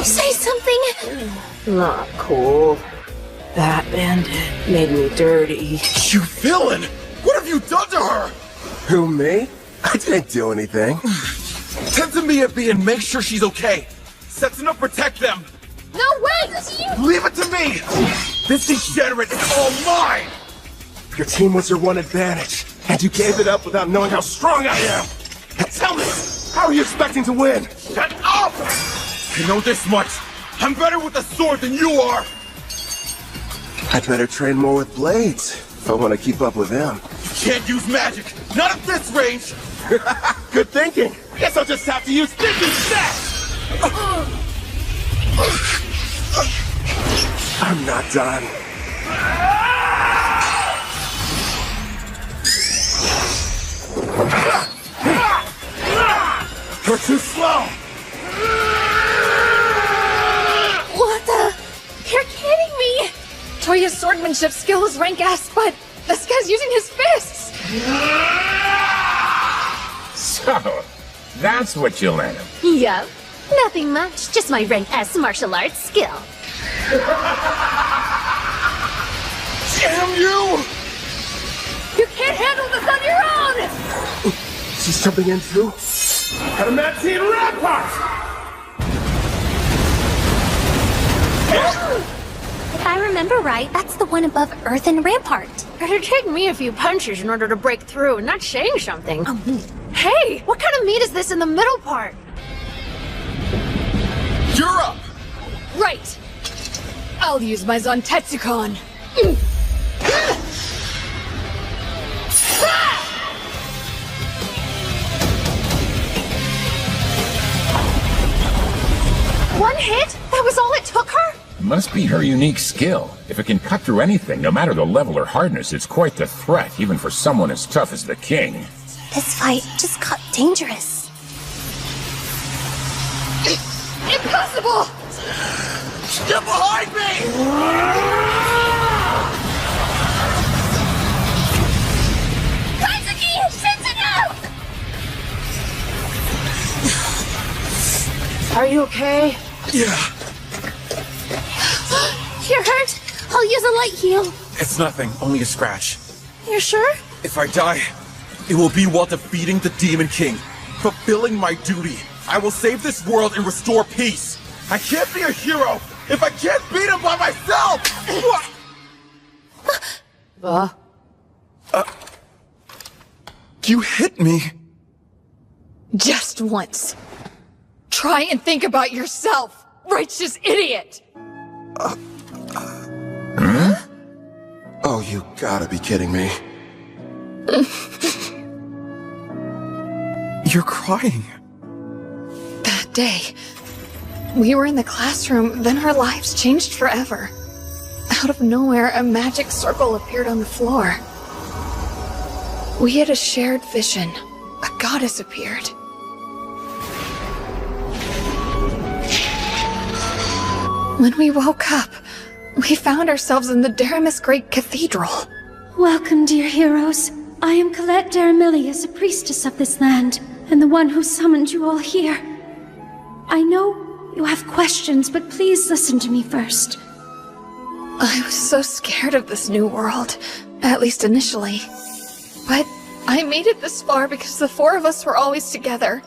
Say something! Not cool. That bandit made me dirty. You villain! What have you done to her? Who, me? I didn't do anything. Tend to me, Abby, and make sure she's okay. Set enough protect them. No, wait! Leave it to me! This degenerate is all mine! Your team was your one advantage, and you gave it up without knowing how strong I am! Now tell me, how are you expecting to win? Shut up! You know this much. I'm better with a sword than you are! I'd better train more with blades, if I want to keep up with them. You can't use magic! Not at this range! Good thinking! Guess I'll just have to use this instead! I'm not done. You're too slow! What the? You're kidding me! Toya's swordmanship skill is rank S, but this guy's using his fists! So, that's what you lent him. Yup. Nothing much, just my rank S martial arts skill. Damn you! You can't handle this on your own! She's jumping in too? Adamantine Rampart! If I remember right, that's the one above Earthen Rampart. It'd take me a few punches in order to break through, and that's saying something. Hey, what kind of meat is this in the middle part? You're up! Right! I'll use my Zontetsucon. One hit? That was all it took her? Must be her unique skill. If it can cut through anything, no matter the level or hardness, it's quite the threat, even for someone as tough as the king. This fight just got dangerous. Impossible! Step behind me! Kazuki! Shinsuno! Are you okay? Yeah. You're hurt? I'll use a light heal. It's nothing, only a scratch. You're sure? If I die, it will be while defeating the Demon King, fulfilling my duty. I will save this world and restore peace. I can't be a hero if I can't beat him by myself! You hit me. Just once. Try and think about yourself, righteous idiot! Oh, you gotta be kidding me. You're crying. That day, we were in the classroom, then our lives changed forever. Out of nowhere, a magic circle appeared on the floor. We had a shared vision. A goddess appeared. When we woke up, we found ourselves in the Daramis Great Cathedral. Welcome, dear heroes. I am Colette Daramilius, a priestess of this land, and the one who summoned you all here. I know you have questions, but please listen to me first. I was so scared of this new world, at least initially. But I made it this far because the four of us were always together.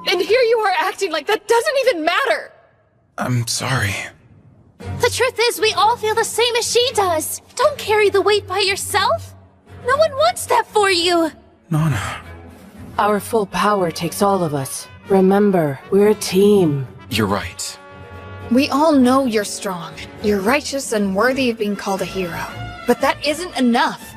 And here you are acting like that doesn't even matter! I'm sorry. The truth is, we all feel the same as she does. Don't carry the weight by yourself. No one wants that for you. Nana. Our full power takes all of us. Remember, we're a team. You're right. We all know you're strong. You're righteous and worthy of being called a hero. But that isn't enough.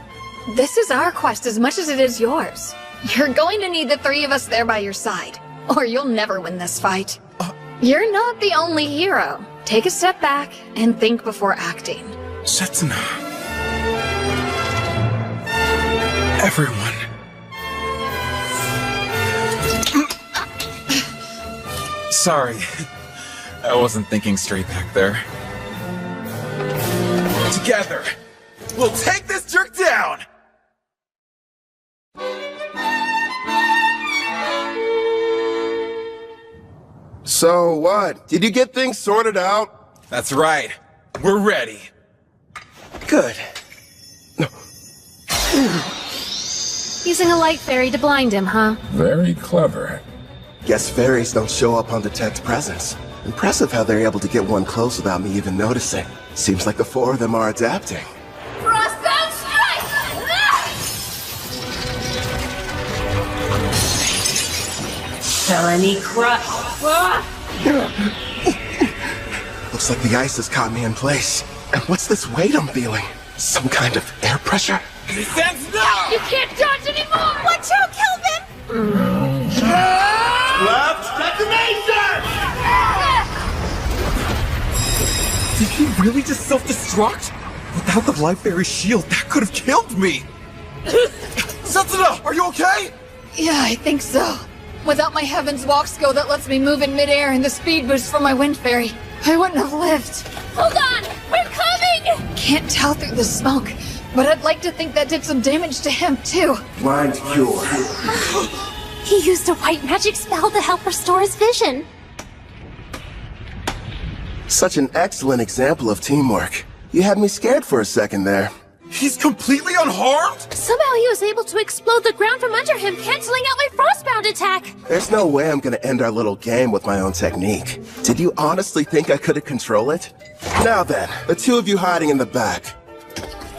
This is our quest as much as it is yours. You're going to need the three of us there by your side, or you'll never win this fight. You're not the only hero. Take a step back and think before acting. Setsuna. Everyone. Sorry. I wasn't thinking straight back there. Together, we'll take this jerk down! So what? Did you get things sorted out? That's right. We're ready. Good. Using a light fairy to blind him, huh? Very clever. Guess fairies don't show up on detect presence. Impressive how they're able to get one close without me even noticing. Seems like the four of them are adapting. Frostbound strike! Felony crush. Looks like the ice has caught me in place. And what's this weight I'm feeling? Some kind of air pressure? Sense now! You can't dodge anymore! Watch out, Kelvin! Left detonation! Did he really just self-destruct? Without the Life Fairy shield, that could have killed me! Setsuna, are you okay? Yeah, I think so. Without my Heaven's Walk skill that lets me move in midair and the speed boost from my Wind Fairy, I wouldn't have lived. Hold on! We're coming! Can't tell through the smoke, but I'd like to think that did some damage to him, too. Blind cure. He used a white magic spell to help restore his vision. Such an excellent example of teamwork. You had me scared for a second there. He's completely unharmed? Somehow he was able to explode the ground from under him, canceling out my frostbound attack. There's no way I'm gonna end our little game with my own technique. Did you honestly think I couldn't control it? Now then, the two of you hiding in the back.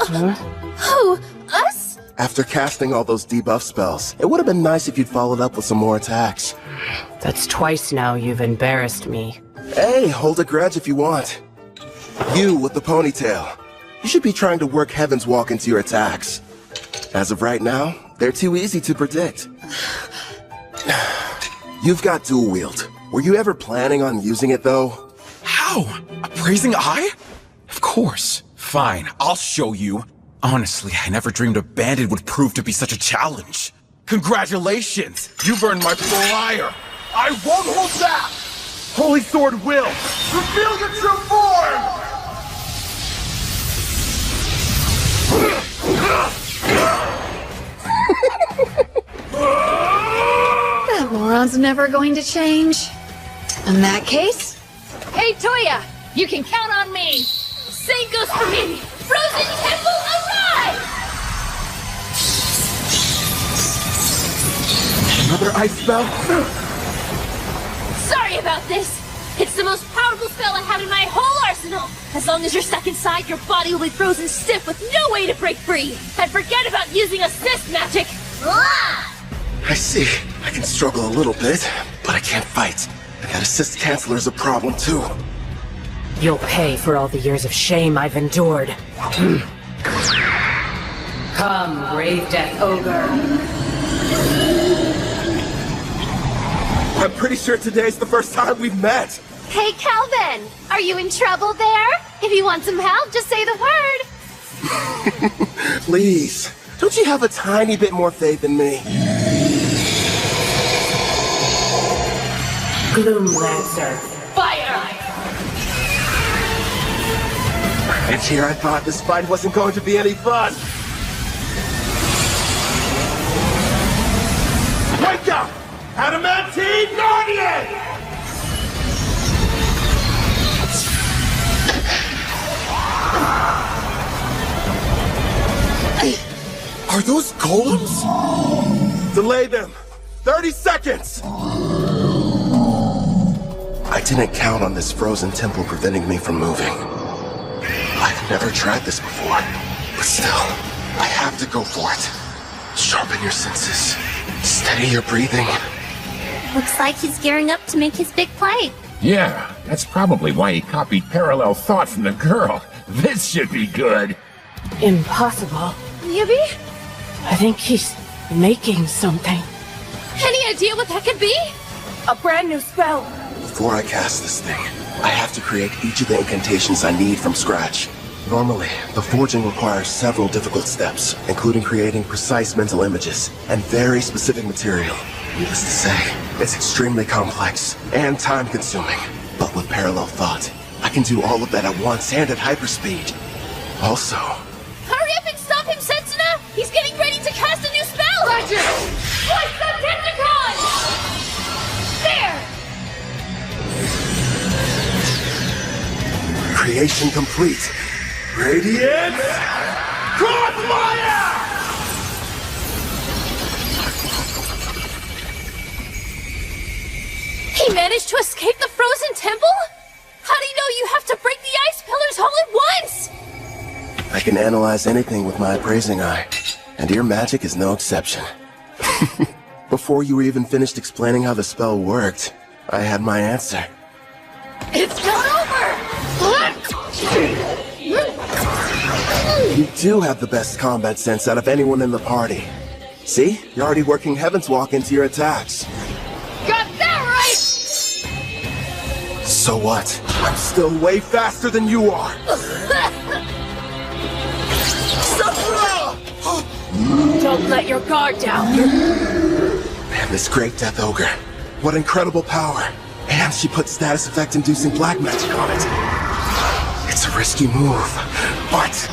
Who? Us? After casting all those debuff spells, it would have been nice if you'd followed up with some more attacks. That's twice now you've embarrassed me. Hey, hold a grudge if you want. You with the ponytail. You should be trying to work Heaven's Walk into your attacks. As of right now, they're too easy to predict. You've got dual wield. Were you ever planning on using it, though? How? A praising eye? Of course. Fine, I'll show you. Honestly, I never dreamed a bandit would prove to be such a challenge. Congratulations! You've earned my fire! I won't hold back! Holy Sword will! Reveal your true form! That moron's never going to change. In that case... Hey, Toya! You can count on me! Same goes for me! Frozen Temple arrive! Another ice spell? Sorry about this! It's the most powerful spell I have in my whole arsenal! As long as you're stuck inside, your body will be frozen stiff with no way to break free! And forget about using assist magic! I see. I can struggle a little bit, but I can't fight. That assist canceler is a problem, too. You'll pay for all the years of shame I've endured. Come, Grave Death Ogre. I'm pretty sure today's the first time we've met. Hey, Calvin! Are you in trouble there? If you want some help, just say the word! Please, don't you have a tiny bit more faith in me? Gloom Lancer. Fire! It's here I thought this fight wasn't going to be any fun. Wake up! Adamantine Guardian! Are those golems? Delay them! 30 seconds! I didn't count on this frozen temple preventing me from moving. I've never tried this before, but still, I have to go for it. Sharpen your senses. Steady your breathing. Looks like he's gearing up to make his big play. Yeah, that's probably why he copied parallel thought from the girl. This should be good. Impossible. Maybe? I think he's making something. Any idea what that could be? A brand new spell. Before I cast this thing, I have to create each of the incantations I need from scratch. Normally, the forging requires several difficult steps, including creating precise mental images and very specific material. Needless to say, it's extremely complex and time-consuming. But with parallel thought, I can do all of that at once and at hyperspeed. Also, Hurry up and stop him, Setsuna! He's getting ready to cast a new spell! Roger! What's the Tentacon? There! creation complete. Radiant Crossfire! He managed to escape the frozen temple? How do you know you have to break the ice pillars all at once? I can analyze anything with my appraising eye, and your magic is no exception. Before you were even finished explaining how the spell worked, I had my answer. It's not over! You do have the best combat sense out of anyone in the party. See? You're already working Heaven's Walk into your attacks. Got that right! So what? I'm still way faster than you are! Don't let your guard down. Man, this great Death Ogre. What incredible power. And she put status effect inducing black magic on it. It's a risky move, but...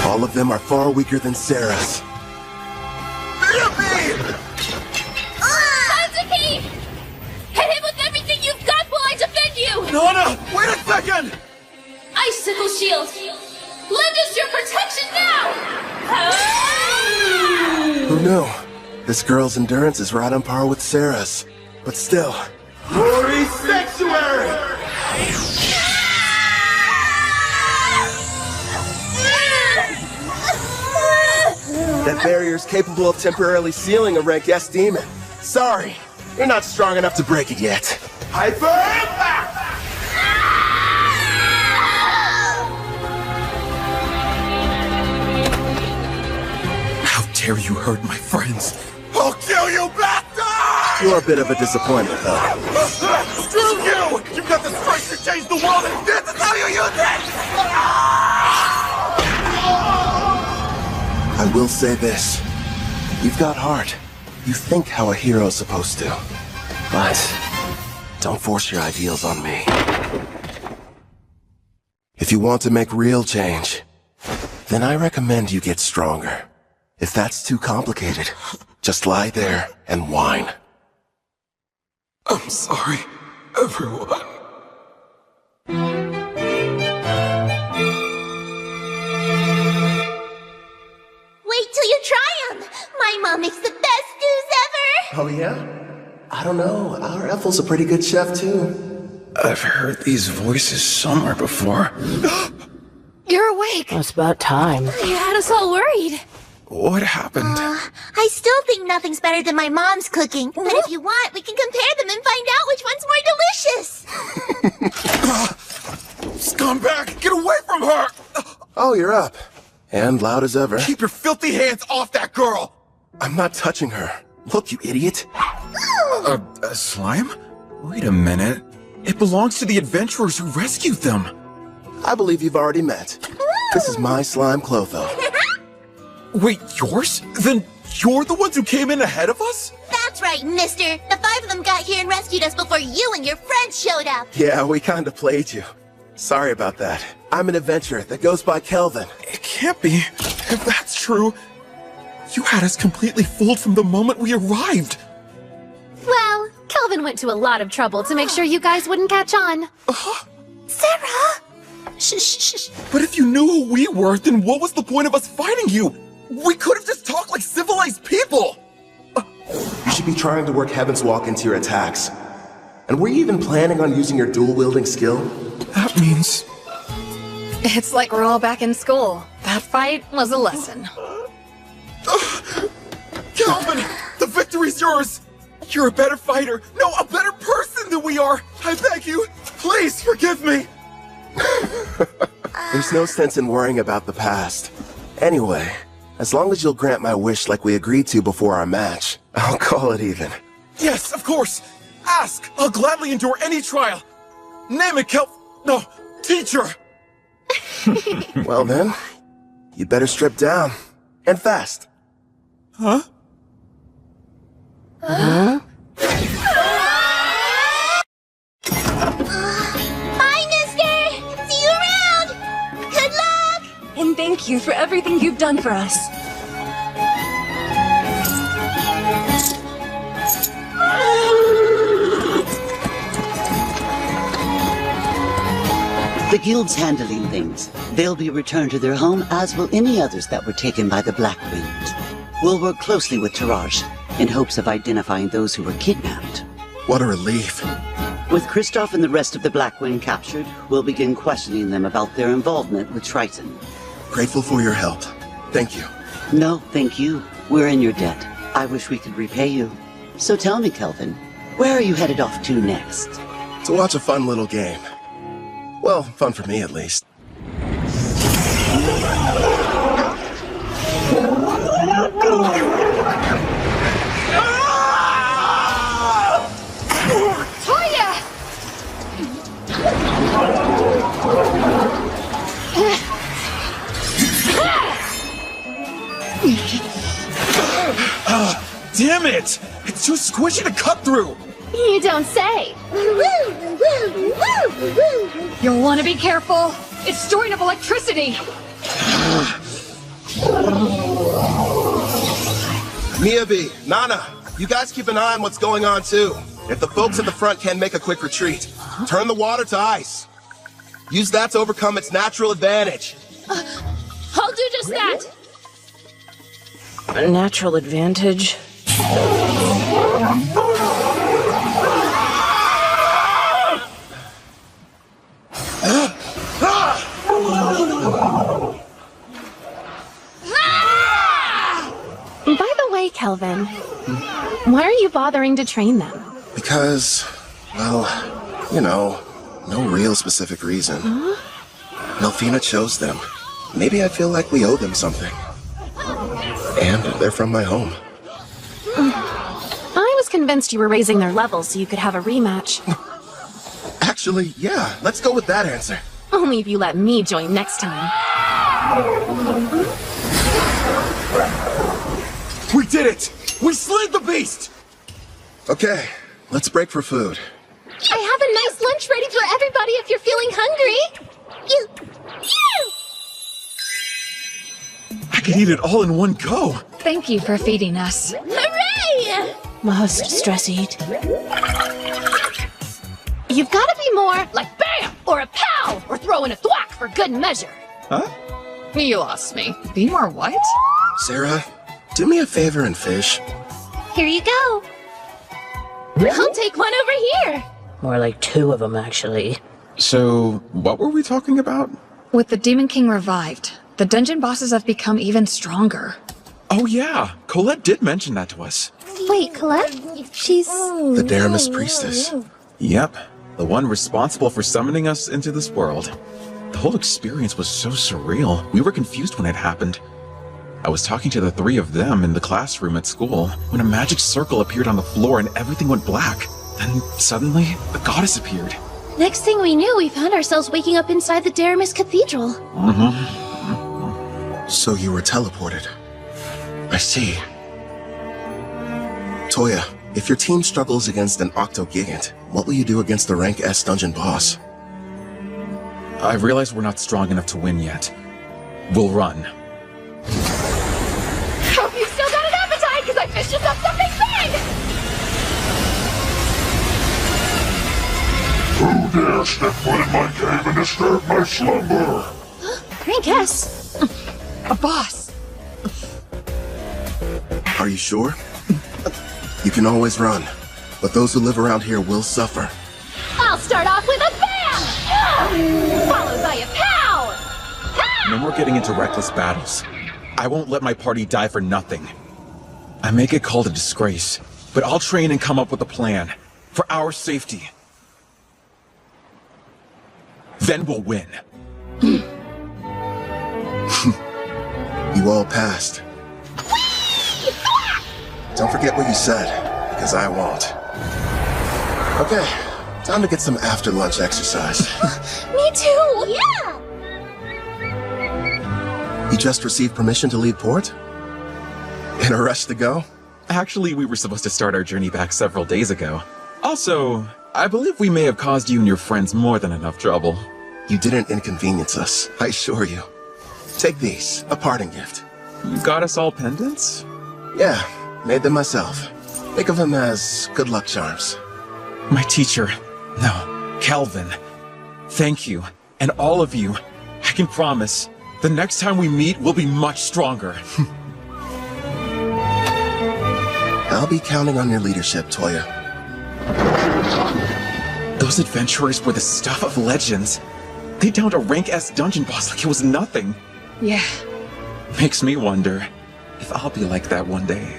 all of them are far weaker than Sarah's. Satsuki! Hit him with everything you've got while I defend you! Nana, wait a second! Icicle shield! Lend us your protection now! Who knew? This girl's endurance is right on par with Sarah's. But still... Glory Sanctuary! That barrier's capable of temporarily sealing a rank S demon. Sorry, you're not strong enough to break it yet. Hyper Impact! How dare you hurt my friends? I'll kill you, bastard! You're a bit of a disappointment, though. Screw you! You've got the strength to change the world, and this is how you use it! I will say this. You've got heart. You think how a hero's supposed to. But don't force your ideals on me. If you want to make real change, then I recommend you get stronger. If that's too complicated, just lie there and whine. I'm sorry, everyone. Wait till you try them! My mom makes the best stews ever! Oh yeah? I don't know. Our Ethel's a pretty good chef too. I've heard these voices somewhere before. You're awake! It's about time. You had us all worried. What happened? I still think nothing's better than my mom's cooking. But if you want, we can compare them and find out which one's more delicious! Scumbag, get away from her! Oh, you're up. And loud as ever. Keep your filthy hands off that girl! I'm not touching her. Look, you idiot. A slime? Wait a minute. It belongs to the adventurers who rescued them. I believe you've already met. This is my slime Clotho. Wait, yours? Then you're the ones who came in ahead of us? That's That's right, mister. The 5 of them got here and rescued us before you and your friends showed up. Yeah, we kinda played you. Sorry about that. I'm an adventurer that goes by Kelvin. It can't be. If that's true, you had us completely fooled from the moment we arrived. Well, Kelvin went to a lot of trouble to make sure you guys wouldn't catch on. Sarah! Shh. But if you knew who we were, then what was the point of us fighting you? We could have just talked like civilized people! You should be trying to work Heaven's Walk into your attacks. And were you even planning on using your dual-wielding skill? That means... It's like we're all back in school. That fight was a lesson. Kelvin! The victory's yours! You're a better fighter, no, a better person than we are! I beg you, please forgive me! There's no sense in worrying about the past. Anyway, as long as you'll grant my wish like we agreed to before our match, I'll call it even. Yes, of course! Ask! I'll gladly endure any trial! Name it, No, teacher! Well then, you'd better strip down. And fast. Huh? Huh? Bye, mister! See you around! Good luck! And thank you for everything you've done for us. The guild's handling things. They'll be returned to their home, as will any others that were taken by the Black Wind. We'll work closely with Taraj, in hopes of identifying those who were kidnapped. What a relief. With Kristoff and the rest of the Black Wind captured, we'll begin questioning them about their involvement with Triton. Grateful for your help. Thank you. No, thank you. We're in your debt. I wish we could repay you. So tell me, Kelvin, where are you headed off to next? To watch a fun little game. Well, fun for me at least. Toya! Damn it! It's too squishy to cut through! You don't say. You'll want to be careful. It's storing up electricity. Miyabi, Nana, you guys keep an eye on what's going on too. If the folks at the front can make a quick retreat, turn the water to ice. Use that to overcome its natural advantage. I'll do just that. A natural advantage? By the way, Kelvin, why are you bothering to train them? Because, well, you know, no real specific reason. Melfina chose them. Maybe I feel like we owe them something. And they're from my home. I was convinced you were raising their level so you could have a rematch. Actually, yeah, let's go with that answer. Only if you let me join next time. We did it! We slayed the beast! Okay, let's break for food. I have a nice lunch ready for everybody if you're feeling hungry. I could eat it all in one go. Thank you for feeding us. Hooray! Must stress eat. You've got to be more like BAM! Or a POW! Or throw in a thwack for good measure. Huh? You lost me. Be more what? Sarah, do me a favor and fish. Here you go. I'll take one over here. More like 2 of them, actually. So, what were we talking about? With the Demon King revived, the dungeon bosses have become even stronger. Oh yeah, Colette did mention that to us. Wait, Colette? She's... The Daramis priestess. Yep, the one responsible for summoning us into this world. The whole experience was so surreal. We were confused when it happened. I was talking to the 3 of them in the classroom at school when a magic circle appeared on the floor and everything went black. Then suddenly, the goddess appeared. Next thing we knew, we found ourselves waking up inside the Daramis Cathedral. So you were teleported. I see. Toya, If your team struggles against an Octogigant, what will you do against the rank S dungeon boss? I realize we're not strong enough to win yet. We'll run. Hope you've still got an appetite, because I fished us up something big! Who dare step foot in my cave and disturb my slumber? Rank S. A boss! Are you sure? You can always run, but those who live around here will suffer. I'll start off with a bam! Followed by a pow! No more getting into reckless battles. I won't let my party die for nothing. I may get called a disgrace, but I'll train and come up with a plan. For our safety. Then we'll win. You all passed. Don't forget what you said, because I won't. Okay, time to get some after-lunch exercise. Me too! Yeah! You just received permission to leave port? In a rush to go? Actually, we were supposed to start our journey back several days ago. Also, I believe we may have caused you and your friends more than enough trouble. You didn't inconvenience us, I assure you. Take these, a parting gift. You got us all pendants? Yeah, made them myself. Think of them as good luck charms. My teacher, no, Kelvin. Thank you, and all of you. I can promise, the next time we meet, we'll be much stronger. I'll be counting on your leadership, Toya. Those adventurers were the stuff of legends. They downed a rank S dungeon boss like it was nothing. Yeah. Makes me wonder if I'll be like that one day.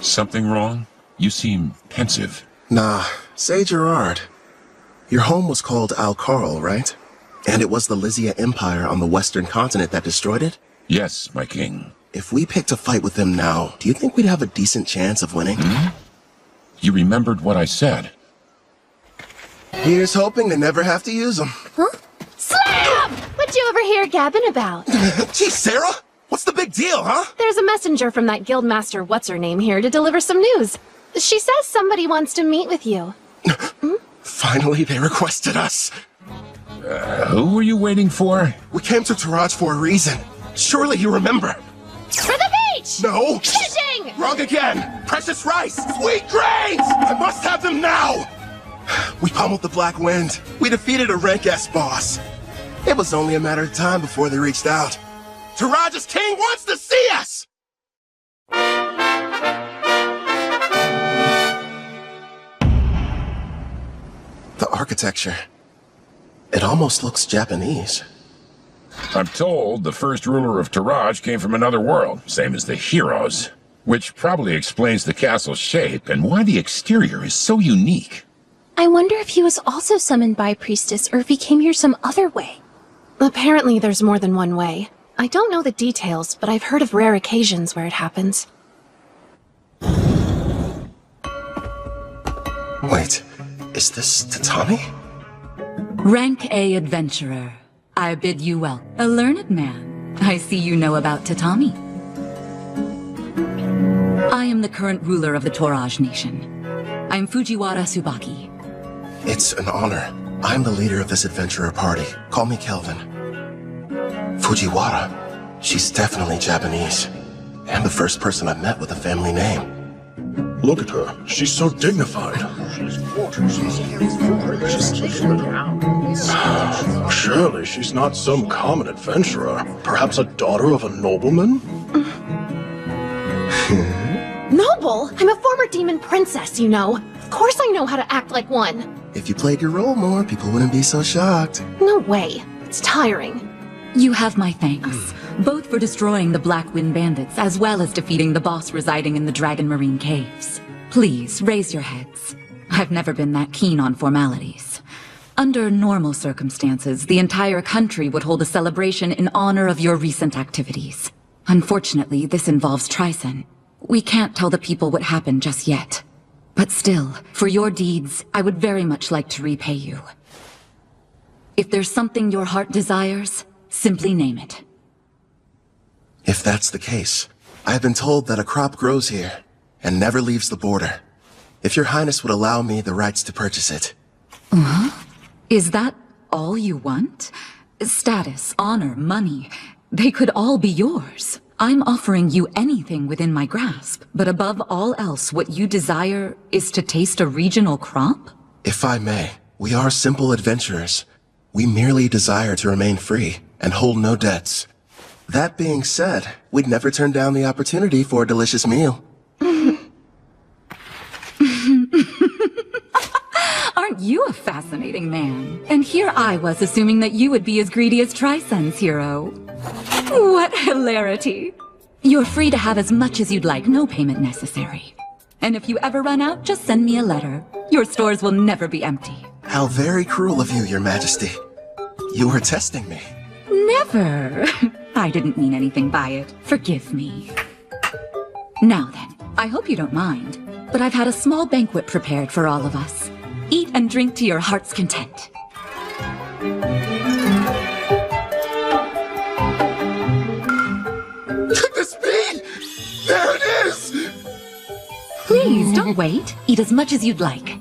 Something wrong? You seem pensive. Nah, say Gerard. Your home was called Alcarl, right? And it was the Lysia Empire on the western continent that destroyed it? Yes, my king. If we picked a fight with them now, do you think we'd have a decent chance of winning? You remembered what I said. Here's hoping to never have to use them. Huh? Slam! What'd you ever hear gabbing about? Gee, Sarah! What's the big deal, huh? There's a messenger from that guildmaster what's-her-name here to deliver some news. She says somebody wants to meet with you. Finally, they requested us. Who were you waiting for? We came to Taraj for a reason. Surely you remember. For the beach! No! Fishing! Wrong again! Precious rice! Sweet grains! I must have them now! We pummeled the Black Wind. We defeated a rank S boss. It was only a matter of time before they reached out. Taraj's king wants to see us! The architecture. It almost looks Japanese. I'm told the first ruler of Taraj came from another world, same as the heroes. Which probably explains the castle's shape and why the exterior is so unique. I wonder if he was also summoned by a priestess or if he came here some other way. Apparently there's more than one way. I don't know the details, but I've heard of rare occasions where it happens. Wait, is this Tatami? Rank A adventurer. I bid you well. A learned man. I see you know about Tatami. I am the current ruler of the Toraj nation. I'm Fujiwara Tsubaki. It's an honor. I'm the leader of this adventurer party. Call me Kelvin. Fujiwara. She's definitely Japanese. And the first person I've met with a family name. Look at her. She's so dignified. Surely she's not some common adventurer. Perhaps a daughter of a nobleman? Noble? I'm a former demon princess, you know. Of course I know how to act like one. If you played your role more, people wouldn't be so shocked. No way. It's tiring. You have my thanks, both for destroying the Black Wind bandits as well as defeating the boss residing in the Dragon Marine Caves. Please, raise your heads. I've never been that keen on formalities. Under normal circumstances, the entire country would hold a celebration in honor of your recent activities. Unfortunately, this involves Trison. We can't tell the people what happened just yet. But still, for your deeds, I would very much like to repay you. If there's something your heart desires, simply name it. If that's the case, I have been told that a crop grows here and never leaves the border. If your highness would allow me the rights to purchase it. Is that all you want? Status, honor, money, they could all be yours. I'm offering you anything within my grasp, but above all else, what you desire is to taste a regional crop? If I may, we are simple adventurers. We merely desire to remain free and hold no debts. That being said, we'd never turn down the opportunity for a delicious meal. Aren't you a fascinating man? And here I was assuming that you would be as greedy as Trisun's hero. What hilarity! You're free to have as much as you'd like, no payment necessary. And if you ever run out, just send me a letter. Your stores will never be empty. How very cruel of you, your majesty. You were testing me. Never! I didn't mean anything by it. Forgive me. Now then, I hope you don't mind, but I've had a small banquet prepared for all of us. Eat and drink to your heart's content. The speed! There it is! Please, don't wait. Eat as much as you'd like.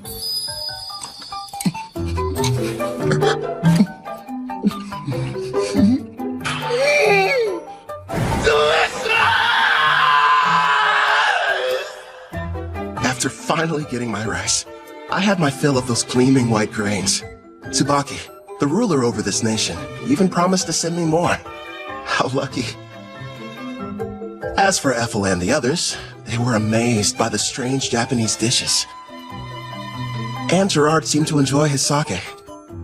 After finally getting my rice, I had my fill of those gleaming white grains. Tsubaki, the ruler over this nation, even promised to send me more. How lucky. As for Ethel and the others, they were amazed by the strange Japanese dishes. And Gerard seemed to enjoy his sake,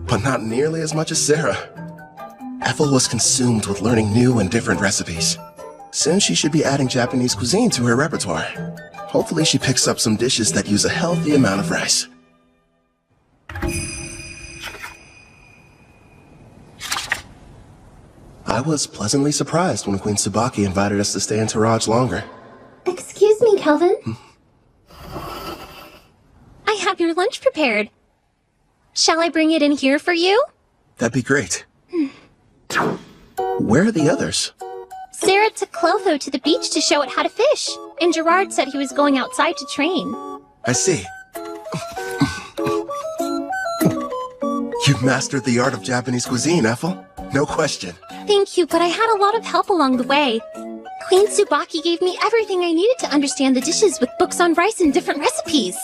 but not nearly as much as Sarah. Ethel was consumed with learning new and different recipes. Soon she should be adding Japanese cuisine to her repertoire. Hopefully she picks up some dishes that use a healthy amount of rice. I was pleasantly surprised when Queen Tsubaki invited us to stay in Taraj longer. Excuse me, Kelvin. I have your lunch prepared. Shall I bring it in here for you? That'd be great. Where are the others? Sarah took Clotho to the beach to show it how to fish, and Gerard said he was going outside to train. I see. You've mastered the art of Japanese cuisine, Ethel. No question. Thank you, but I had a lot of help along the way. Queen Tsubaki gave me everything I needed to understand the dishes with books on rice and different recipes.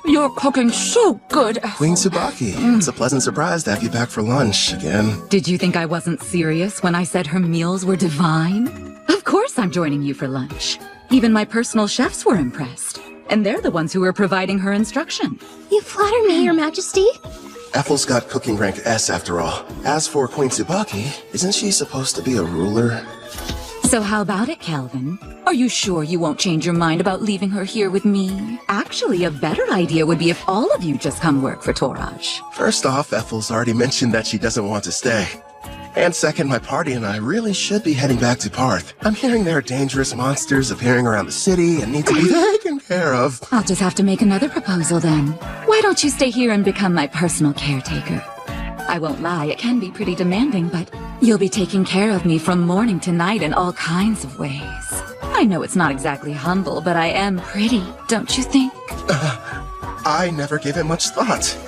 You're cooking so good. Queen Tsubaki, it's a pleasant surprise to have you back for lunch again. Did you think I wasn't serious when I said her meals were divine? Of course I'm joining you for lunch. Even my personal chefs were impressed. And they're the ones who were providing her instruction. You flatter me, Your Majesty. Ethel's got cooking rank S after all. As for Queen Tsubaki, isn't she supposed to be a ruler? So how about it, Kelvin? Are you sure you won't change your mind about leaving her here with me? Actually, a better idea would be if all of you just come work for Toraj. First off, Ethel's already mentioned that she doesn't want to stay. And second, my party and I really should be heading back to Parth. I'm hearing there are dangerous monsters appearing around the city and need to be taken care of. I'll just have to make another proposal then. Why don't you stay here and become my personal caretaker? I won't lie, it can be pretty demanding, but you'll be taking care of me from morning to night in all kinds of ways. I know it's not exactly humble, but I am pretty, don't you think? I never gave it much thought.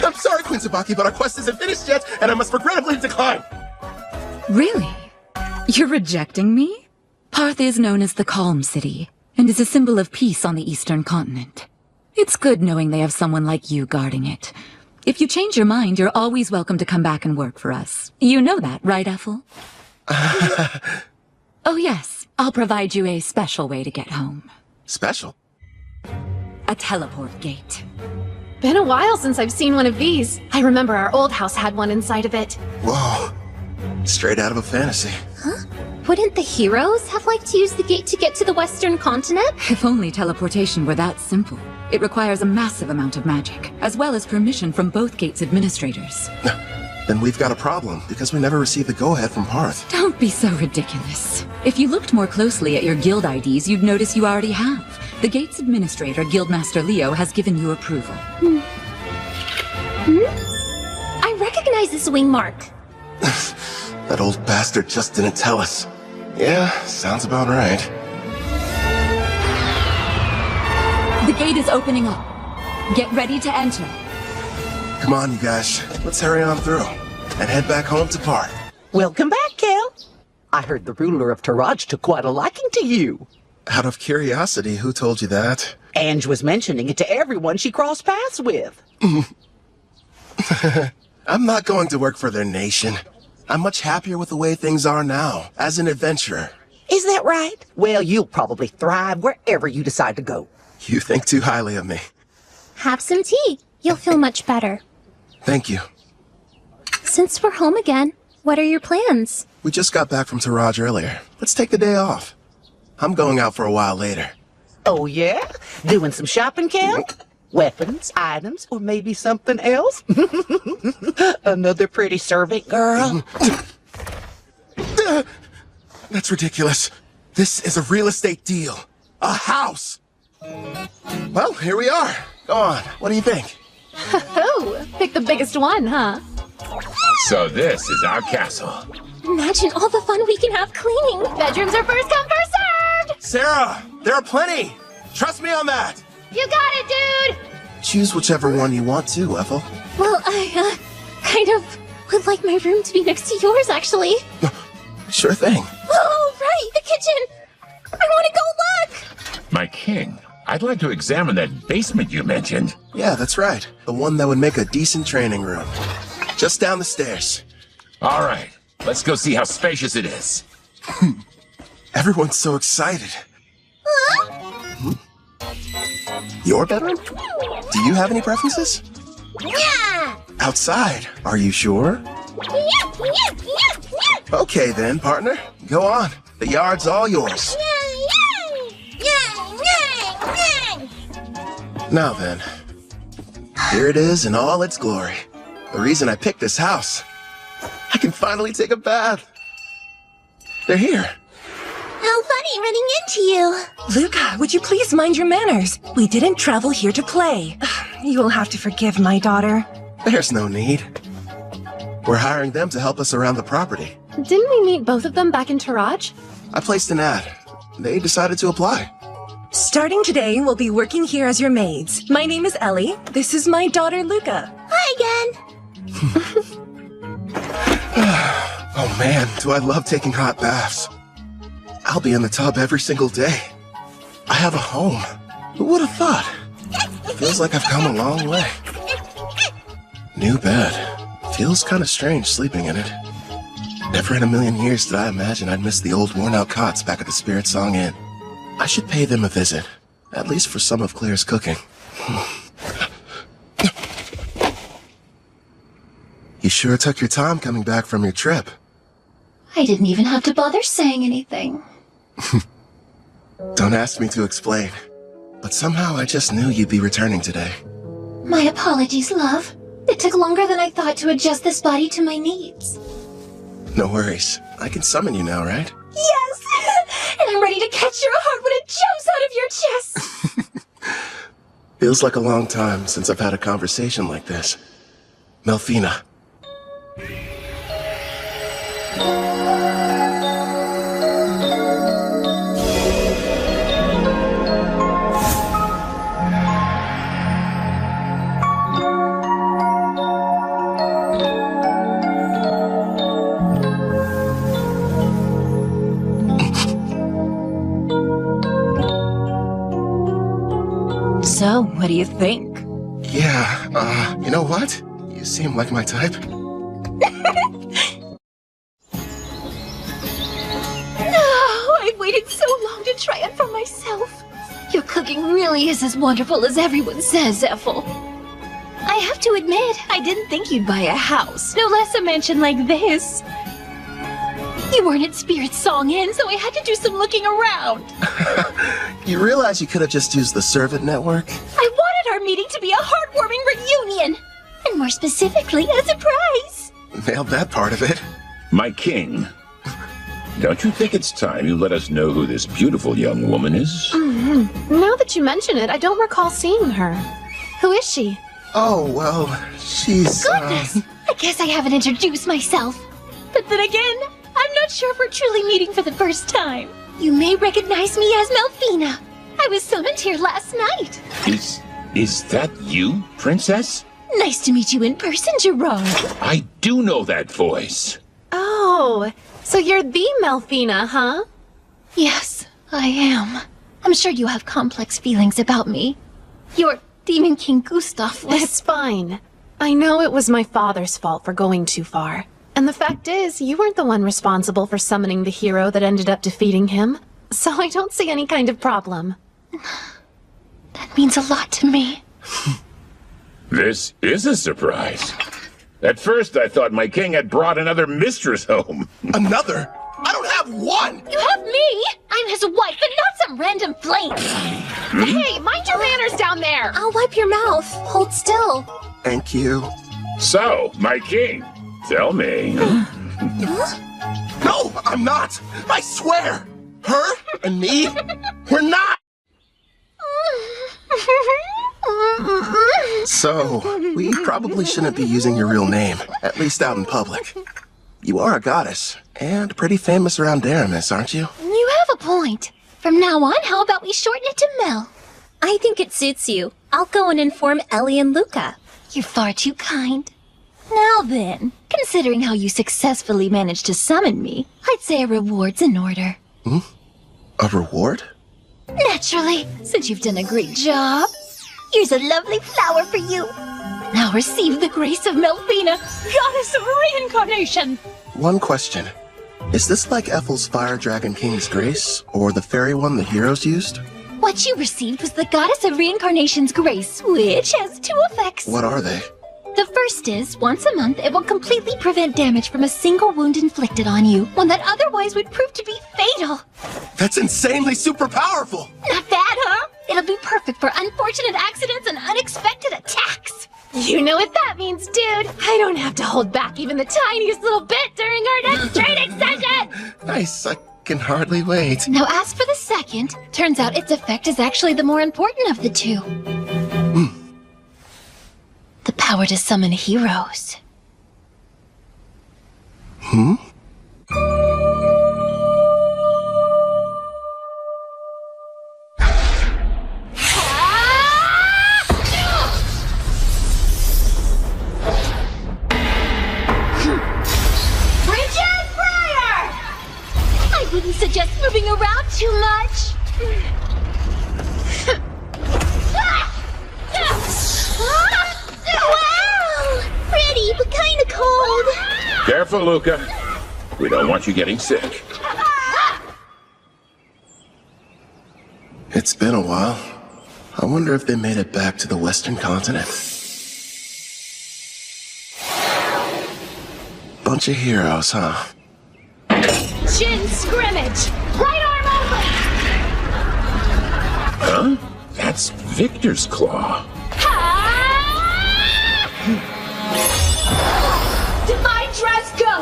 I'm sorry, Queen Tsubaki, but our quest isn't finished yet, and I must regrettably decline. Really? You're rejecting me? Parth is known as the Calm City, and is a symbol of peace on the Eastern continent. It's good knowing they have someone like you guarding it. If you change your mind, you're always welcome to come back and work for us. You know that, right, Ethel? Oh yes, I'll provide you a special way to get home. Special? A teleport gate. Been a while since I've seen one of these. I remember our old house had one inside of it. Whoa. Straight out of a fantasy. Huh? Wouldn't the heroes have liked to use the gate to get to the Western continent? If only teleportation were that simple. It requires a massive amount of magic, as well as permission from both gates' administrators. Then we've got a problem, because we never received the go-ahead from Parth. Don't be so ridiculous. If you looked more closely at your guild IDs, you'd notice you already have. The gate's administrator, Guildmaster Leo, has given you approval. I recognize this wing mark. That old bastard just didn't tell us. Yeah, sounds about right. The gate is opening up. Get ready to enter. Come on, you guys. Let's hurry on through and head back home to Park. Welcome back, Kel. I heard the ruler of Taraj took quite a liking to you. Out of curiosity, who told you that? Ange was mentioning it to everyone she crossed paths with. I'm not going to work for their nation. I'm much happier with the way things are now, as an adventurer. Is that right? Well, you'll probably thrive wherever you decide to go. You think too highly of me. Have some tea. You'll feel much better. Thank you. Since we're home again, what are your plans? We just got back from Taraj earlier. Let's take the day off. I'm going out for a while later. Oh, yeah? Doing some shopping, Kel? Weapons, items, or maybe something else? Another pretty servant girl? That's ridiculous. This is a real estate deal. A house. Well, here we are. Go on. What do you think? Oh, pick the biggest one, huh? So this is our castle. Imagine all the fun we can have cleaning. Bedrooms are first come, first served! Sarah, there are plenty. Trust me on that. You got it, dude! Choose whichever one you want to, Ethel. Well, I, kind of would like my room to be next to yours, actually. Sure thing. Oh, right, the kitchen! I want to go look! My king, I'd like to examine that basement you mentioned. Yeah, that's right. The one that would make a decent training room. Just down the stairs. All right, let's go see how spacious it is. Everyone's so excited. Your bedroom? Do you have any preferences? Yeah! Outside, are you sure? Yeah! Okay then, partner. Go on. The yard's all yours. Now then, here it is in all its glory. The reason I picked this house. I can finally take a bath. They're here. How funny running into you. Luca, would you please mind your manners? We didn't travel here to play. You will have to forgive my daughter. There's no need. We're hiring them to help us around the property. Didn't we meet both of them back in Taraj? I placed an ad. They decided to apply. Starting today, we'll be working here as your maids. My name is Ellie. This is my daughter, Luca. Hi again. Oh man, do I love taking hot baths. I'll be in the tub every single day. I have a home. Who would have thought? Feels like I've come a long way. New bed. Feels kind of strange sleeping in it. Never in a million years did I imagine I'd miss the old worn-out cots back at the Spirit Song Inn. I should pay them a visit, at least for some of Claire's cooking. You sure took your time coming back from your trip. I didn't even have to bother saying anything. Don't ask me to explain, but somehow I just knew you'd be returning today. My apologies, love. It took longer than I thought to adjust this body to my needs. No worries. I can summon you now, right? Yes! And I'm ready to catch your heart when it jumps out of your chest! Feels like a long time since I've had a conversation like this. Melfina. So, what do you think? Yeah, you know what? You seem like my type. No, I've waited so long to try it for myself. Your cooking really is as wonderful as everyone says, Ethel. I have to admit, I didn't think you'd buy a house, no less a mansion like this. You weren't at Spirit Song Inn, so I had to do some looking around. You realize you could have just used the servant network? I wanted our meeting to be a heartwarming reunion, and more specifically, a surprise. Nailed that part of it. My king, don't you think it's time you let us know who this beautiful young woman is? Now that you mention it, I don't recall seeing her. Who is she? Oh, well, she's... Goodness! I guess I haven't introduced myself. But then again, I'm not sure if we're truly meeting for the first time. You may recognize me as Melfina. I was summoned here last night. Is that you, Princess? Nice to meet you in person, Gerard. I do know that voice. Oh, so you're the Melfina, huh? Yes, I am. I'm sure you have complex feelings about me. Your Demon King Gustav was... It's fine. I know it was my father's fault for going too far. And the fact is, you weren't the one responsible for summoning the hero that ended up defeating him. So I don't see any kind of problem. That means a lot to me. This is a surprise. At first, I thought my king had brought another mistress home. Another? I don't have one! You have me! I'm his wife, and not some random flame! Hey, mind your manners down there! I'll wipe your mouth. Hold still. Thank you. So, my king, tell me. No, I'm not! I swear! Her and me, we're not! So, we probably shouldn't be using your real name, at least out in public. You are a goddess, and pretty famous around Daramis, aren't you? You have a point. From now on, how about we shorten it to Mel? I think it suits you. I'll go and inform Ellie and Luca. You're far too kind. Now then, considering how you successfully managed to summon me, I'd say a reward's in order. A reward? Naturally, since you've done a great job. Here's a lovely flower for you. Now receive the grace of Melfina, goddess of reincarnation. One question. Is this like Ethel's Fire Dragon King's grace, or the fairy one the heroes used? What you received was the goddess of reincarnation's grace, which has two effects. What are they? The first is, once a month, it will completely prevent damage from a single wound inflicted on you, one that otherwise would prove to be fatal. That's insanely super powerful! Not bad, huh? It'll be perfect for unfortunate accidents and unexpected attacks. You know what that means, dude. I don't have to hold back even the tiniest little bit during our next training session! Nice, I can hardly wait. Now as for the second, turns out its effect is actually the more important of the two. The power to summon heroes. I wouldn't suggest moving around too much. Wow! Pretty, but kinda cold. Careful, Luca. We don't want you getting sick. It's been a while. I wonder if they made it back to the Western continent. Bunch of heroes, huh? Shin scrimmage! Right arm open! Huh? That's Victor's claw. Divine dress, go!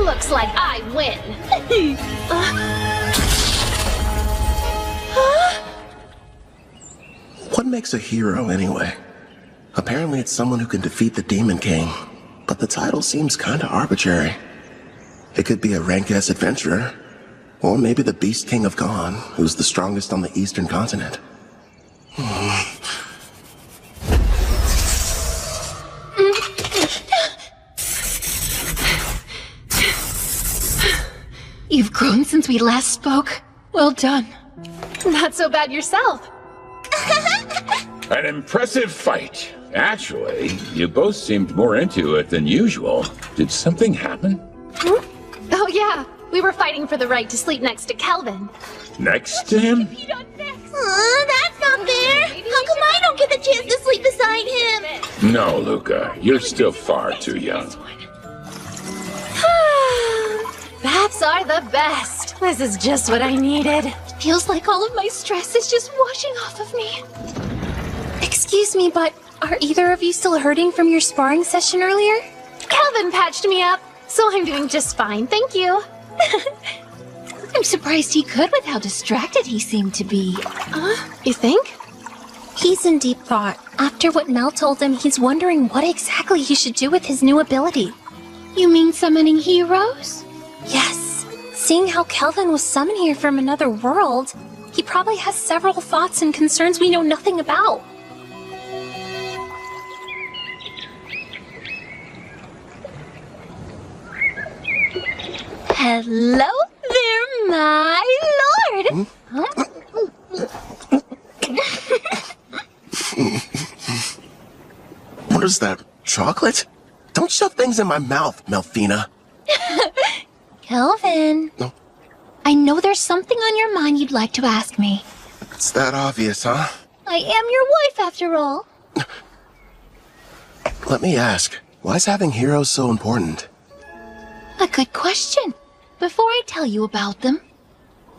Looks like I win. What makes a hero, anyway? Apparently it's someone who can defeat the Demon King, but the title seems kinda arbitrary. It could be a rank-ass adventurer, or maybe the Beast King of Gone, who's the strongest on the Eastern continent. You've grown since we last spoke. Well done. Not so bad yourself. An impressive fight. Actually, you both seemed more into it than usual. Did something happen? Oh yeah, we were fighting for the right to sleep next to Kelvin. Next to him? That's not fair. How come I don't get the chance to sleep beside him? No, Luca. You're still far too young. Baths are the best. This is just what I needed. Feels like all of my stress is just washing off of me. Excuse me, but are either of you still hurting from your sparring session earlier? Kelvin patched me up, so I'm doing just fine, thank you. I'm surprised he could with how distracted he seemed to be. You think? He's in deep thought. After what Mel told him, he's wondering what exactly he should do with his new ability. You mean summoning heroes? Yes. Seeing how Kelvin was summoned here from another world, he probably has several thoughts and concerns we know nothing about. Hello there, my lord! Huh? What is that? Chocolate? Don't shove things in my mouth, Melfina. Kelvin. No. I know there's something on your mind you'd like to ask me. It's that obvious, huh? I am your wife, after all. Let me ask, why is having heroes so important? A good question. Before I tell you about them,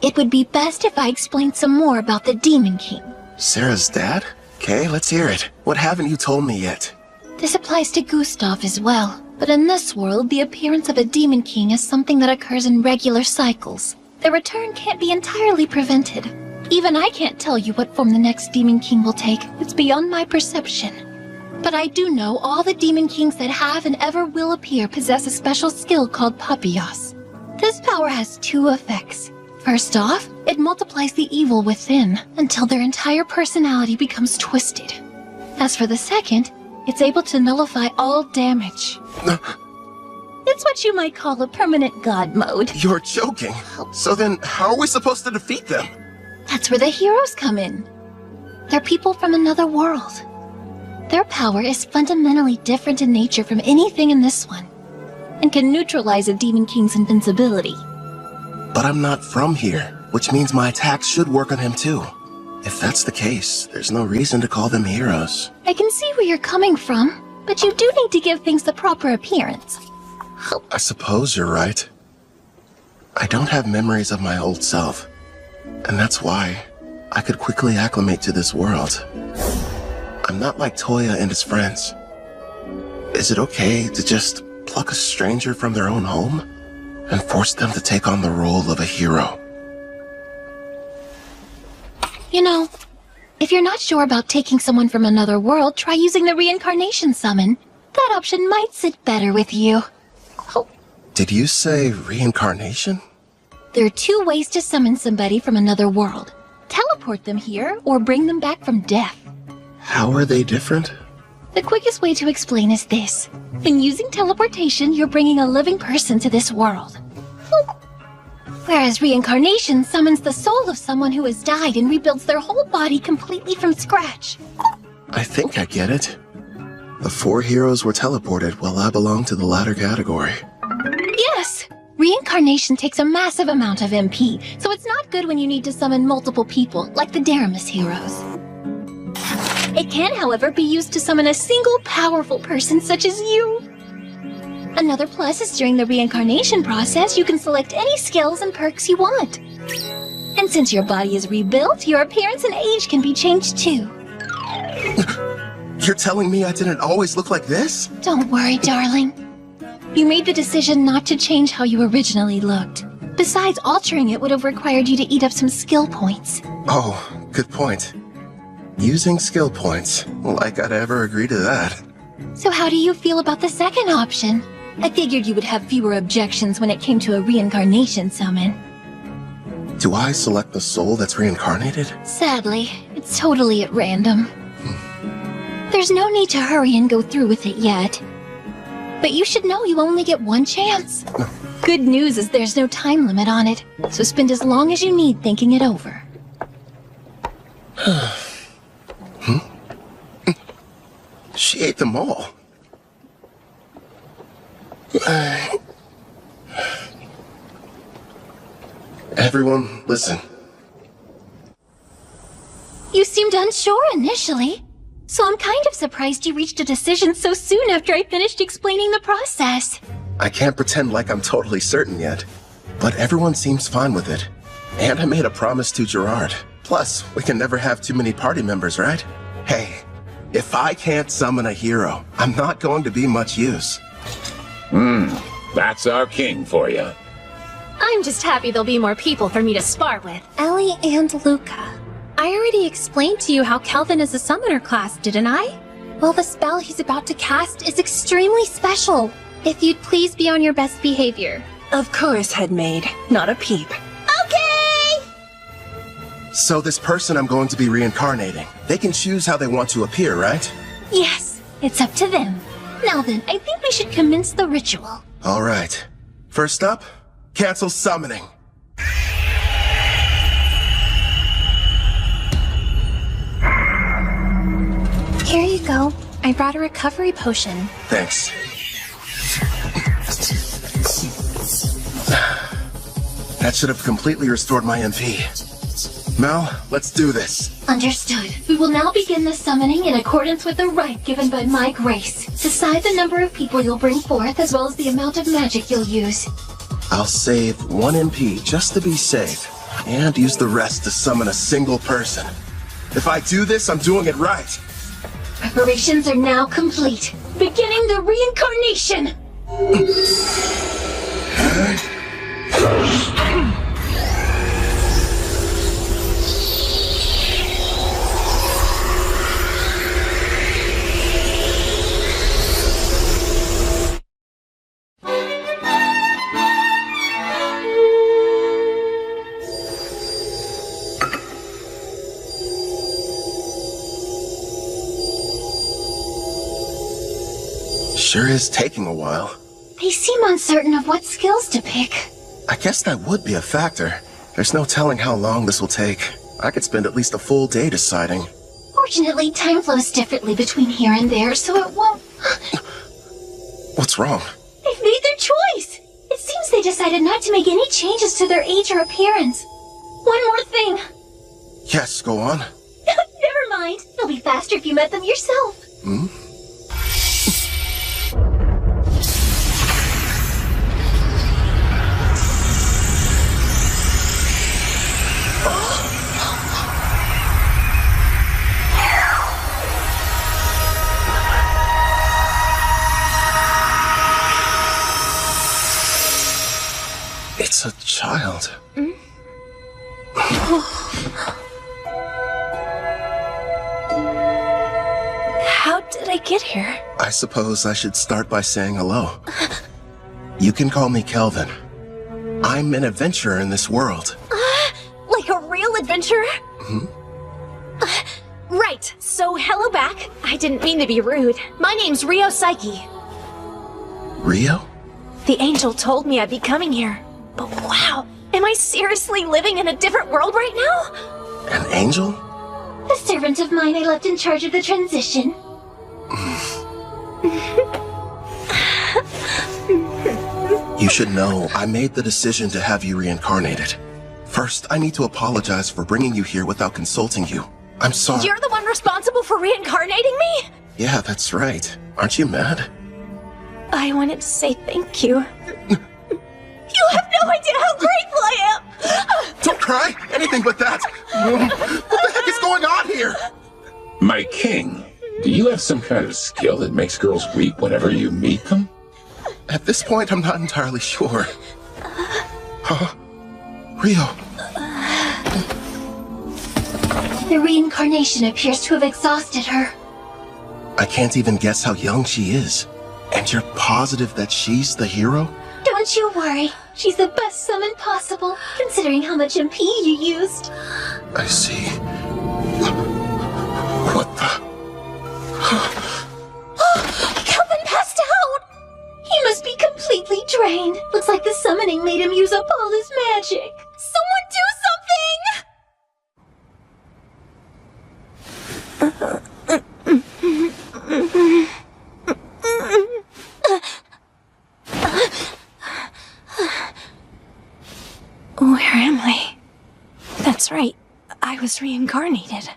it would be best if I explained some more about the Demon King. Sarah's dad? Okay, let's hear it. What haven't you told me yet? This applies to Gustav as well. But in this world, the appearance of a Demon King is something that occurs in regular cycles. Their return can't be entirely prevented. Even I can't tell you what form the next Demon King will take. It's beyond my perception. But I do know all the Demon Kings that have and ever will appear possess a special skill called Papillos. This power has two effects. First off, it multiplies the evil within until their entire personality becomes twisted. As for the second, it's able to nullify all damage. It's what you might call a permanent god mode. You're joking. So then, how are we supposed to defeat them? That's where the heroes come in. They're people from another world. Their power is fundamentally different in nature from anything in this one, and can neutralize a Demon King's invincibility. But I'm not from here, which means my attacks should work on him too. If that's the case, there's no reason to call them heroes. I can see where you're coming from, but you do need to give things the proper appearance. I suppose you're right. I don't have memories of my old self, and that's why I could quickly acclimate to this world. I'm not like Toya and his friends. Is it okay to just pluck a stranger from their own home and force them to take on the role of a hero? You know, if you're not sure about taking someone from another world, try using the reincarnation summon. That option might sit better with you. Did you say reincarnation? There are two ways to summon somebody from another world. Teleport them here, or bring them back from death. How are they different? The quickest way to explain is this. In using teleportation, you're bringing a living person to this world. Whereas reincarnation summons the soul of someone who has died and rebuilds their whole body completely from scratch. I think I get it. The 4 heroes were teleported while I belong to the latter category. Yes! Reincarnation takes a massive amount of MP, so it's not good when you need to summon multiple people, like the Daramus heroes. It can, however, be used to summon a single powerful person such as you. Another plus is during the reincarnation process, you can select any skills and perks you want. And since your body is rebuilt, your appearance and age can be changed too. You're telling me I didn't always look like this? Don't worry, darling. You made the decision not to change how you originally looked. Besides, altering it would have required you to eat up some skill points. Oh, good point. Using skill points. Like I'd ever agree to that. So how do you feel about the second option? I figured you would have fewer objections when it came to a reincarnation summon. Do I select the soul that's reincarnated? Sadly, it's totally at random. There's no need to hurry and go through with it yet. But you should know you only get one chance. Good news is there's no time limit on it, so spend as long as you need thinking it over. She ate them all. Everyone, listen. You seemed unsure initially, so I'm kind of surprised you reached a decision so soon after I finished explaining the process. I can't pretend like I'm totally certain yet, but everyone seems fine with it. And I made a promise to Gerard. Plus, we can never have too many party members, right? Hey, if I can't summon a hero, I'm not going to be much use. That's our king for you. I'm just happy there'll be more people for me to spar with. Ellie and Luca. I already explained to you how Kelvin is a summoner class, didn't I? Well, the spell he's about to cast is extremely special. If you'd please be on your best behavior. Of course, headmaid. Not a peep. Okay! So this person I'm going to be reincarnating, they can choose how they want to appear, right? Yes, it's up to them. Now then, I think we should commence the ritual. All right. First up, cancel summoning. Here you go. I brought a recovery potion. Thanks. That should have completely restored my MP. Mel, let's do this. Understood. We will now begin the summoning in accordance with the rite given by my grace. Decide the number of people you'll bring forth as well as the amount of magic you'll use. I'll save 1 MP just to be safe, and use the rest to summon a single person. If I do this, I'm doing it right. Preparations are now complete. Beginning the reincarnation! Sure is taking a while. They seem uncertain of what skills to pick. I guess that would be a factor. There's no telling how long this will take. I could spend at least a full day deciding. Fortunately, time flows differently between here and there, so it won't... What's wrong? They've made their choice! It seems they decided not to make any changes to their age or appearance. One more thing. Yes, go on. Never mind. It'll be faster if you met them yourself. Hmm? It's a child. How did I get here? I suppose I should start by saying hello. You can call me Kelvin. I'm an adventurer in this world. Like a real adventurer? Hmm? Right, so hello back. I didn't mean to be rude. My name's Rio Psyche. Rio? The angel told me I'd be coming here. But wow, am I seriously living in a different world right now? An angel? A servant of mine I left in charge of the transition. You should know, I made the decision to have you reincarnated. First, I need to apologize for bringing you here without consulting you. I'm sorry. You're the one responsible for reincarnating me? Yeah, that's right. Aren't you mad? I wanted to say thank you. You have no idea how grateful I am! Don't cry! Anything but that! What the heck is going on here? My king, do you have some kind of skill that makes girls weep whenever you meet them? At this point, I'm not entirely sure. Huh? Rio. The reincarnation appears to have exhausted her. I can't even guess how young she is. And you're positive that she's the hero? Don't you worry. She's the best summon possible, considering how much MP you used. I see. What the? Kelvin passed out! He must be completely drained. Looks like the summoning made him use up all his magic. Someone do Where am I? That's right. I was reincarnated.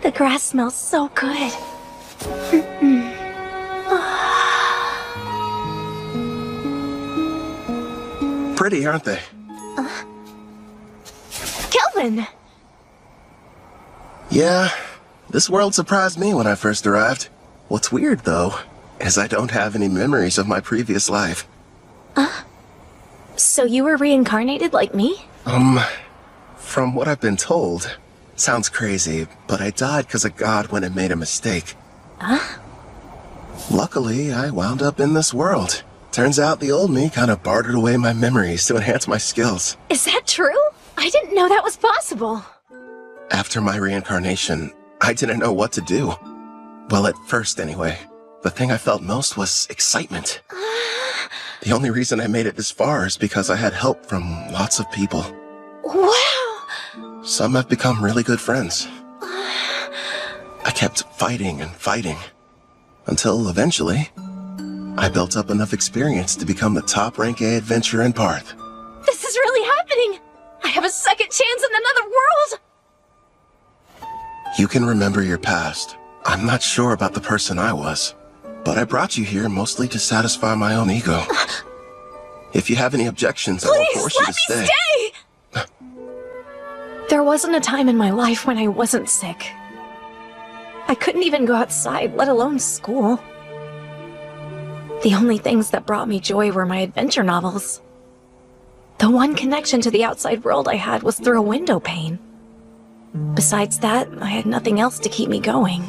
The grass smells so good. Pretty, aren't they? Kelvin! Yeah, this world surprised me when I first arrived. What's weird, though, is I don't have any memories of my previous life. So you were reincarnated like me? From what I've been told, sounds crazy, but I died because a god went and made a mistake. Luckily, I wound up in this world. Turns out the old me kind of bartered away my memories to enhance my skills. Is that true? I didn't know that was possible. After my reincarnation, I didn't know what to do. Well, at first anyway. The thing I felt most was excitement. The only reason I made it this far is because I had help from lots of people. Wow! Some have become really good friends. I kept fighting and fighting, until eventually, I built up enough experience to become the top rank A adventurer in Parth. This is really happening! I have a second chance in another world! You can remember your past. I'm not sure about the person I was, but I brought you here mostly to satisfy my own ego. If you have any objections, I won't force you to stay. Stay! There wasn't a time in my life when I wasn't sick. I couldn't even go outside, let alone school. The only things that brought me joy were my adventure novels. The one connection to the outside world I had was through a window pane. Besides that, I had nothing else to keep me going.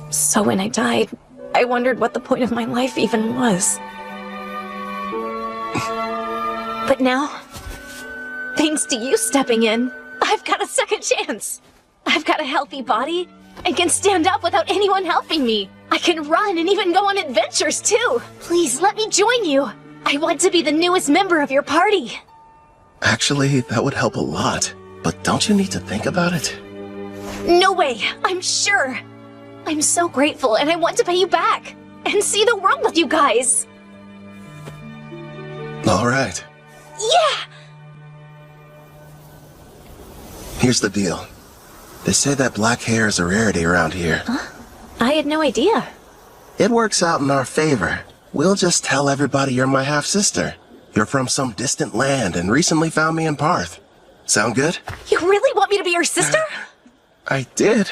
So when I died, I wondered what the point of my life even was. But now, thanks to you stepping in, I've got a second chance. I've got a healthy body and can stand up without anyone helping me. I can run and even go on adventures too. Please let me join you. I want to be the newest member of your party. Actually, that would help a lot. But don't you need to think about it? No way, I'm sure. I'm so grateful and I want to pay you back and see the world with you guys. All right. Yeah! Here's the deal. They say that black hair is a rarity around here. I had no idea. It works out in our favor. We'll just tell everybody you're my half-sister. You're from some distant land and recently found me in Parth. Sound good? You really want me to be your sister? I did.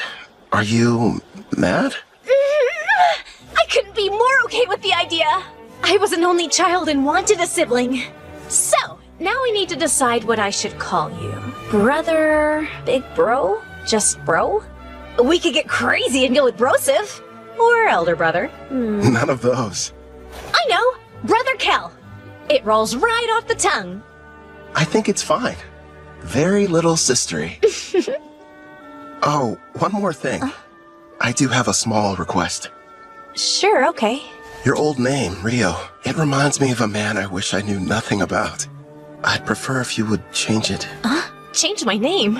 Are you mad? I couldn't be more okay with the idea. I was an only child and wanted a sibling. So, now we need to decide what I should call you. Brother? Big bro? Just bro? We could get crazy and go with brosive. Or elder brother. None of those. I know! Brother Kel. It rolls right off the tongue. I think it's fine. Very little sistery. Oh, one more thing. I do have a small request. Sure, okay. Your old name, Rio, it reminds me of a man I wish I knew nothing about. I'd prefer if you would change it. Change my name?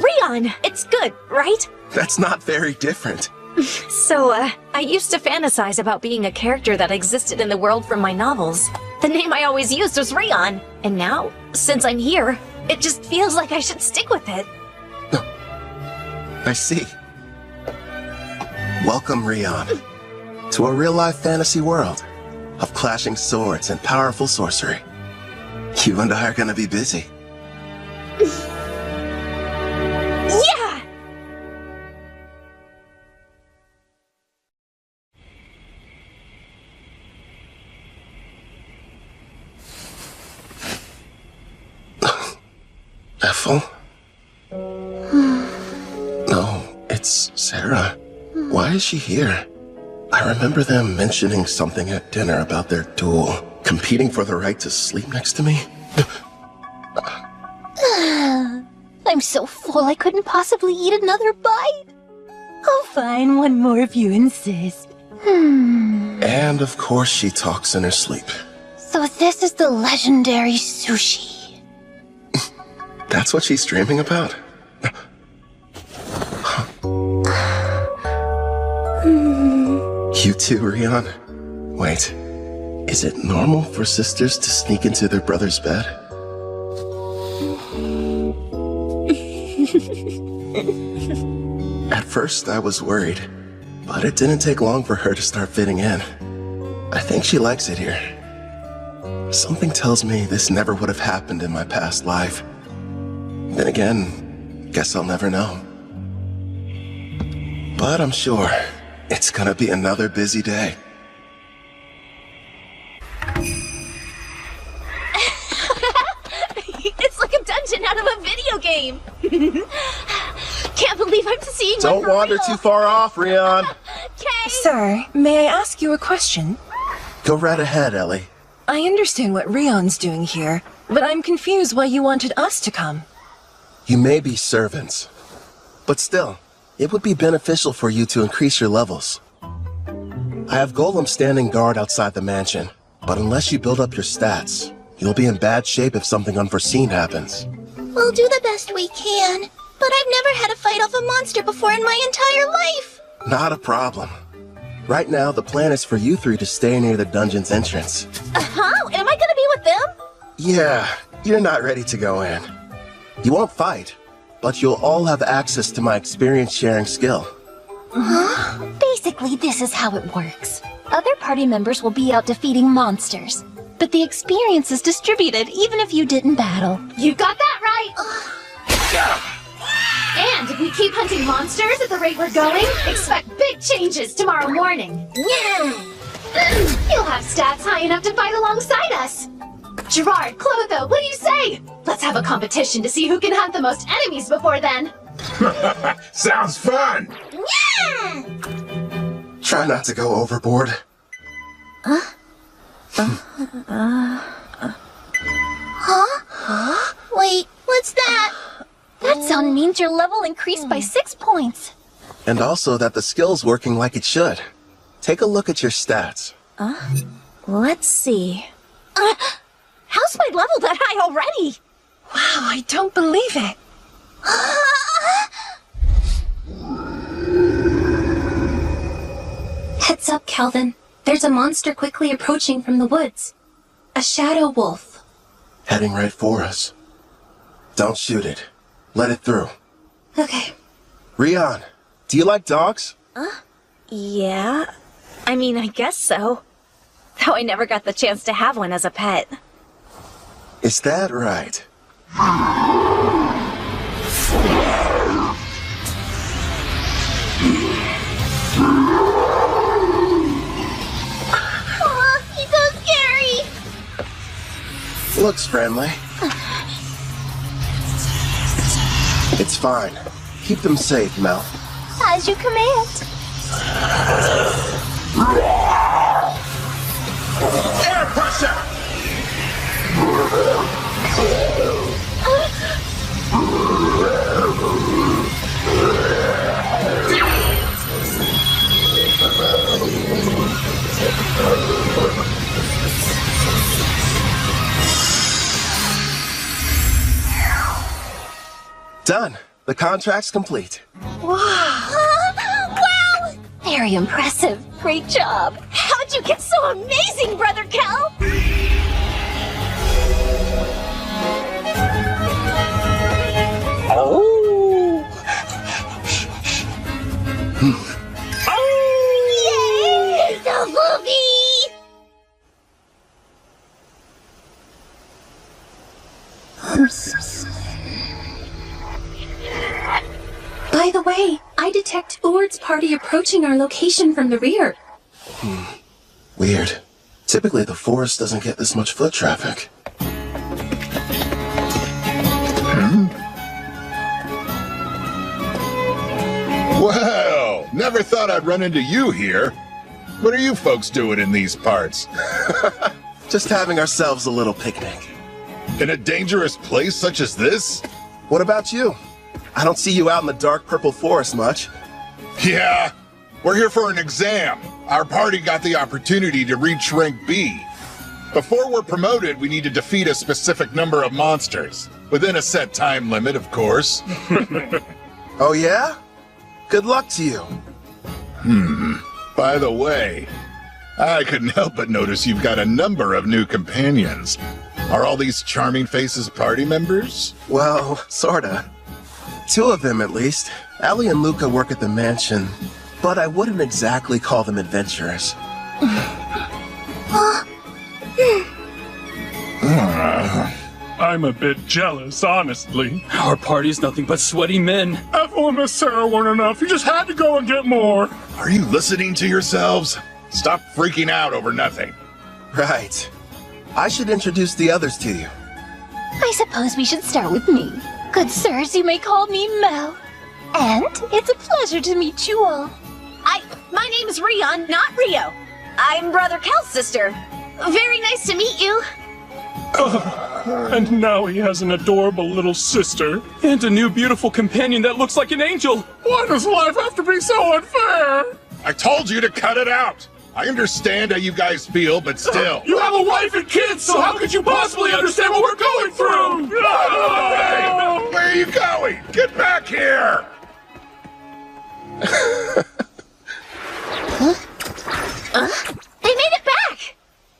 Rion! It's good, right? That's not very different. So, I used to fantasize about being a character that existed in the world from my novels. The name I always used was Rion, and now, since I'm here, it just feels like I should stick with it. I see. Welcome, Rion, to a real-life fantasy world of clashing swords and powerful sorcery. You and I are gonna be busy. Yeah! Ethel? No, it's Sarah. Why is she here? I remember them mentioning something at dinner about their duel, competing for the right to sleep next to me. I'm so full I couldn't possibly eat another bite. Oh, fine, one more if you insist. And of course she talks in her sleep. So this is the legendary sushi. That's what she's dreaming about? You too, Rion? Wait, is it normal for sisters to sneak into their brother's bed? At first, I was worried, but it didn't take long for her to start fitting in. I think she likes it here. Something tells me this never would have happened in my past life. Then again, guess I'll never know. But I'm sure it's gonna be another busy day. It's like a dungeon out of a video game. Can't believe I'm seeing one Don't for wander real. too far off, Rion. Sir, may I ask you a question? Go right ahead, Ellie. I understand what Rion's doing here, but I'm confused why you wanted us to come. You may be servants, but still, it would be beneficial for you to increase your levels. I have Golem standing guard outside the mansion, but unless you build up your stats, you'll be in bad shape if something unforeseen happens. We'll do the best we can, but I've never had to fight off a monster before in my entire life. Not a problem. Right now, the plan is for you three to stay near the dungeon's entrance. Huh? Am I gonna be with them? Yeah, you're not ready to go in. You won't fight, but you'll all have access to my experience-sharing skill. Huh? Basically, this is how it works. Other party members will be out defeating monsters, but the experience is distributed even if you didn't battle. You got that right! And if we keep hunting monsters at the rate we're going, expect big changes tomorrow morning. Yeah! You'll have stats high enough to fight alongside us. Gerard, Clotho, what do you say? Let's have a competition to see who can hunt the most enemies before then. Sounds fun! Yeah! Try not to go overboard. Huh? Wait, what's that? That sound means your level increased by 6 points. And also that the skill's working like it should. Take a look at your stats. Let's see. How's my level that high already? Wow, I don't believe it. Heads up, Calvin. There's a monster quickly approaching from the woods. A shadow wolf. Heading right for us. Don't shoot it. Let it through. Okay. Rion, do you like dogs? Yeah. I mean, I guess so. Though I never got the chance to have one as a pet. Is that right? He's so scary! Looks friendly. It's fine. Keep them safe, Mel. As you command. Air pressure! Done. The contract's complete. Wow. Very impressive. Great job. How'd you get so amazing, Brother Cal? Yay! The movie! By the way, I detect Urd's party approaching our location from the rear. Weird. Typically, the forest doesn't get this much foot traffic. Well, never thought I'd run into you here. What are you folks doing in these parts? Just having ourselves a little picnic. In a dangerous place such as this? What about you? I don't see you out in the dark purple forest much. Yeah, we're here for an exam. Our party got the opportunity to reach rank B. Before we're promoted, we need to defeat a specific number of monsters. Within a set time limit, of course. Oh yeah? Good luck to you. By the way, I couldn't help but notice you've got a number of new companions. Are all these charming faces party members? Well, sorta. Two of them, at least. Ellie and Luca work at the mansion, but I wouldn't exactly call them adventurers. I'm a bit jealous, honestly. Our party's nothing but sweaty men. Ethel and Miss Sarah weren't enough. You just had to go and get more. Are you listening to yourselves? Stop freaking out over nothing. Right. I should introduce the others to you. I suppose we should start with me. Good sirs, you may call me Mel. And it's a pleasure to meet you all. My name's Rion, not Rio. I'm Brother Kel's sister. Very nice to meet you. And now he has an adorable little sister. And a new beautiful companion that looks like an angel. Why does life have to be so unfair? I told you to cut it out. I understand how you guys feel, but still. You have a wife and kids, so how could you possibly understand what we're going through? Hey, where are you going? Get back here! They made it back!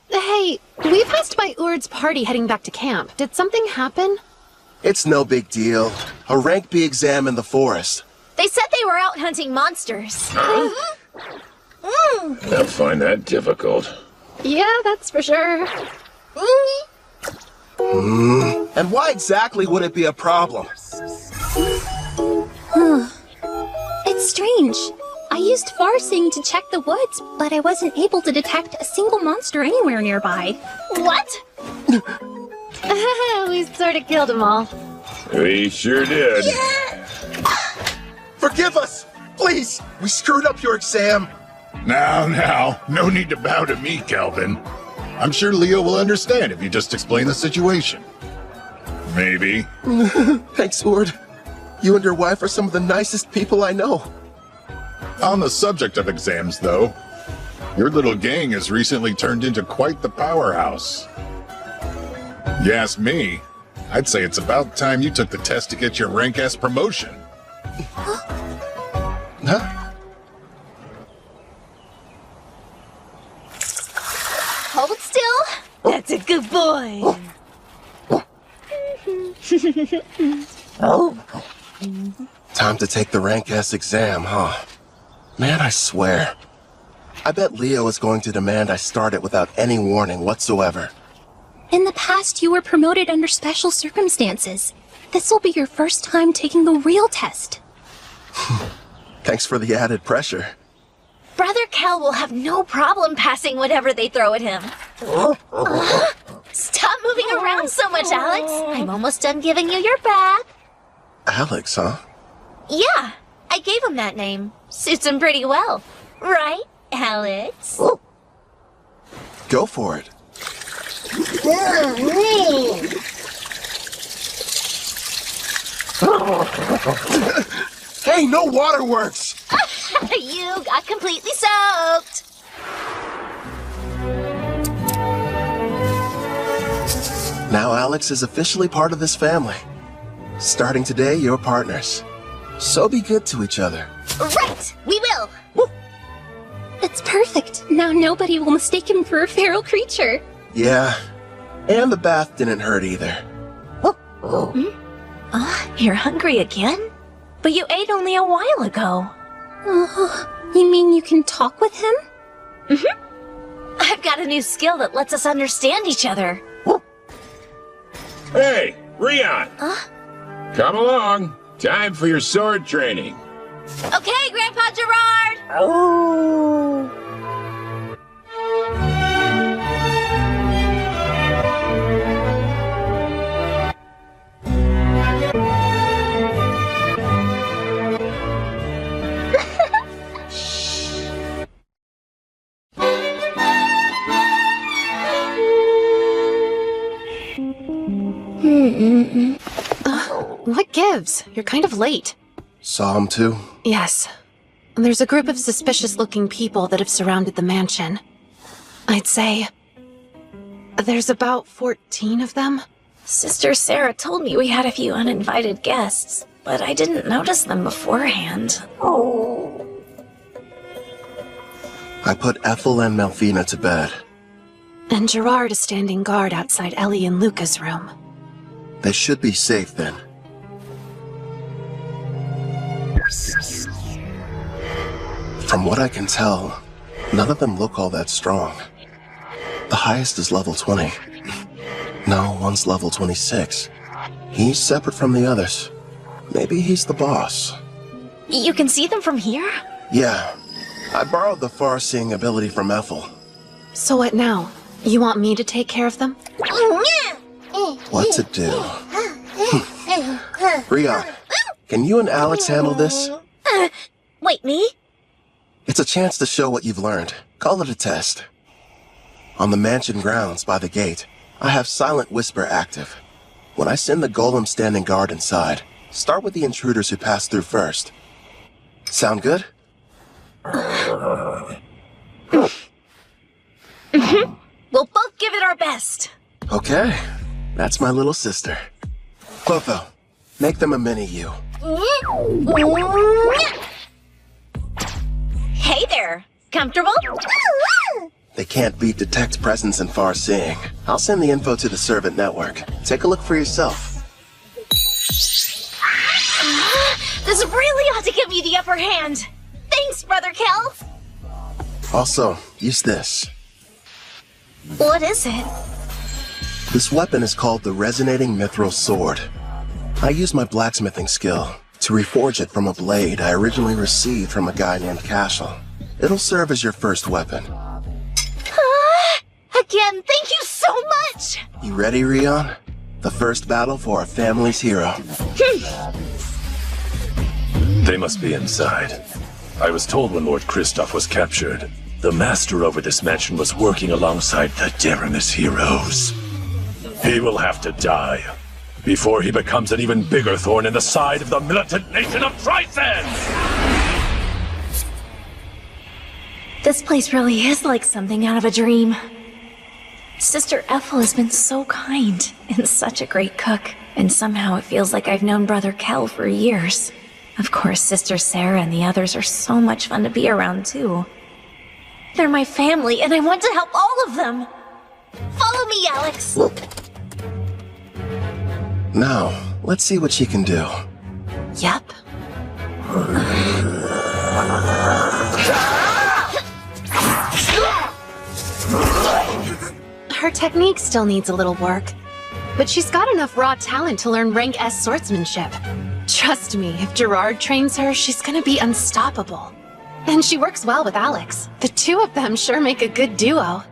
Hey, we passed by Urd's party heading back to camp. Did something happen? It's no big deal. A rank B exam in the forest. They said they were out hunting monsters. I'll find that difficult. Yeah, that's for sure. And why exactly would it be a problem? It's strange. I used Farsing to check the woods, but I wasn't able to detect a single monster anywhere nearby. What? We sort of killed them all. We sure did. Forgive us! Please! We screwed up your exam! Now, no need to bow to me, Kelvin. I'm sure Leo will understand if you just explain the situation. Maybe. Thanks, Ord. You and your wife are some of the nicest people I know. On the subject of exams, though, your little gang has recently turned into quite the powerhouse. You ask me, I'd say it's about time you took the test to get your rank-ass promotion. Huh? Hold still. That's a good boy. Time to take the rank S exam, huh? Man, I swear. I bet Leo is going to demand I start it without any warning whatsoever. In the past, you were promoted under special circumstances. This will be your first time taking the real test. Thanks for the added pressure. Brother Kel will have no problem passing whatever they throw at him. Stop moving around so much, Alex. I'm almost done giving you your bath. Alex, huh? Yeah, I gave him that name. Suits him pretty well. Right, Alex? Go for it. Hey, no waterworks! You got completely soaked. Now Alex is officially part of this family. Starting today, you're partners. So be good to each other. Right, we will. That's perfect. Now nobody will mistake him for a feral creature. Yeah, and the bath didn't hurt either. You're hungry again? But you ate only a while ago. You mean you can talk with him? I've got a new skill that lets us understand each other. Hey, Rion! Come along. Time for your sword training. Okay, Grandpa Gerard! What gives? You're kind of late. Saw him too? Yes. There's a group of suspicious-looking people that have surrounded the mansion. I'd say there's about 14 of them. Sister Sarah told me we had a few uninvited guests, but I didn't notice them beforehand. I put Ethel and Melfina to bed. And Gerard is standing guard outside Ellie and Luca's room. They should be safe then. From what I can tell, none of them look all that strong. The highest is level 20. No, one's level 26. He's separate from the others. Maybe he's the boss. You can see them from here? Yeah. I borrowed the far-seeing ability from Ethel. So what now? You want me to take care of them? What to do? Rion, can you and Alex handle this? Wait, me? It's a chance to show what you've learned. Call it a test. On the mansion grounds by the gate, I have Silent Whisper active. When I send the golem standing guard inside, start with the intruders who pass through first. Sound good? We'll both give it our best. Okay. That's my little sister. Clotho, make them a mini-you. Hey there. Comfortable? They can't beat Detect Presence and Far Seeing. I'll send the info to the servant network. Take a look for yourself. This really ought to give me the upper hand. Thanks, Brother Kel. Also, use this. What is it? This weapon is called the Resonating Mithril Sword. I use my blacksmithing skill to reforge it from a blade I originally received from a guy named Cashel. It'll serve as your first weapon. Again, thank you so much! You ready, Rion? The first battle for our family's hero. They must be inside. I was told when Lord Kristoff was captured, the master over this mansion was working alongside the Deramis heroes. He will have to die before he becomes an even bigger thorn in the side of the militant nation of Trysan! This place really is like something out of a dream. Sister Ethel has been so kind and such a great cook, and somehow it feels like I've known Brother Kel for years. Of course, Sister Sarah and the others are so much fun to be around too. They're my family, and I want to help all of them. Follow me, Alex. Now, let's see what she can do. Yep. Her technique still needs a little work, but she's got enough raw talent to learn rank S swordsmanship. Trust me, if Gerard trains her, she's gonna be unstoppable. And she works well with Alex. The two of them sure make a good duo.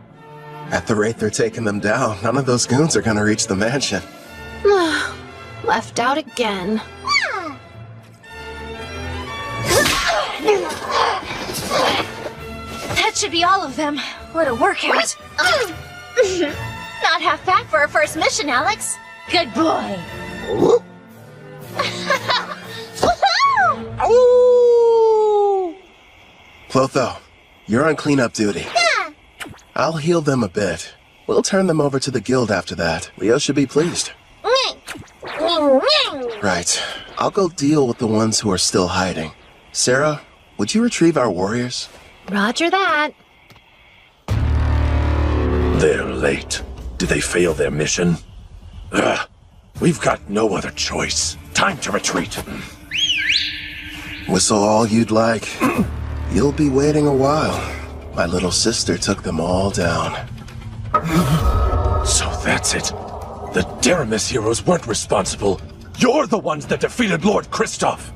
At the rate they're taking them down, none of those goons are gonna reach the mansion. Left out again. That should be all of them. What a workout. Not half bad for our first mission, Alex. Good boy. Clotho, you're on cleanup duty. I'll heal them a bit. We'll turn them over to the guild after that. Leo should be pleased. Right. I'll go deal with the ones who are still hiding. Sarah, would you retrieve our warriors? Roger that. They're late. Did they fail their mission? Ugh. We've got no other choice. Time to retreat. Whistle all you'd like. You'll be waiting a while. My little sister took them all down. So that's it. The Deramis heroes weren't responsible. You're the ones that defeated Lord Kristoff.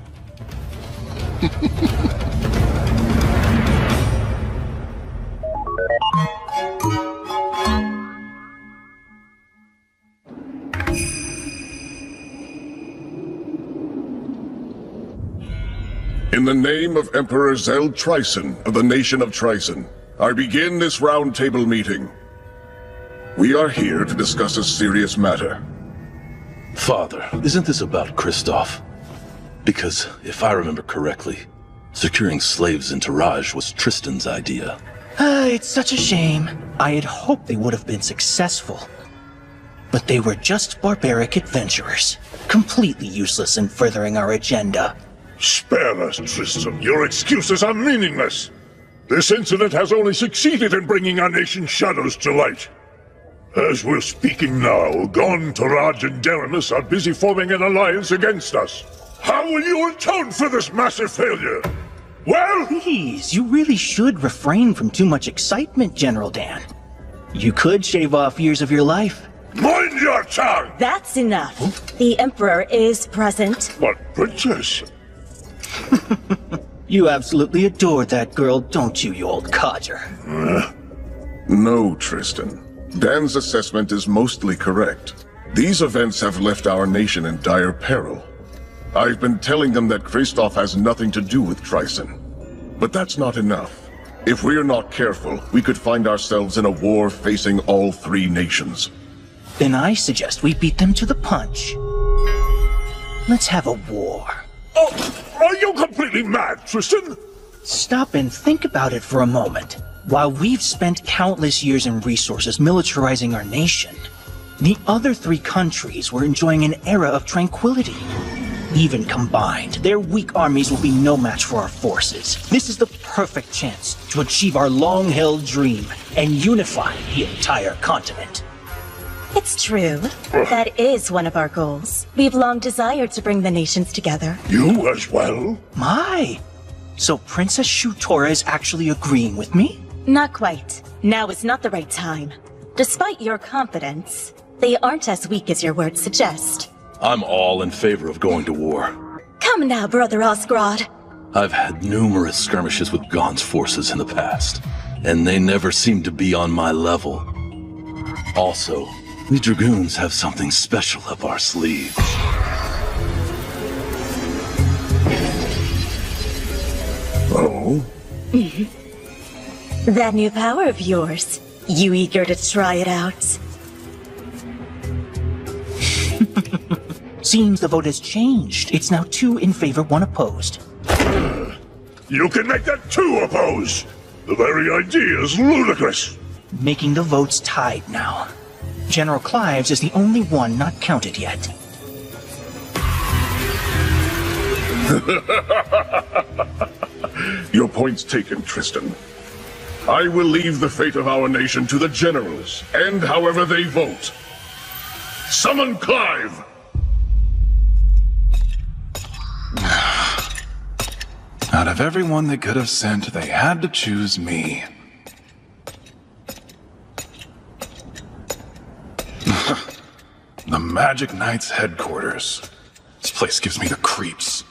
In the name of Emperor Zeld Tryson of the nation of Tryson, I begin this roundtable meeting. We are here to discuss a serious matter. Father, isn't this about Kristoff? Because, if I remember correctly, securing slaves in Taraj was Tristan's idea. It's such a shame. I had hoped they would have been successful. But they were just barbaric adventurers, completely useless in furthering our agenda. Spare us, Tristan. Your excuses are meaningless. This incident has only succeeded in bringing our nation's shadows to light. As we're speaking now, Gon, Taraj, and Deramis are busy forming an alliance against us. How will you atone for this massive failure? Well? Please, you really should refrain from too much excitement, General Dan. You could shave off years of your life. Mind your tongue! That's enough. The Emperor is present. But, Princess... You absolutely adored that girl, don't you old codger? No, Tristan. Dan's assessment is mostly correct. These events have left our nation in dire peril. I've been telling them that Kristoff has nothing to do with Tryson. But that's not enough. If we're not careful, we could find ourselves in a war facing all three nations. Then I suggest we beat them to the punch. Let's have a war. Oh, are you completely mad, Tristan? Stop and think about it for a moment. While we've spent countless years and resources militarizing our nation, the other three countries were enjoying an era of tranquility. Even combined, their weak armies will be no match for our forces. This is the perfect chance to achieve our long-held dream and unify the entire continent. It's true. That is one of our goals. We've long desired to bring the nations together. You as well? My! So Princess Shutora is actually agreeing with me? Not quite. Now is not the right time. Despite your confidence, they aren't as weak as your words suggest. I'm all in favor of going to war. Come now, Brother Osgrod. I've had numerous skirmishes with Gon's forces in the past, and they never seem to be on my level. Also, we Dragoons have something special up our sleeves. Oh? That new power of yours. You eager to try it out? Seems the vote has changed. It's now 2 in favor, 1 opposed. You can make that 2 oppose! The very idea is ludicrous! Making the votes tied now. General Clives is the only one not counted yet. Your point's taken, Tristan. I will leave the fate of our nation to the generals, and however they vote. Summon Clive! Out of everyone they could have sent, they had to choose me. The Magic Knight's headquarters. This place gives me the creeps.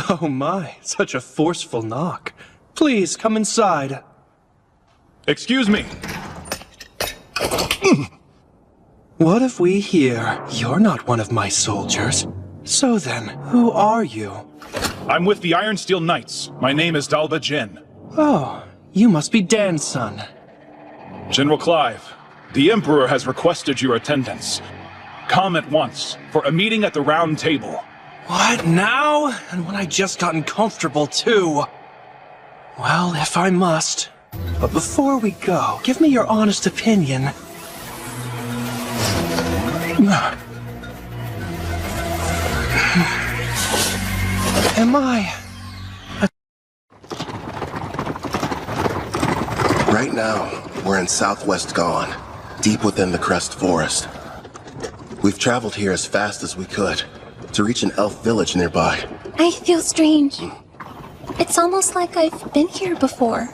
Oh my, such a forceful knock. Please, come inside. Excuse me. What if we hear you're not one of my soldiers? So then, who are you? I'm with the Iron Steel Knights. My name is Dalba Jin. Oh, you must be Dan's son. General Clive, the Emperor has requested your attendance. Come at once, for a meeting at the Round Table. What, now? And when I just gotten comfortable, too? Well, if I must. But before we go, give me your honest opinion. Am I... Right now, we're in southwest Gon, deep within the Crest Forest. We've traveled here as fast as we could, to reach an elf village nearby. I feel strange. It's almost like I've been here before.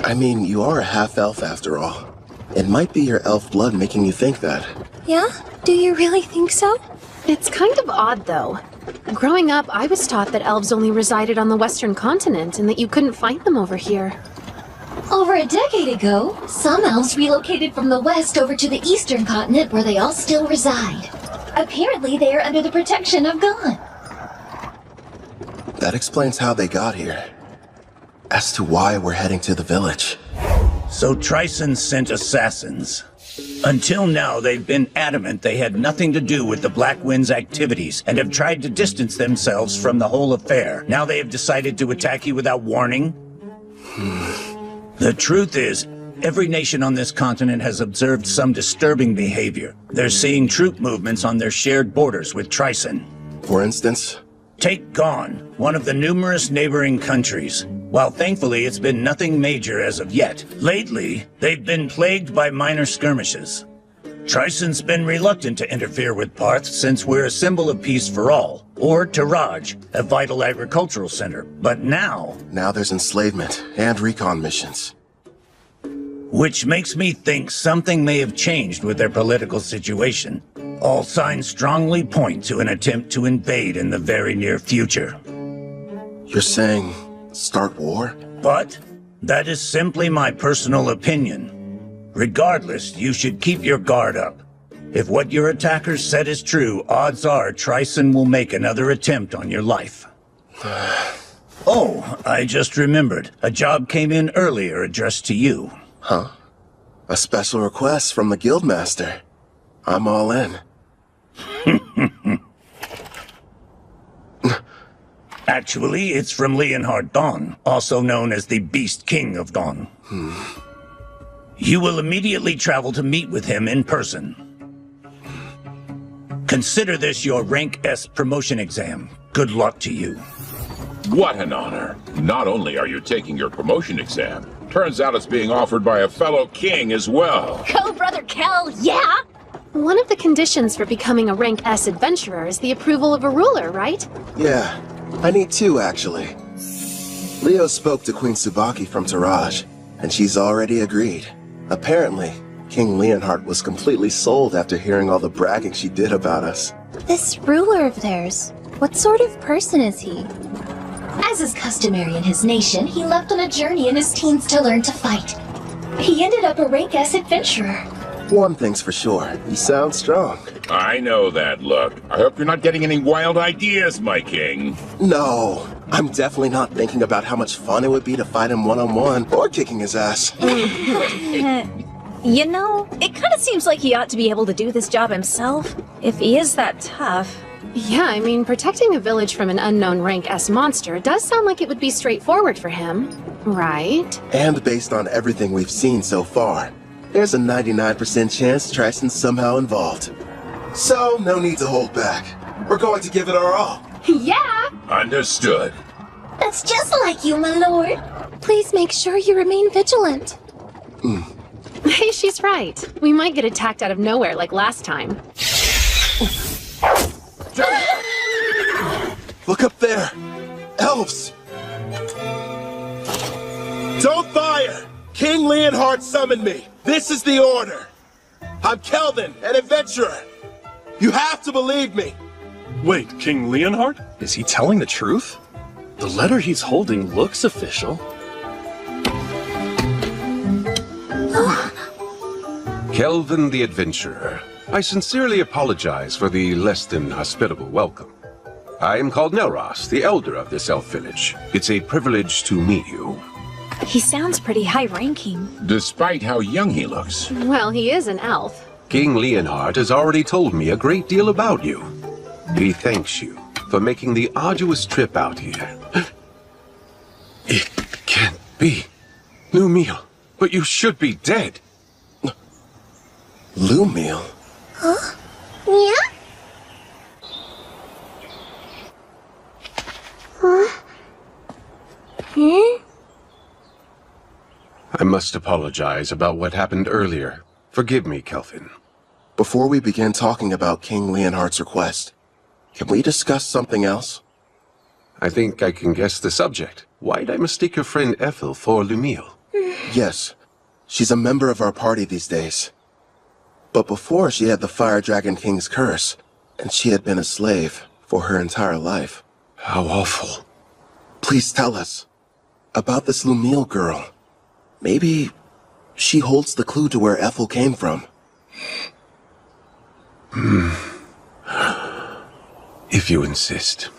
I mean, you are a half-elf after all. It might be your elf blood making you think that. Yeah? Do you really think so? It's kind of odd, though. Growing up, I was taught that elves only resided on the western continent and that you couldn't find them over here. Over a decade ago, some elves relocated from the west over to the eastern continent where they all still reside. Apparently, they are under the protection of Gon. That explains how they got here. As to why we're heading to the village. So Tryson sent assassins. Until now, they've been adamant they had nothing to do with the Black Wind's activities and have tried to distance themselves from the whole affair. Now they have decided to attack you without warning? The truth is, every nation on this continent has observed some disturbing behavior. They're seeing troop movements on their shared borders with Tryson. For instance? Take Gon, one of the numerous neighboring countries. While thankfully it's been nothing major as of yet, lately they've been plagued by minor skirmishes. Trison's been reluctant to interfere with Parth since we're a symbol of peace for all, or Taraj, a vital agricultural center. But now... Now there's enslavement and recon missions. Which makes me think something may have changed with their political situation. All signs strongly point to an attempt to invade in the very near future. You're saying start war? But that is simply my personal opinion. Regardless, you should keep your guard up. If what your attackers said is true, odds are Trison will make another attempt on your life. Oh, I just remembered. A job came in earlier addressed to you. Huh? A special request from the Guildmaster. I'm all in. Actually, it's from Leonhard Dawn, also known as the Beast King of Dawn. You will immediately travel to meet with him in person. Consider this your Rank S promotion exam. Good luck to you. What an honor. Not only are you taking your promotion exam, turns out it's being offered by a fellow king as well. Go, Brother Kel, yeah? One of the conditions for becoming a Rank S adventurer is the approval of a ruler, right? Yeah, I need two, actually. Leo spoke to Queen Tsubaki from Taraj, and she's already agreed. Apparently, King Leonhard was completely sold after hearing all the bragging she did about us. This ruler of theirs, what sort of person is he? As is customary in his nation, he left on a journey in his teens to learn to fight. He ended up a Rank S adventurer. One thing's for sure, he sounds strong. I know that look. I hope you're not getting any wild ideas, my king. No, I'm definitely not thinking about how much fun it would be to fight him one-on-one or kicking his ass. You know, it kind of seems like he ought to be able to do this job himself, if he is that tough. Yeah, I mean, protecting a village from an unknown Rank S monster does sound like it would be straightforward for him, right? And based on everything we've seen so far, there's a 99% chance Trison's somehow involved. So, no need to hold back. We're going to give it our all. Yeah! Understood. That's just like you, my lord. Please make sure you remain vigilant. Hey, she's right. We might get attacked out of nowhere like last time. Look up there! Elves! Don't fire! King Leonhard summoned me. This is the order. I'm Kelvin, an adventurer. You have to believe me. Wait, King Leonhard? Is he telling the truth? The letter he's holding looks official. Kelvin the Adventurer. I sincerely apologize for the less than hospitable welcome. I am called Nelros, the elder of this elf village. It's a privilege to meet you. He sounds pretty high-ranking. Despite how young he looks. Well, he is an elf. King Leonhard has already told me a great deal about you. He thanks you for making the arduous trip out here. It can't be. Lumiel, but you should be dead. Lumiel? Huh? Yeah? Huh? I must apologize about what happened earlier. Forgive me, Kelvin. Before we begin talking about King Leonhard's request, can we discuss something else? I think I can guess the subject. Why'd I mistake your friend Ethel for Lumiel? Yes, she's a member of our party these days. But before, she had the Fire Dragon King's curse, and she had been a slave for her entire life. How awful. Please tell us about this Lumiel girl. Maybe she holds the clue to where Ethel came from. If you insist.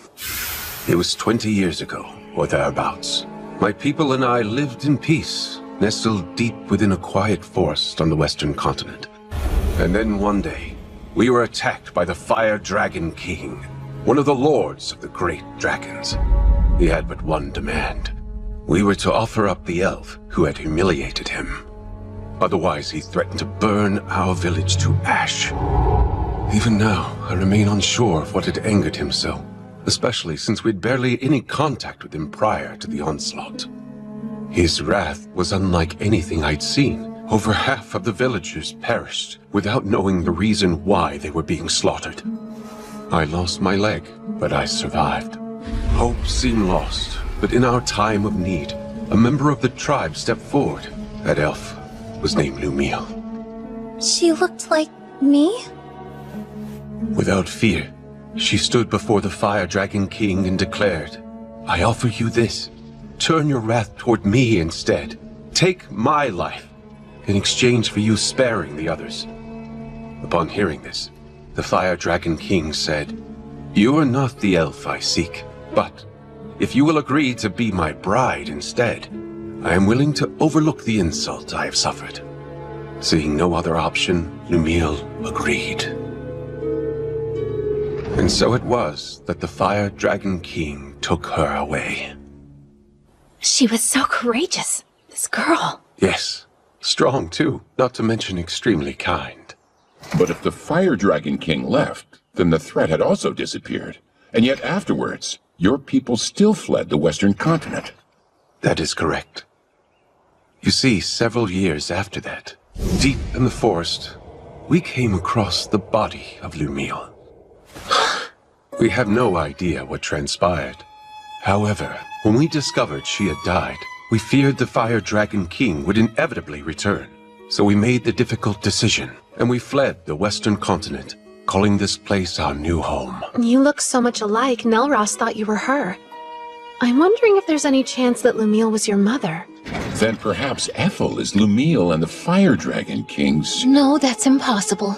It was 20 years ago, or thereabouts. My people and I lived in peace, nestled deep within a quiet forest on the western continent. And then one day, we were attacked by the Fire Dragon King, one of the lords of the great dragons. He had but one demand. We were to offer up the elf who had humiliated him. Otherwise, he threatened to burn our village to ash. Even now, I remain unsure of what had angered him so. especially since we'd barely any contact with him prior to the onslaught. His wrath was unlike anything I'd seen. Over half of the villagers perished without knowing the reason why they were being slaughtered. I lost my leg, but I survived. Hope seemed lost, but in our time of need, a member of the tribe stepped forward. That elf was named Lumiel. She looked like me? Without fear, she stood before the Fire Dragon King and declared, "I offer you this. Turn your wrath toward me instead. Take my life in exchange for you sparing the others." Upon hearing this, the Fire Dragon King said, "You are not the elf I seek, but if you will agree to be my bride instead, I am willing to overlook the insult I have suffered." Seeing no other option, Lumiel agreed. And so it was that the Fire Dragon King took her away. She was so courageous, this girl. Yes, strong too, not to mention extremely kind. But if the Fire Dragon King left, then the threat had also disappeared. And yet afterwards, your people still fled the Western continent. That is correct. You see, several years after that, deep in the forest, we came across the body of Lumiel. We have no idea what transpired. However, when we discovered she had died, we feared the Fire Dragon King would inevitably return. So we made the difficult decision, and we fled the Western continent, calling this place our new home. You look so much alike, Nelros thought you were her. I'm wondering if there's any chance that Lumiel was your mother. Then perhaps Ethel is Lumiel and the Fire Dragon King's... No, that's impossible.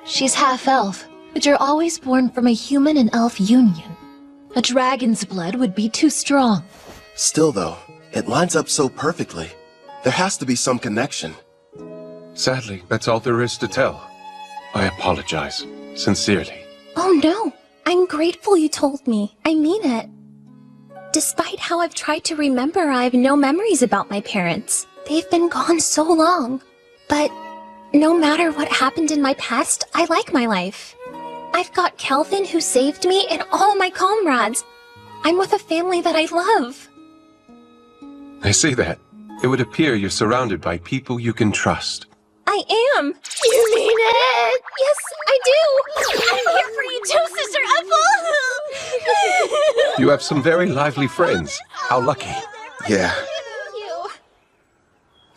She's half-elf, but you're always born from a human and elf union. A dragon's blood would be too strong. Still though, it lines up so perfectly. There has to be some connection. Sadly, that's all there is to tell. I apologize, sincerely. Oh no, I'm grateful you told me. I mean it. Despite how I've tried to remember, I have no memories about my parents. They've been gone so long. But no matter what happened in my past, I like my life. I've got Kelvin who saved me and all my comrades. I'm with a family that I love. I see that. It would appear you're surrounded by people you can trust. I am. You mean it? Yes, I do. I'm here for you too, Sister Ethel. You have some very lively friends. How lucky. Yeah.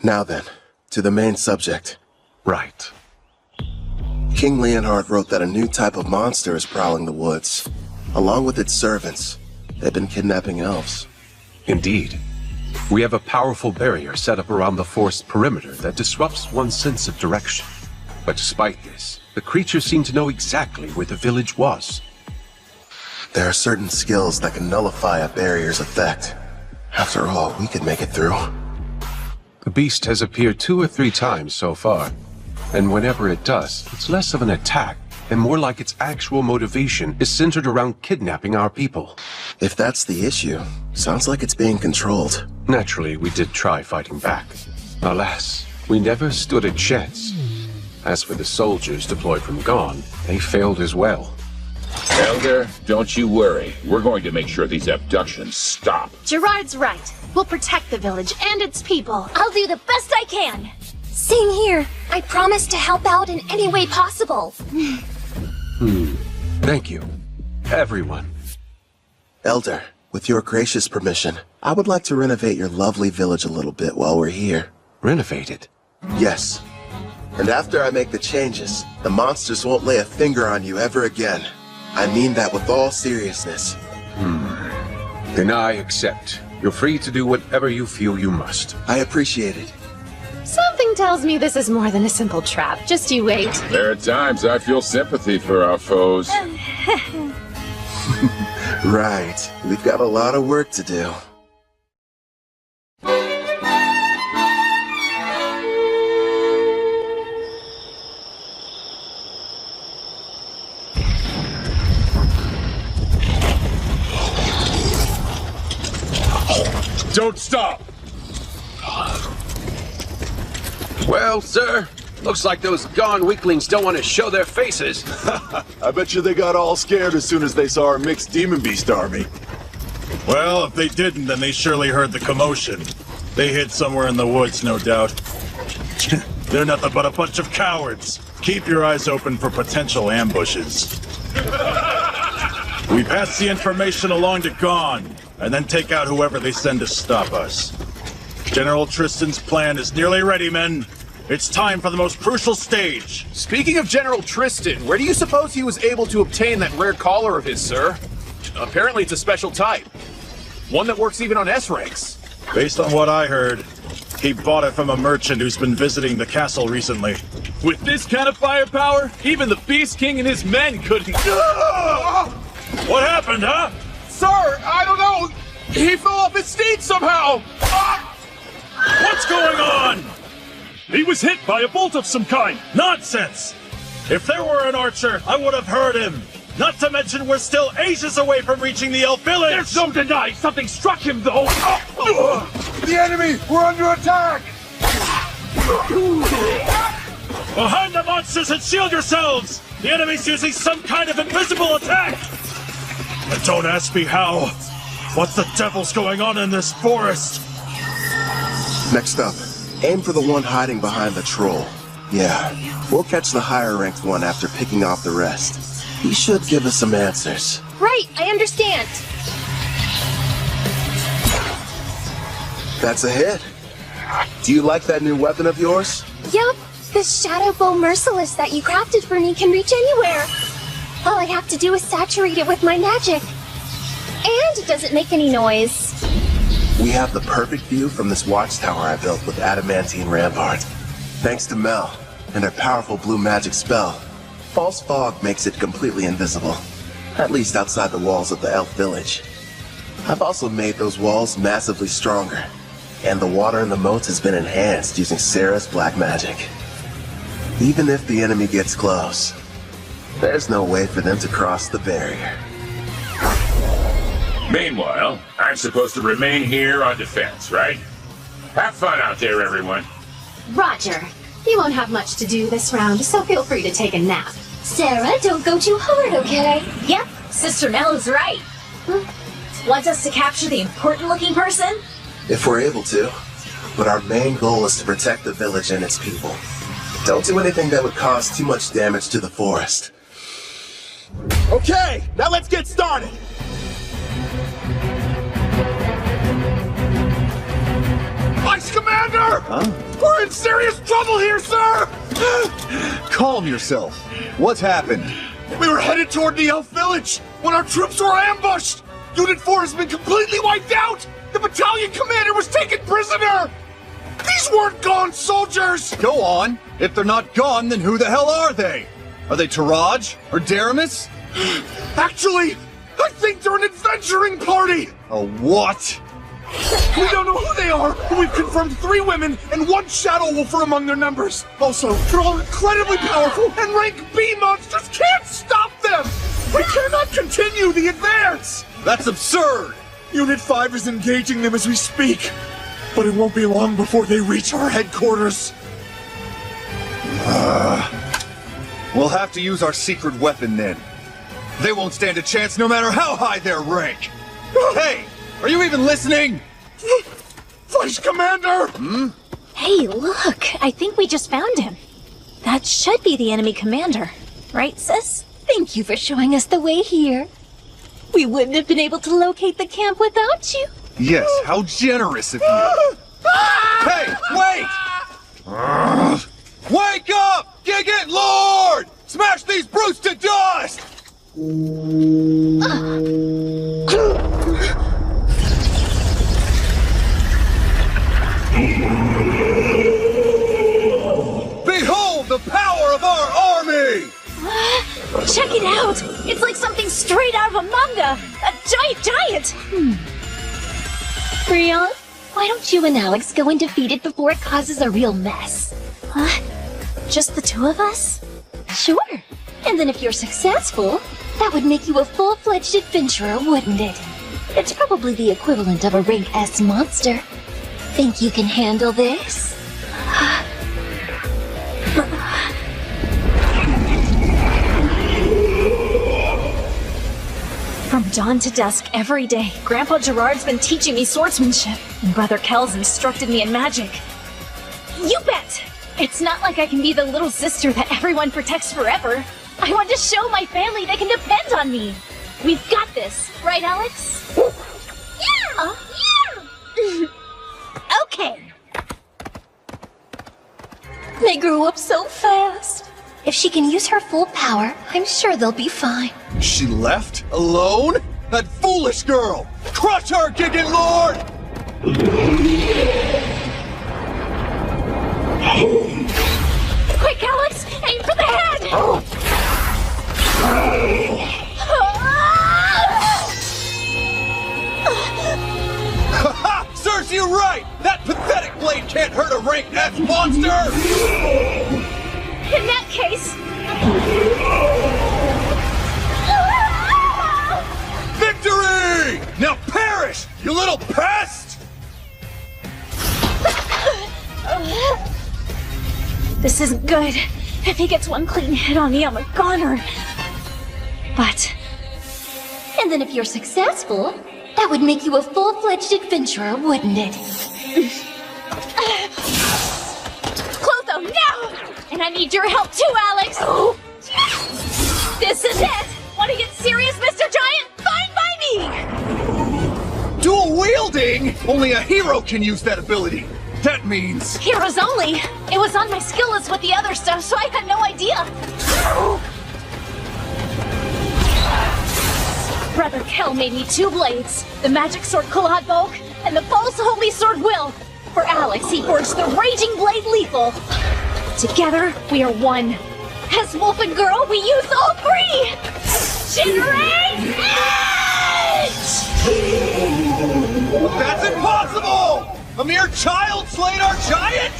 Now then, to the main subject. Right. King Leonhard wrote that a new type of monster is prowling the woods. Along with its servants, they've been kidnapping elves. Indeed. We have a powerful barrier set up around the forest perimeter that disrupts one's sense of direction. But despite this, the creatures seem to know exactly where the village was. There are certain skills that can nullify a barrier's effect. After all, we could make it through. The beast has appeared 2 or 3 times so far, and whenever it does, it's less of an attack and more like its actual motivation is centered around kidnapping our people. If that's the issue, sounds like it's being controlled. Naturally, we did try fighting back. Alas, we never stood a chance. As for the soldiers deployed from Gone, they failed as well. Elder, don't you worry. We're going to make sure these abductions stop. Gerard's right. We'll protect the village and its people. I'll do the best I can. Same here. I promise to help out in any way possible. Thank you, everyone. Elder, with your gracious permission, I would like to renovate your lovely village a little bit while we're here. Renovate it? Yes. And after I make the changes, the monsters won't lay a finger on you ever again. I mean that with all seriousness. Then I accept. You're free to do whatever you feel you must. I appreciate it. Something tells me this is more than a simple trap. Just you wait. There are times I feel sympathy for our foes. Right. We've got a lot of work to do. Don't stop! Well, sir, Looks like those gone weaklings don't want to show their faces. I bet you they got all scared as soon as they saw our mixed demon beast army. Well, if they didn't, then they surely heard the commotion. They hid somewhere in the woods, no doubt. They're nothing but a bunch of cowards. Keep your eyes open for potential ambushes. We pass the information along to Gon, and then take out whoever they send to stop us. General Tristan's plan is nearly ready, men. It's time for the most crucial stage. Speaking of General Tristan, where do you suppose he was able to obtain that rare collar of his, sir? Apparently it's a special type. One that works even on S-ranks. Based on what I heard, he bought it from a merchant who's been visiting the castle recently. With this kind of firepower, even the Beast King and his men couldn't... What happened, huh? Sir, I don't know. He fell off his steed somehow. What's going on? He was hit by a bolt of some kind. Nonsense! If there were an archer, I would have heard him. Not to mention we're still ages away from reaching the elf village! There's no denying something struck him, though! The enemy! We're under attack! Behind the monsters and shield yourselves! The enemy's using some kind of invisible attack! And don't ask me how. What the devil's going on in this forest? Next up, aim for the one hiding behind the troll. Yeah, we'll catch the higher-ranked one after picking off the rest. He should give us some answers. Right, I understand. That's a hit. Do you like that new weapon of yours? Yup, the Shadow Bow Merciless that you crafted for me can reach anywhere. All I have to do is saturate it with my magic. And it doesn't make any noise. We have the perfect view from this watchtower I built with adamantine rampart. Thanks to Mel and her powerful blue magic spell, false fog makes it completely invisible, at least outside the walls of the elf village. I've also made those walls massively stronger, and the water in the moats has been enhanced using Sarah's black magic. Even if the enemy gets close, there's no way for them to cross the barrier. Meanwhile, I'm supposed to remain here on defense, right? Have fun out there, everyone. Roger. You won't have much to do this round, so feel free to take a nap. Sarah, don't go too hard, okay? Yep, Sister Mel is right. Want us to capture the important-looking person? If we're able to, but our main goal is to protect the village and its people. Don't do anything that would cause too much damage to the forest. Okay, now let's get started. Vice Commander! Huh? We're in serious trouble here, sir! Calm yourself. What's happened? We were headed toward the elf village when our troops were ambushed! Unit 4 has been completely wiped out! The battalion commander was taken prisoner! These weren't gone soldiers! Go on. If they're not gone, then who the hell are they? Are they Taraj or Daramus? Actually, I think they're an adventuring party! A what? We don't know who they are, but we've confirmed 3 women and 1 Shadow Wolfer among their numbers. Also, they're all incredibly powerful, and rank B monsters can't stop them! We cannot continue the advance! That's absurd! Unit 5 is engaging them as we speak, but it won't be long before they reach our headquarters. We'll have to use our secret weapon then. They won't stand a chance no matter how high their rank! Hey! Are you even listening? Vice Commander! Hey, look! I think we just found him. That should be the enemy commander. Right, sis? Thank you for showing us the way here. We wouldn't have been able to locate the camp without you. Yes, how generous of you. Hey, wait! Wake up! Gigant Lord! Smash these brutes to dust! Behold the power of our army! Check it out! It's like something straight out of a manga! A giant! Rion, why don't you and Alex go and defeat it before it causes a real mess? What? Just the 2 of us? Sure. And then if you're successful, that would make you a full-fledged adventurer, wouldn't it? It's probably the equivalent of a rank S monster. Think you can handle this? From dawn to dusk every day, Grandpa Gerard's been teaching me swordsmanship, and Brother Kel's instructed me in magic. You bet! It's not like I can be the little sister that everyone protects forever. I want to show my family they can depend on me. We've got this, right, Alex? Yeah! Yeah! Okay. They grew up so fast. If she can use her full power, I'm sure they'll be fine. She left? Alone? That foolish girl! Crush her, Gigant Lord! Quick, Alex! Aim for the head! Ha! Serves you right! That pathetic blade can't hurt a rank F monster! In that case... Victory! Now perish, you little pest! This isn't good. If he gets one clean hit on me, I'm a goner. But... And then if you're successful, that would make you a full-fledged adventurer, wouldn't it? Clotho, now! And I need your help too, Alex! This is it! Want to get serious, Mr. Giant? Fine by me! Dual wielding? Only a hero can use that ability. That means... Heroes only! It was on my skill list with the other stuff, so I had no idea. Brother Kel made me 2 blades. The magic sword Kulad and the false holy sword Will. For Alex, he forged the raging blade Lethal. Together, we are one. As Wolf and Girl, we use all 3! Generate Edge! That's impossible! A mere child slayed our giant?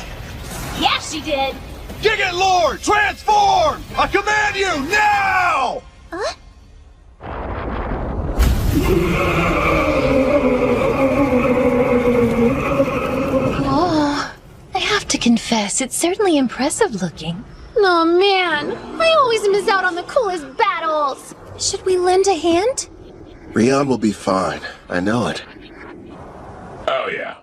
Yeah, she did. Gigant Lord, transform! I command you, now! Huh? Oh, I have to confess, it's certainly impressive looking. Oh man, I always miss out on the coolest battles. Should we lend a hand? Rion will be fine. I know it. Oh, yeah.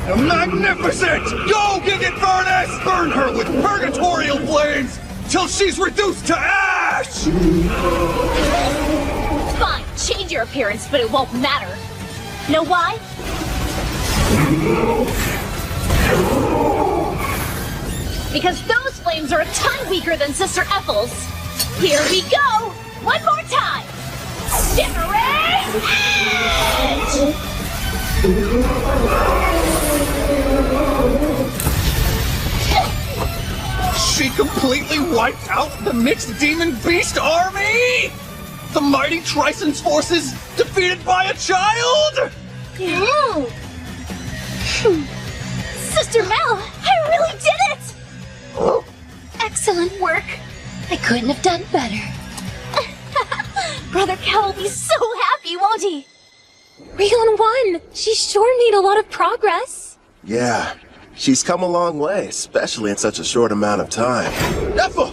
Magnificent! Go, Gigant Furnace! Burn her with purgatorial flames till she's reduced to ash! Fine, change your appearance, but it won't matter. Know why? Because those flames are a ton weaker than Sister Ethel's. Here we go! One more time! Generate Edge! She completely wiped out the mixed demon beast army? The mighty Trison's forces defeated by a child? Sister Mel, I really did it! Excellent work. I couldn't have done better. Brother Kel will be so happy, won't he? Rion won. She sure made a lot of progress. Yeah, she's come a long way, especially in such a short amount of time. Ethel!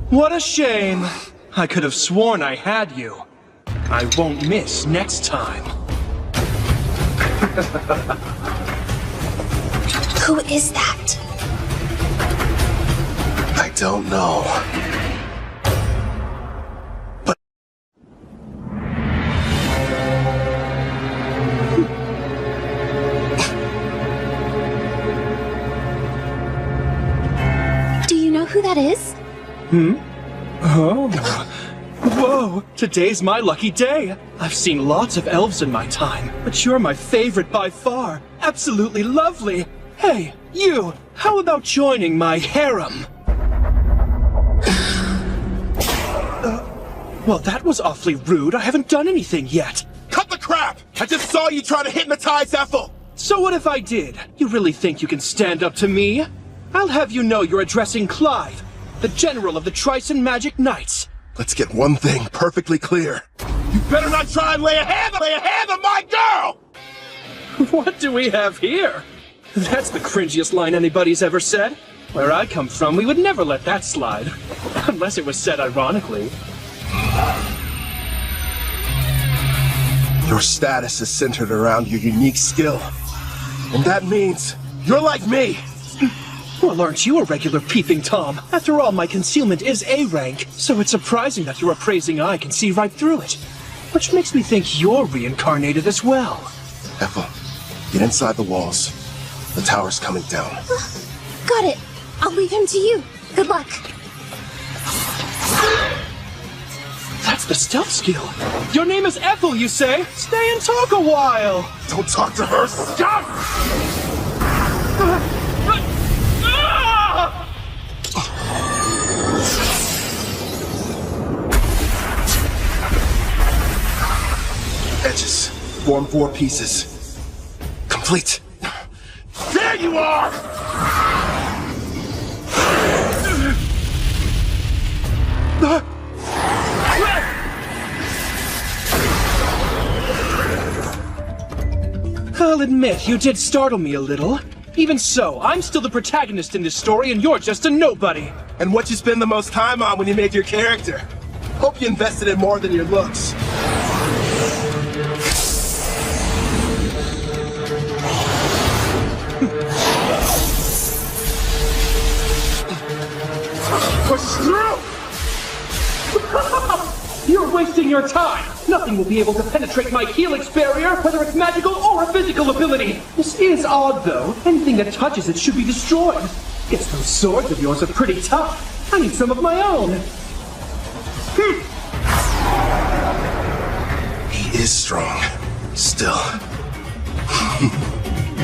What a shame. I could have sworn I had you. I won't miss next time. Who is that? I don't know. Do you know who that is? Oh. Whoa, today's my lucky day. I've seen lots of elves in my time, but you're my favorite by far. Absolutely lovely. Hey, you, how about joining my harem? Well, that was awfully rude. I haven't done anything yet. Cut the crap! I just saw you try to hypnotize Ethel! So what if I did? You really think you can stand up to me? I'll have you know you're addressing Clive, the general of the Trison Magic Knights. Let's get one thing perfectly clear. You better not try and lay a hand on my girl! What do we have here? That's the cringiest line anybody's ever said. Where I come from, we would never let that slide. Unless it was said ironically. Your status is centered around your unique skill. And that means you're like me! Well, aren't you a regular peeping Tom? After all, my concealment is A rank, so it's surprising that your appraising eye can see right through it. Which makes me think you're reincarnated as well. Ethel, get inside the walls. The tower's coming down. Got it. I'll leave him to you. Good luck. That's the stealth skill. Your name is Ethel, you say? Stay and talk a while. Don't talk to her. Stop! Edges. Form 4 pieces. Complete. There you are! I'll admit, you did startle me a little. Even so, I'm still the protagonist in this story and you're just a nobody. And what you spend the most time on when you made your character? Hope you invested in more than your looks. Push through! You're wasting your time! Nothing will be able to penetrate my helix barrier, whether it's magical or a physical ability! This is odd, though. Anything that touches it should be destroyed. Guess those swords of yours are pretty tough. I need some of my own. He is strong. Still.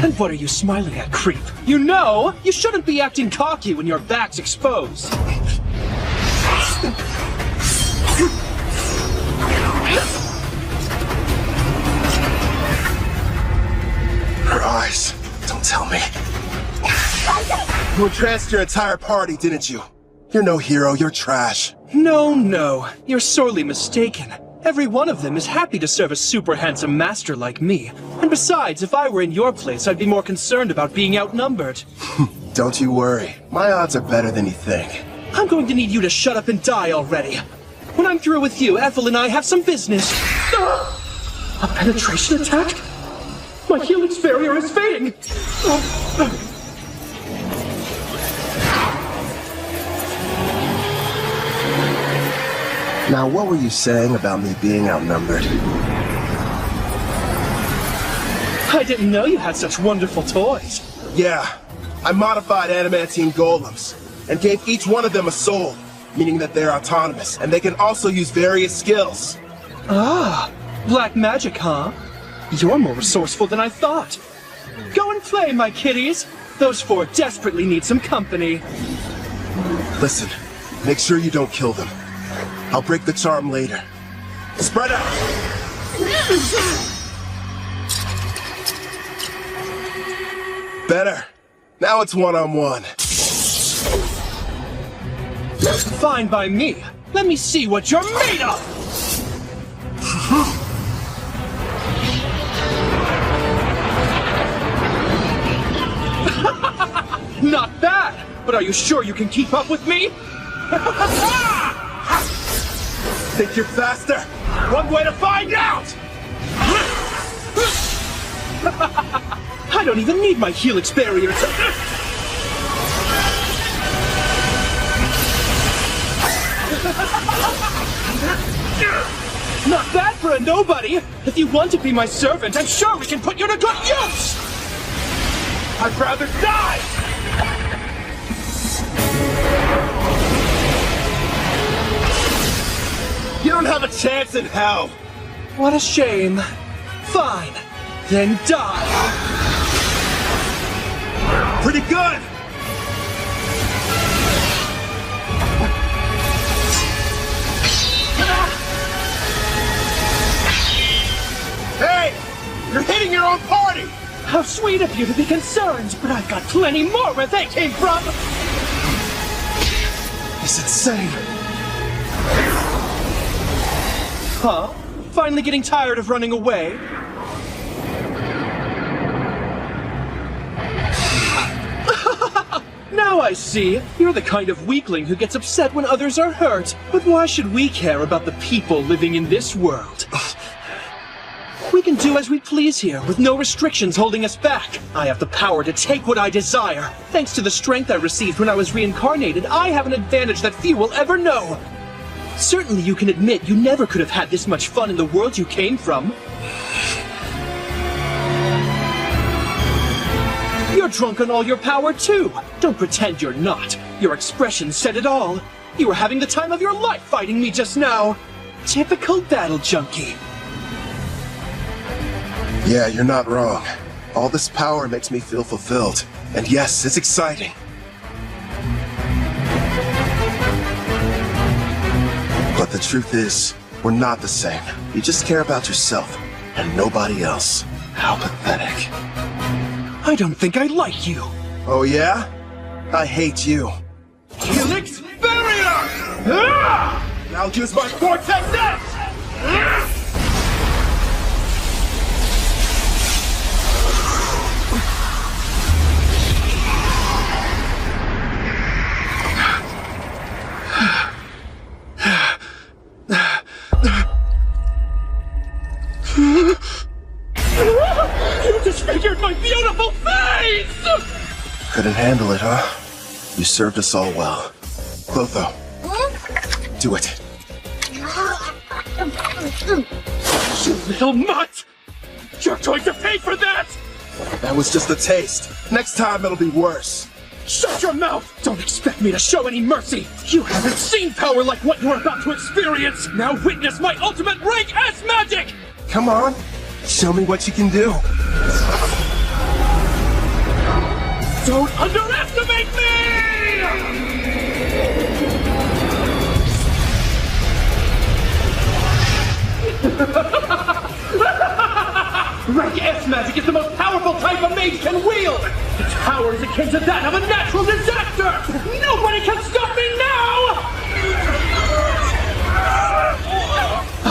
And what are you smiling at, creep? You know, you shouldn't be acting cocky when your back's exposed. Her eyes. Don't tell me. You entranced your entire party, didn't you? You're no hero, you're trash. No. You're sorely mistaken. Every one of them is happy to serve a super handsome master like me. And besides, if I were in your place, I'd be more concerned about being outnumbered. Don't you worry. My odds are better than you think. I'm going to need you to shut up and die already. When I'm through with you, Ethel and I have some business. A penetration attack? My helix barrier is fading! Now, what were you saying about me being outnumbered? I didn't know you had such wonderful toys. Yeah, I modified adamantine golems, and gave each one of them a soul, meaning that they're autonomous, and they can also use various skills. Ah, black magic, huh? You're more resourceful than I thought. Go and play, my kitties. Those 4 desperately need some company. Listen, make sure you don't kill them. I'll break the charm later. Spread out! Better. Now it's one-on-one. Fine by me. Let me see what you're made of! Not bad! But are you sure you can keep up with me? Think you're faster? One way to find out! I don't even need my helix barrier to... Not bad for a nobody! If you want to be my servant, I'm sure we can put you to good use! I'd rather die! You don't have a chance in hell! What a shame. Fine. Then die! Pretty good! Hey! You're hitting your own party! How sweet of you to be concerned, but I've got plenty more where they came from! It's insane! Huh? Finally getting tired of running away? Now I see. You're the kind of weakling who gets upset when others are hurt. But why should we care about the people living in this world? We can do as we please here, with no restrictions holding us back. I have the power to take what I desire. Thanks to the strength I received when I was reincarnated, I have an advantage that few will ever know. Certainly you can admit you never could have had this much fun in the world you came from. You're drunk on all your power, too. Don't pretend you're not. Your expression said it all. You were having the time of your life fighting me just now. Typical battle junkie. Yeah, you're not wrong. All this power makes me feel fulfilled. And yes, it's exciting. But the truth is, we're not the same. You just care about yourself, and nobody else. How pathetic. I don't think I like you. Oh yeah? I hate you. Helix Barrier! I'll use my Vortex X! You disfigured my beautiful face! Couldn't handle it, huh? You served us all well. Clotho, do it. You little mutt! You're going to pay for that! That was just a taste. Next time it'll be worse. Shut your mouth! Don't expect me to show any mercy! You haven't seen power like what you're about to experience! Now witness my ultimate rank S magic! Come on, show me what you can do. Don't underestimate me! Rank S magic is the most powerful type a mage can wield! Its power is akin to that of a natural disaster! Nobody can stop me now!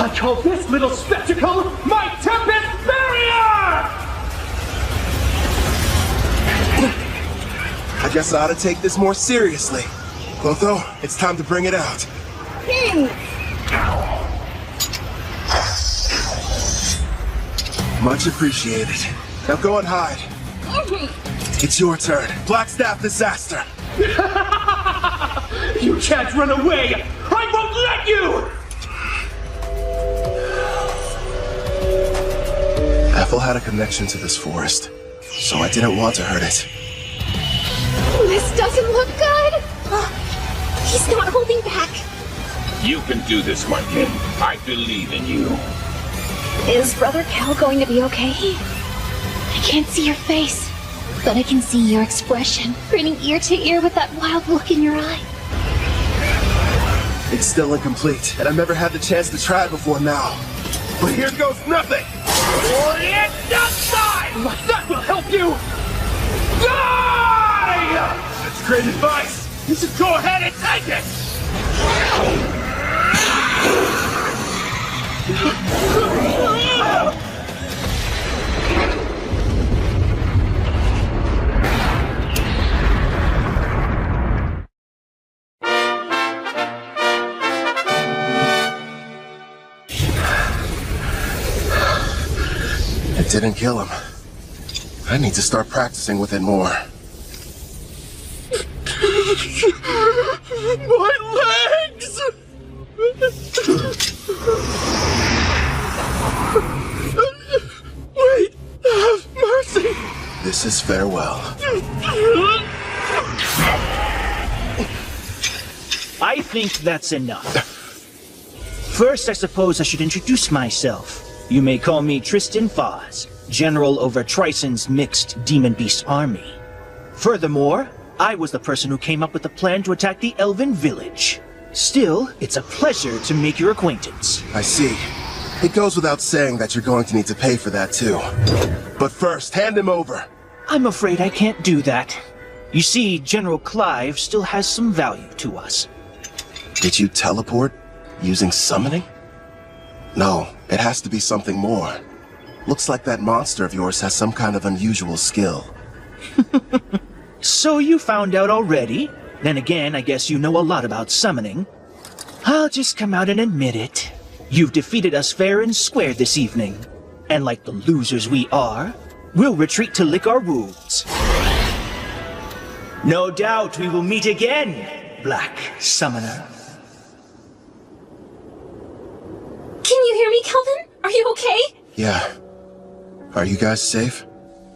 I call this little spectacle my Tempest Barrier! I guess I ought to take this more seriously. Clotho, it's time to bring it out. Much appreciated. Now go and hide. It's your turn. Black Staff Disaster. You can't run away! I won't let you! Ethel had a connection to this forest, so I didn't want to hurt it. This doesn't look good! He's not holding back. You can do this, my kid. I believe in you. Is Brother Cal going to be okay? I can't see your face, but I can see your expression, grinning ear to ear with that wild look in your eye. It's still incomplete, and I've never had the chance to try before now. But here goes nothing! Orient die! That will help you! Die! That's great advice! You should go ahead and take it! It didn't kill him. I need to start practicing with it more. My legs! Wait, have mercy! This is farewell. I think that's enough. First, I suppose I should introduce myself. You may call me Tristan Foz, General over Trison's mixed demon-beast army. Furthermore, I was the person who came up with the plan to attack the Elven village. Still, it's a pleasure to make your acquaintance. I see. It goes without saying that you're going to need to pay for that too. But first, hand him over. I'm afraid I can't do that. You see, General Clive still has some value to us. Did you teleport using summoning? No, it has to be something more. Looks like that monster of yours has some kind of unusual skill. So you found out already? Then again, I guess you know a lot about summoning. I'll just come out and admit it. You've defeated us fair and square this evening. And like the losers we are, we'll retreat to lick our wounds. No doubt we will meet again, Black Summoner. Can you hear me, Kelvin? Are you okay? Yeah. Are you guys safe?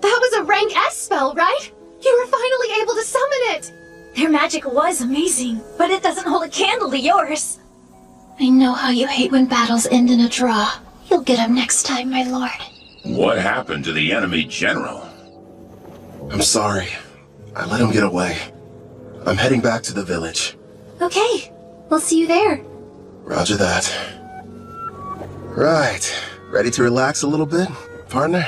That was a rank S spell, right? You were finally able to summon it! Their magic was amazing, but it doesn't hold a candle to yours. I know how you hate when battles end in a draw. You'll get him next time, my lord. What happened to the enemy general? I'm sorry. I let him get away. I'm heading back to the village. Okay, we'll see you there. Roger that. Right. Ready to relax a little bit, partner?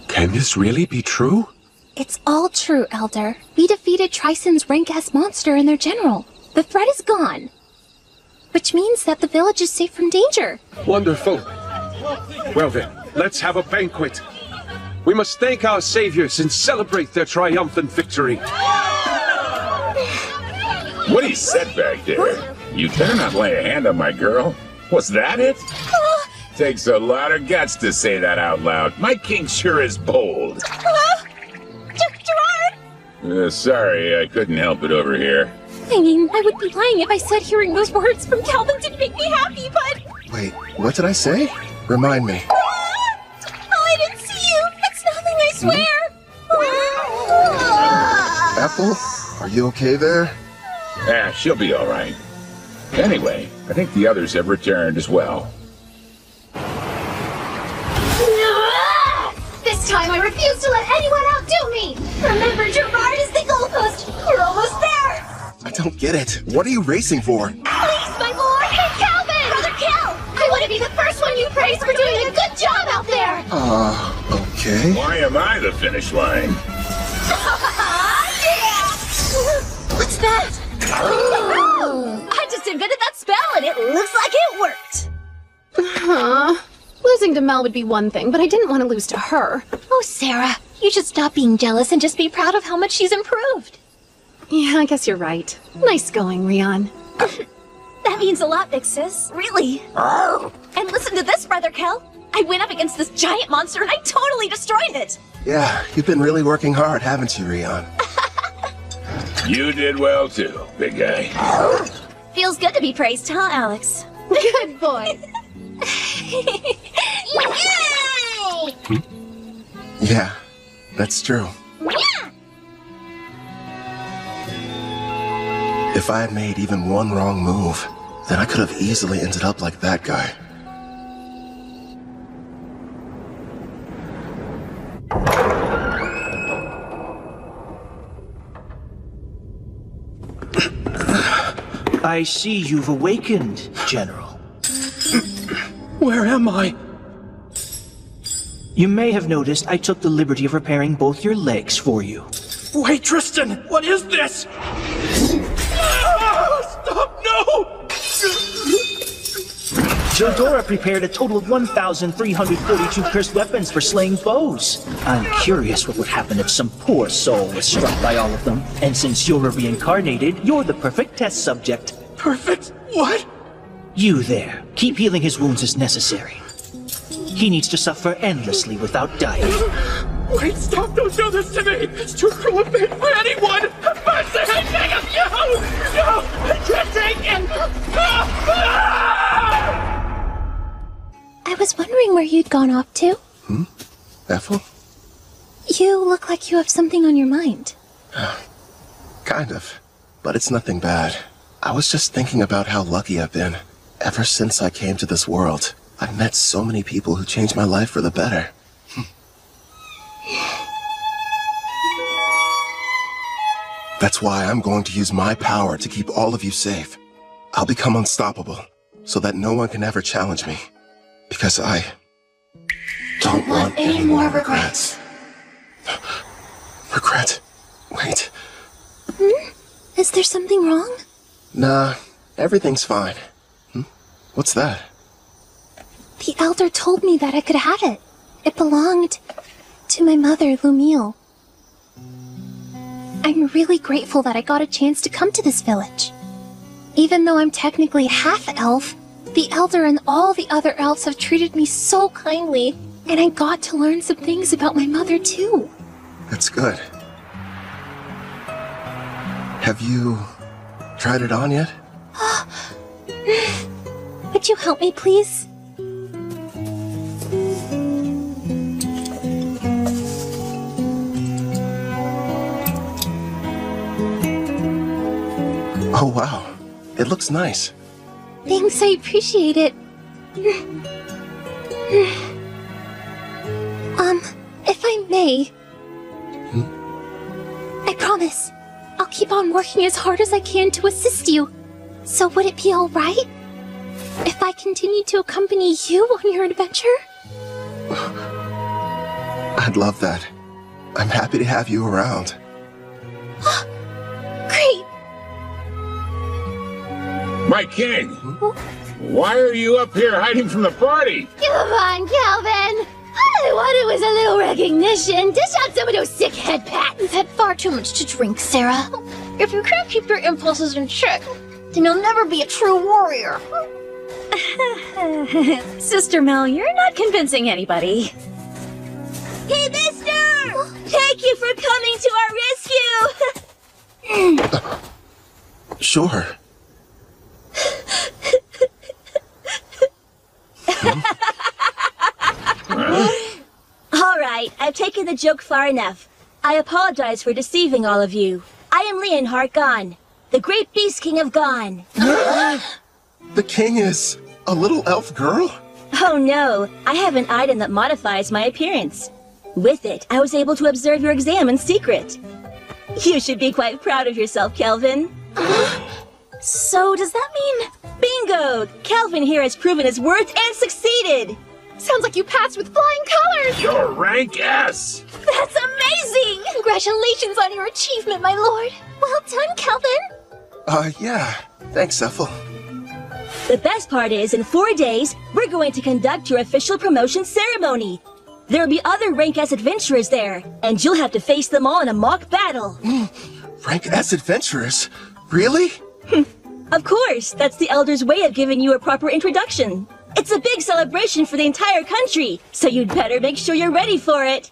Can this really be true? It's all true, Elder. We defeated Trison's rank-S monster and their general. The threat is gone. Which means that the village is safe from danger. Wonderful. Well then, let's have a banquet. We must thank our saviors and celebrate their triumphant victory. What he said back there? You dare not lay a hand on my girl? Was that it? Takes a lot of guts to say that out loud. My king sure is bold. Gerard! Sorry, I couldn't help it over here. I mean, I would be lying if I said hearing those words from Kelvin didn't make me happy, but... Wait, what did I say? Remind me. Oh, I didn't see you! It's nothing, I swear! Apple, are you okay there? She'll be all right. Anyway, I think the others have returned as well. This time I refuse to let anyone outdo me! Remember, Gerard is the goalpost! We're almost there! I don't get it. What are you racing for? Please, my lord! Hey, Calvin! Brother Cal! I want to be the first one you praise for doing a good job out there! Okay. Why am I the finish line? What's that? I just invented that spell and it looks like it worked! Losing to Mel would be one thing, but I didn't want to lose to her. Oh, Sarah, you should stop being jealous and just be proud of how much she's improved. Yeah, I guess you're right. Nice going, Rion. That means a lot, big sis. Really. And listen to this, Brother Kel. I went up against this giant monster and I totally destroyed it. Yeah, you've been really working hard, haven't you, Rion? You did well too, big guy. Feels good to be praised, huh, Alex? Good boy. Yay! Yeah, that's true. If I had made even one wrong move, then I could have easily ended up like that guy. I see you've awakened, General. Where am I? You may have noticed I took the liberty of repairing both your legs for you. Wait, Tristan! What is this? Stop! No! Jodora prepared a total of 1,342 cursed weapons for slaying foes. I'm curious what would happen if some poor soul was struck by all of them. And since you're a reincarnated, you're the perfect test subject. Perfect? What? You there. Keep healing his wounds as necessary. He needs to suffer endlessly without dying. Wait, stop! Don't do this to me! It's too cruel of fate for anyone! Mercy, I beg of you! No! I can't take it! I was wondering where you'd gone off to. Ethel? You look like you have something on your mind. Kind of. But it's nothing bad. I was just thinking about how lucky I've been. Ever since I came to this world, I've met so many people who changed my life for the better. That's why I'm going to use my power to keep all of you safe. I'll become unstoppable, so that no one can ever challenge me. Because I don't want any more regrets. Regret? Wait. Is there something wrong? Nah, everything's fine. What's that? The Elder told me that I could have it. It belonged To my mother, Lumille. I'm really grateful that I got a chance to come to this village. Even though I'm technically half-elf, the Elder and all the other elves have treated me so kindly, and I got to learn some things about my mother, too. That's good. Have you tried it on yet? Would you help me, please? Oh, wow. It looks nice. Thanks, I appreciate it. If I may... I promise, I'll keep on working as hard as I can to assist you. So would it be alright if I continue to accompany you on your adventure? I'd love that. I'm happy to have you around. Great! My king! Why are you up here hiding from the party? Come on, Calvin! All I wanted was a little recognition. Dish out some of those sick head pats. You've had far too much to drink, Sarah. If you can't keep your impulses in check, then you'll never be a true warrior. Sister Mel, you're not convincing anybody. Hey, mister! Thank you for coming to our rescue! Sure. All right, I've taken the joke far enough. I apologize for deceiving all of you. I am Leonhardt Gon, the great beast king of Gon. The king is a little elf girl? Oh no, I have an item that modifies my appearance. With it, I was able to observe your exam in secret. You should be quite proud of yourself, Kelvin. So does that mean... Bingo! Kelvin here has proven his worth and succeeded! Sounds like you passed with flying colors! You're rank S! That's amazing! Congratulations on your achievement, my lord! Well done, Kelvin! Yeah. Thanks, Ethel. The best part is, in 4 days, we're going to conduct your official promotion ceremony. There'll be other rank S adventurers there, and you'll have to face them all in a mock battle. Rank S adventurers? Really? Of course, that's the Elder's way of giving you a proper introduction. It's a big celebration for the entire country, so you'd better make sure you're ready for it.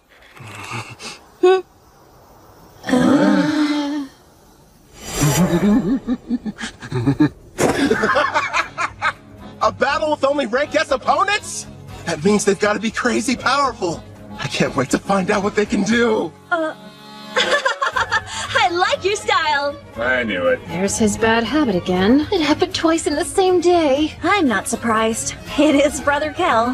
A battle with only rank S opponents? That means they've got to be crazy powerful. I can't wait to find out what they can do. I like your style. I knew it. There's his bad habit again. It happened twice in the same day. I'm not surprised. It is Brother Kel.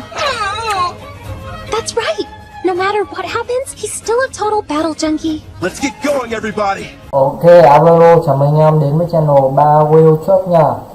That's right. No matter what happens, he's still a total battle junkie. Let's get going, everybody. Ok, alo, chào mừng anh em đến với channel 3 Wheel Shop nha.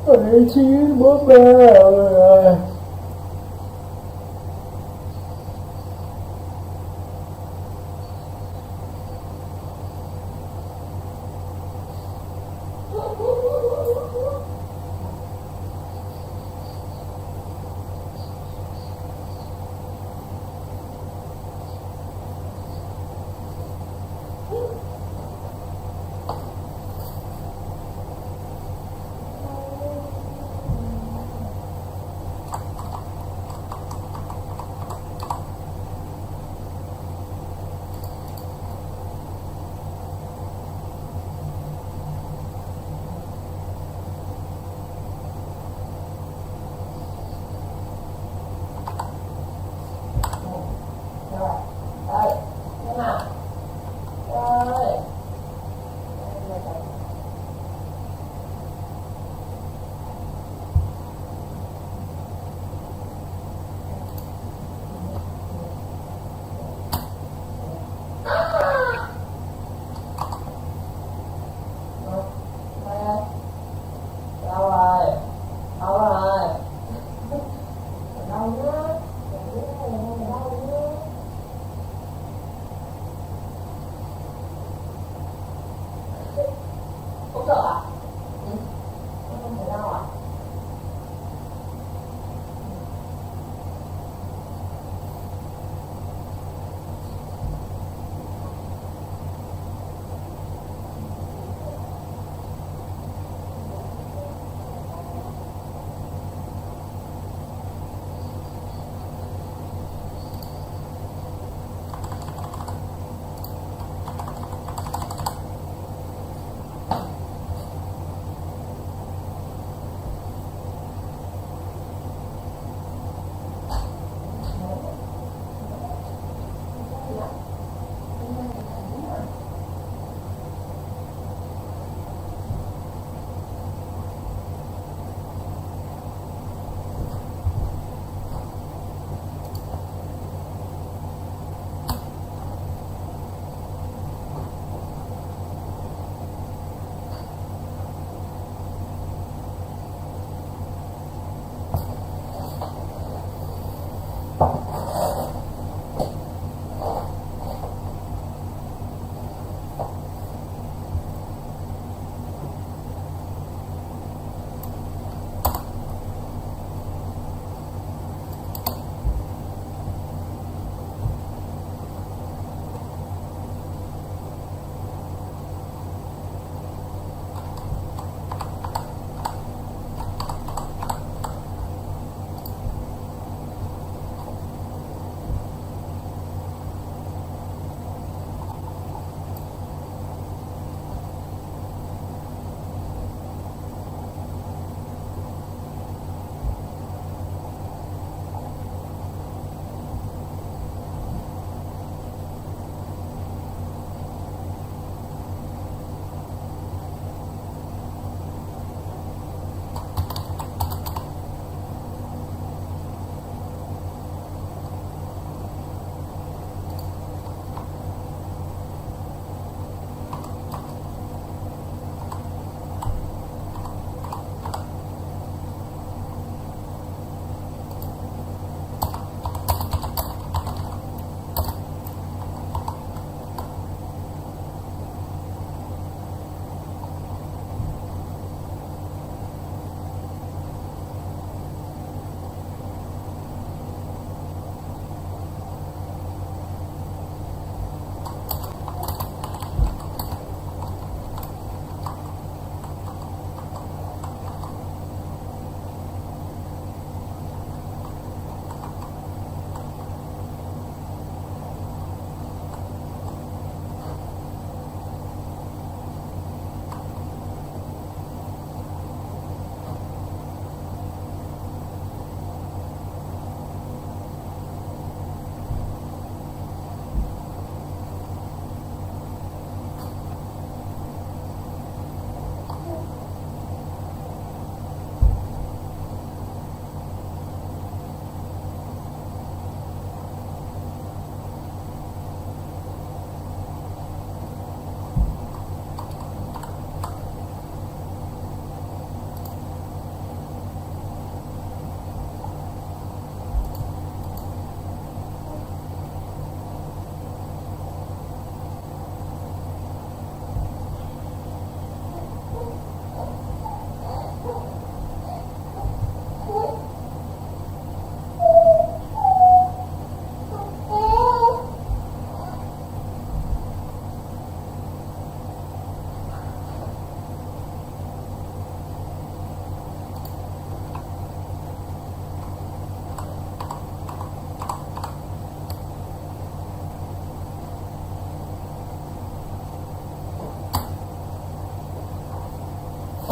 Ý chí bố mẹ rồi.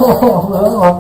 Ông lớn quá.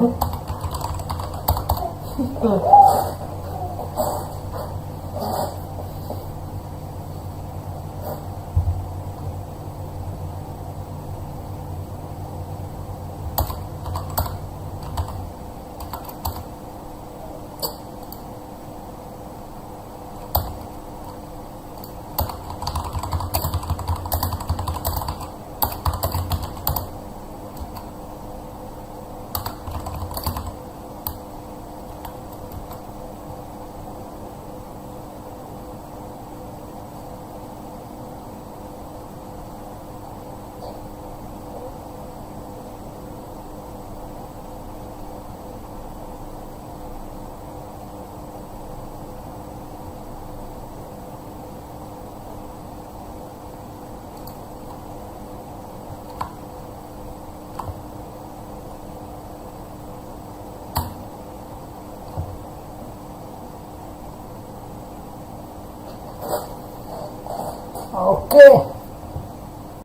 Ok.